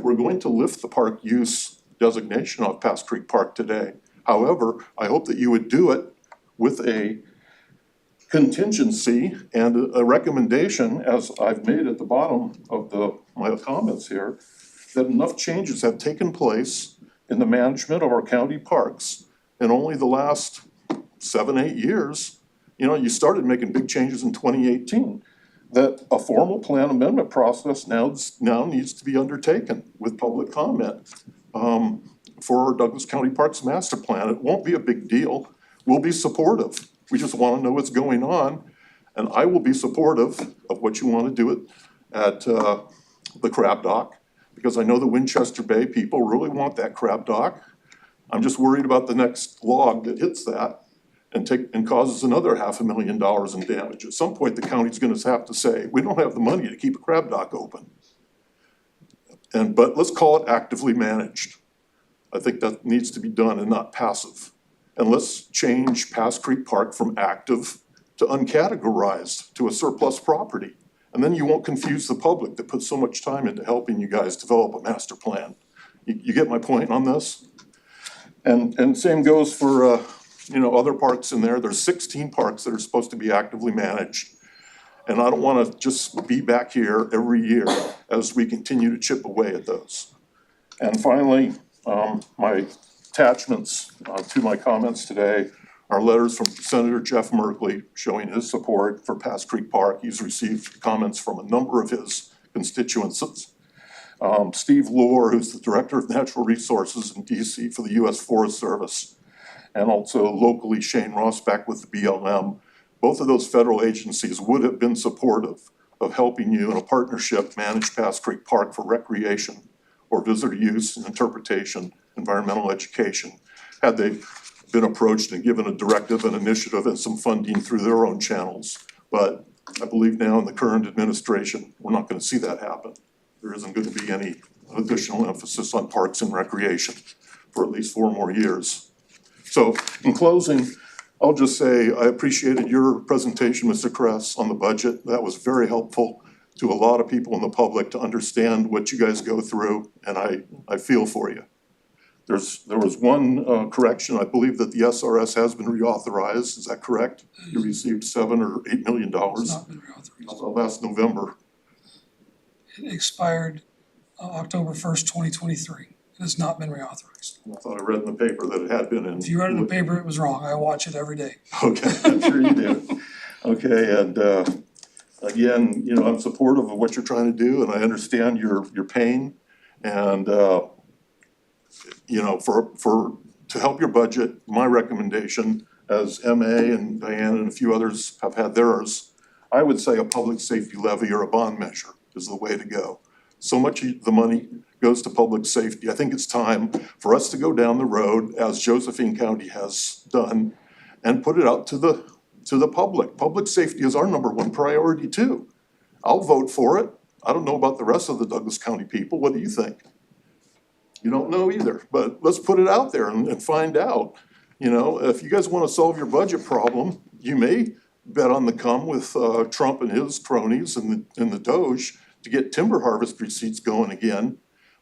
we're going to lift the park use designation of Pass Creek Park today. However, I hope that you would do it with a contingency and a recommendation, as I've made at the bottom of my comments here, that enough changes have taken place in the management of our county parks in only the last 7-8 years. You know, you started making big changes in 2018. That a formal plan amendment process now needs to be undertaken with public comment for our Douglas County Parks Master Plan. It won't be a big deal. We'll be supportive. We just want to know what's going on. And I will be supportive of what you want to do at the crab dock, because I know the Winchester Bay people really want that crab dock. I'm just worried about the next log that hits that and causes another $500,000 in damage. At some point, the county's gonna have to say, we don't have the money to keep a crab dock open. But let's call it actively managed. I think that needs to be done and not passive. And let's change Pass Creek Park from active to uncategorized, to a surplus property. And then you won't confuse the public that put so much time into helping you guys develop a master plan. You get my point on this? And same goes for you know, other parks in there. There's 16 parks that are supposed to be actively managed. And I don't wanna just be back here every year as we continue to chip away at those. And finally, my attachments to my comments today are letters from Senator Jeff Merkley showing his support for Pass Creek Park. He's received comments from a number of his constituencies. Steve Lohr, who's the Director of Natural Resources in DC for the US Forest Service, and also locally Shane Rosbach with the BLM. Both of those federal agencies would have been supportive of helping you in a partnership manage Pass Creek Park for recreation or visitor use and interpretation, environmental education, had they been approached and given a directive, an initiative, and some funding through their own channels. But I believe now in the current administration, we're not gonna see that happen. There isn't gonna be any additional emphasis on parks and recreation for at least 4 more years. So in closing, I'll just say I appreciated your presentation, Mr. Kress, on the budget. That was very helpful to a lot of people in the public to understand what you guys go through, and I feel for you. There was one correction. I believe that the SRS has been reauthorized. Is that correct? You received $7 or $8 million. It's not been reauthorized. Last November. It expired October 1st, 2023. It has not been reauthorized. I thought I read in the paper that it had been in. If you read it in the paper, it was wrong. I watch it every day. Okay, I'm sure you do. Okay, and again, you know, I'm supportive of what you're trying to do, and I understand your pain. And, you know, to help your budget, my recommendation, as MA and Diane and a few others have had theirs, I would say a public safety levy or a bond measure is the way to go. So much of the money goes to public safety. I think it's time for us to go down the road, as Josephine County has done, and put it out to the public. Public safety is our #1 priority too. I'll vote for it. I don't know about the rest of the Douglas County people. What do you think? You don't know either, but let's put it out there and find out. You know, if you guys wanna solve your budget problem, you may bet on the come with Trump and his cronies and the Doge to get timber harvest receipts going again.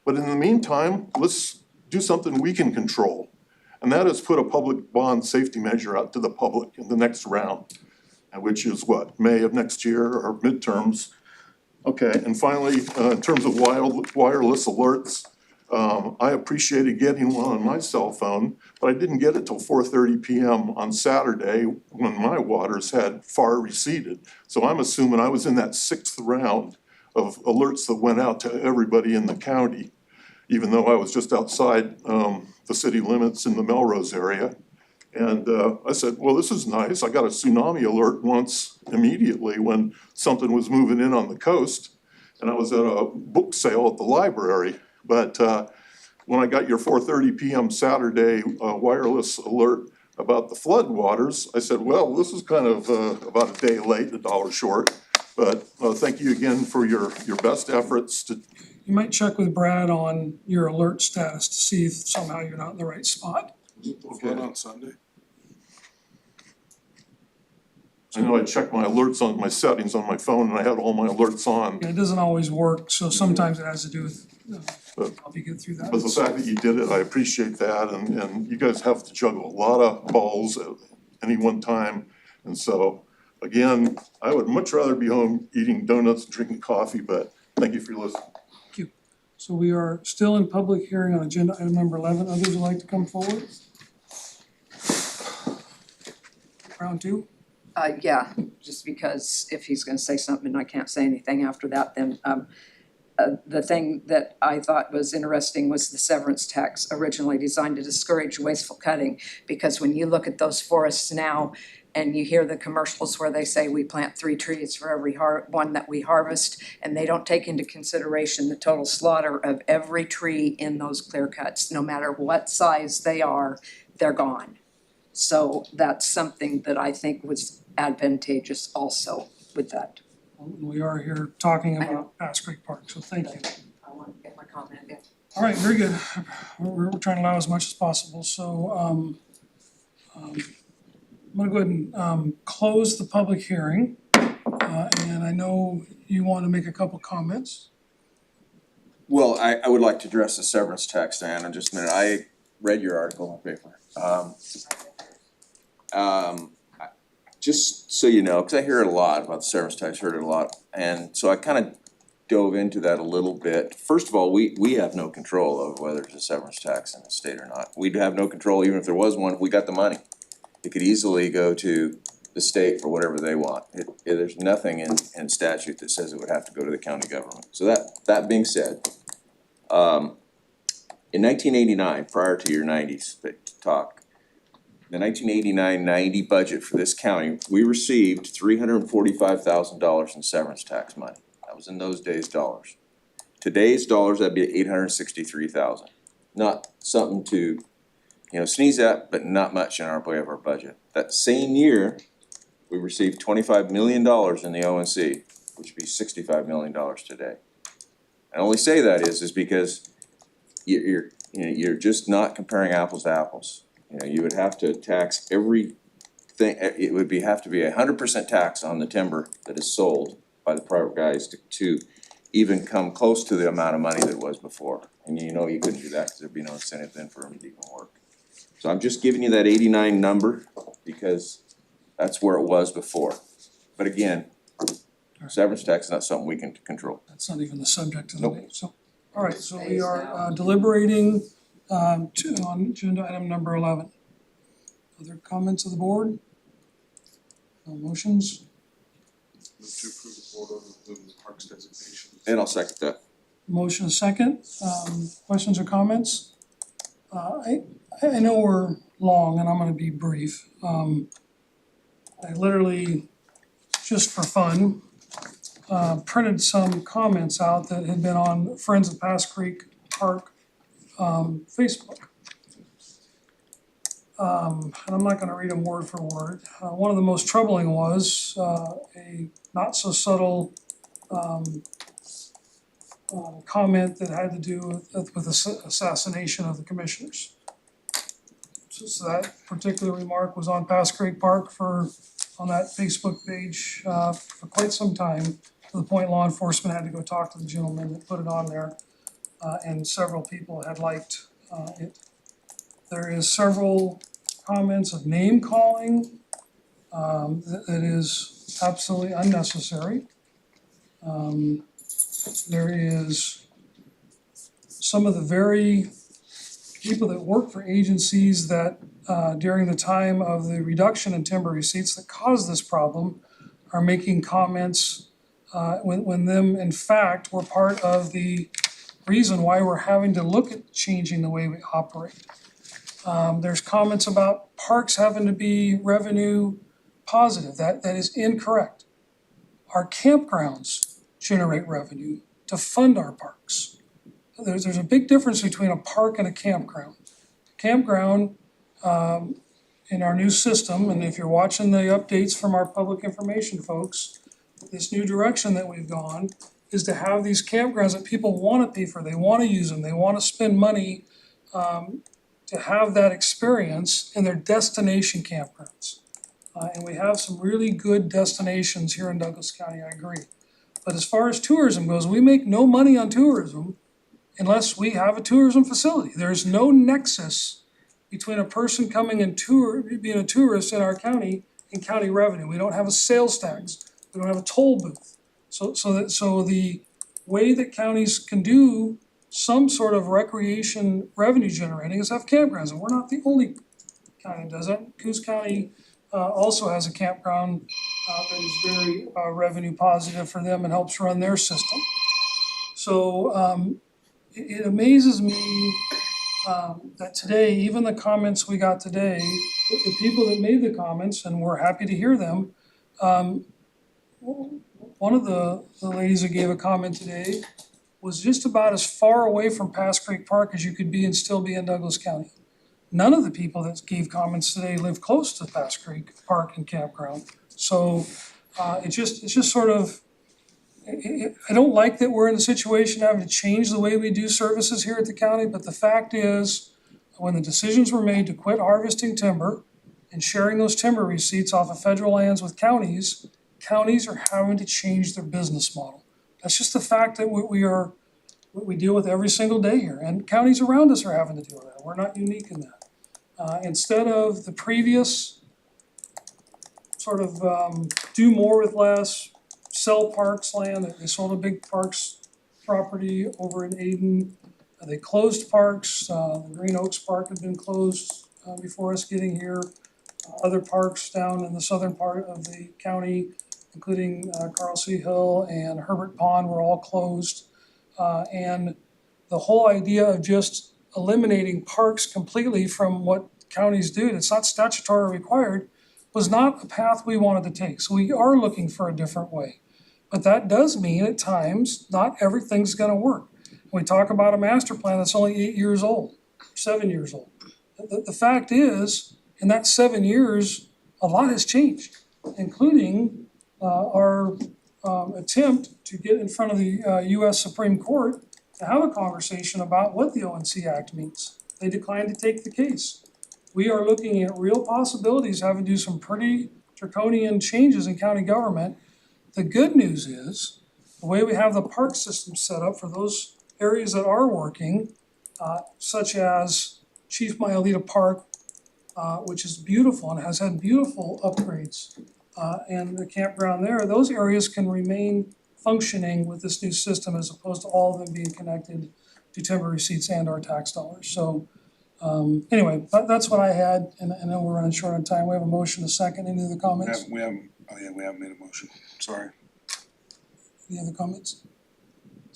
But in the meantime, let's do something we can control. And that is put a public bond safety measure out to the public in the next round, which is what, May of next year or midterms. Okay, and finally, in terms of wireless alerts, I appreciated getting one on my cell phone, but I didn't get it till 4:30 PM on Saturday when my waters had far receded. So I'm assuming I was in that 6th round of alerts that went out to everybody in the county, even though I was just outside the city limits in the Melrose area. And I said, well, this is nice. I got a tsunami alert once immediately when something was moving in on the coast. And I was at a book sale at the library. But when I got your 4:30 PM Saturday wireless alert about the flood waters, I said, well, this is kind of about a day late, $1 short. But thank you again for your best efforts to. You might check with Brad on your alert status to see if somehow you're not in the right spot. Okay. On Sunday? I know I checked my alerts on my settings on my phone and I had all my alerts on. It doesn't always work, so sometimes it has to do with, help you get through that. But the fact that you did it, I appreciate that, and you guys have to juggle a lot of balls at any one time. And so, again, I would much rather be home eating donuts and drinking coffee, but thank you for your listening. Thank you. So we are still in public hearing on agenda item number 11. Others would like to come forward? Round 2? Yeah, just because if he's gonna say something and I can't say anything after that, then, the thing that I thought was interesting was the severance tax, originally designed to discourage wasteful cutting. Because when you look at those forests now and you hear the commercials where they say we plant 3 trees for every one that we harvest, and they don't take into consideration the total slaughter of every tree in those clear cuts, no matter what size they are, they're gone. So that's something that I think was advantageous also with that. We are here talking about Aspen Park, so thank you. I want to get my comment in. All right, very good. We're trying to allow as much as possible, so I'm gonna go ahead and close the public hearing. And I know you want to make a couple comments. Well, I would like to address the severance tax, Diana, in just a minute. I read your article in the paper. Just so you know, because I hear it a lot about the severance tax, heard it a lot, and so I kind of dove into that a little bit. First of all, we have no control over whether there's a severance tax in the state or not. We'd have no control even if there was one, if we got the money. It could easily go to the state for whatever they want. There's nothing in statute that says it would have to go to the county government. So that being said, in 1989, prior to your 90s talk, the 1989-90 budget for this county, we received $345,000 in severance tax money. That was in those days dollars. Today's dollars, that'd be $863,000. Not something to, sneeze at, but not much in our way of our budget. That same year, we received $25 million in the ONC, which would be $65 million today. I only say that is because you're just not comparing apples to apples. You would have to tax everything. It would have to be 100% tax on the timber that is sold by the private guys to even come close to the amount of money that was before. And you couldn't do that because there'd be no incentive then for them to even work. So I'm just giving you that 89 number because that's where it was before. But again, severance tax is not something we can control. That's not even the subject of the meeting, so. All right, so we are deliberating on agenda item number 11. Other comments of the board? No motions? Move to approve the board order of the parks designation. And I'll second that. Motion is second. Questions or comments? I know we're long and I'm gonna be brief. I literally, just for fun, printed some comments out that had been on Friends of Pass Creek Park Facebook. And I'm not gonna read them word for word. One of the most troubling was a not so subtle comment that had to do with assassination of the commissioners. So that particular remark was on Pass Creek Park on that Facebook page for quite some time, to the point law enforcement had to go talk to the gentleman that put it on there, and several people had liked it. There is several comments of name calling that is absolutely unnecessary. There is some of the very people that work for agencies that during the time of the reduction in timber receipts that caused this problem are making comments when them in fact were part of the reason why we're having to look at changing the way we operate. There's comments about parks having to be revenue positive. That is incorrect. Our campgrounds generate revenue to fund our parks. There's a big difference between a park and a campground. Campground in our new system, and if you're watching the updates from our public information folks, this new direction that we've gone is to have these campgrounds that people wanna pay for, they wanna use them, they wanna spend money to have that experience in their destination campgrounds. And we have some really good destinations here in Douglas County, I agree. But as far as tourism goes, we make no money on tourism unless we have a tourism facility. There's no nexus between a person coming and being a tourist in our county and county revenue. We don't have a sales tax, we don't have a toll booth. So the way that counties can do some sort of recreation revenue generating is have campgrounds, and we're not the only county that does that. Coos County also has a campground that is very revenue positive for them and helps run their system. So it amazes me that today, even the comments we got today, the people that made the comments, and we're happy to hear them, one of the ladies that gave a comment today was just about as far away from Pass Creek Park as you could be and still be in Douglas County. None of the people that gave comments today live close to Pass Creek Park and Campground. So it's just sort of, I don't like that we're in a situation having to change the way we do services here at the county, but the fact is, when the decisions were made to quit harvesting timber and sharing those timber receipts off of federal lands with counties, counties are having to change their business model. That's just the fact that we deal with every single day here, and counties around us are having to deal with that. We're not unique in that. Instead of the previous sort of do more with less, sell parks land, they sold a big parks property over in Aden. They closed parks, the Green Oaks Park had been closed before us getting here. Other parks down in the southern part of the county, including Carl C. Hill and Herbert Pond, were all closed. And the whole idea of just eliminating parks completely from what counties do, it's not statutory required, was not a path we wanted to take. So we are looking for a different way. But that does mean at times, not everything's gonna work. We talk about a master plan that's only 8 years old, 7 years old. The fact is, in that 7 years, a lot has changed, including our attempt to get in front of the US Supreme Court to have a conversation about what the ONC Act means. They declined to take the case. We are looking at real possibilities, having to do some pretty draconian changes in county government. The good news is, the way we have the park system set up for those areas that are working, such as Chief Mailita Park, which is beautiful and has had beautiful upgrades, and the campground there, those areas can remain functioning with this new system as opposed to all of them being connected to timber receipts and our tax dollars. So anyway, that's what I had, and I know we're running short on time. We have a motion, a second. Any other comments? We haven't made a motion, sorry. Any other comments?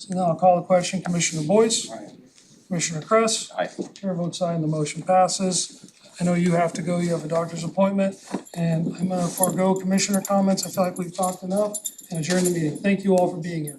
So now I'll call the question. Commissioner Boyce? Aye. Commissioner Kress? Aye. Chair votes aye and the motion passes. I know you have to go, you have a doctor's appointment, and I'm gonna forego commissioner comments. I feel like we've talked enough and adjourn the meeting. Thank you all for being here.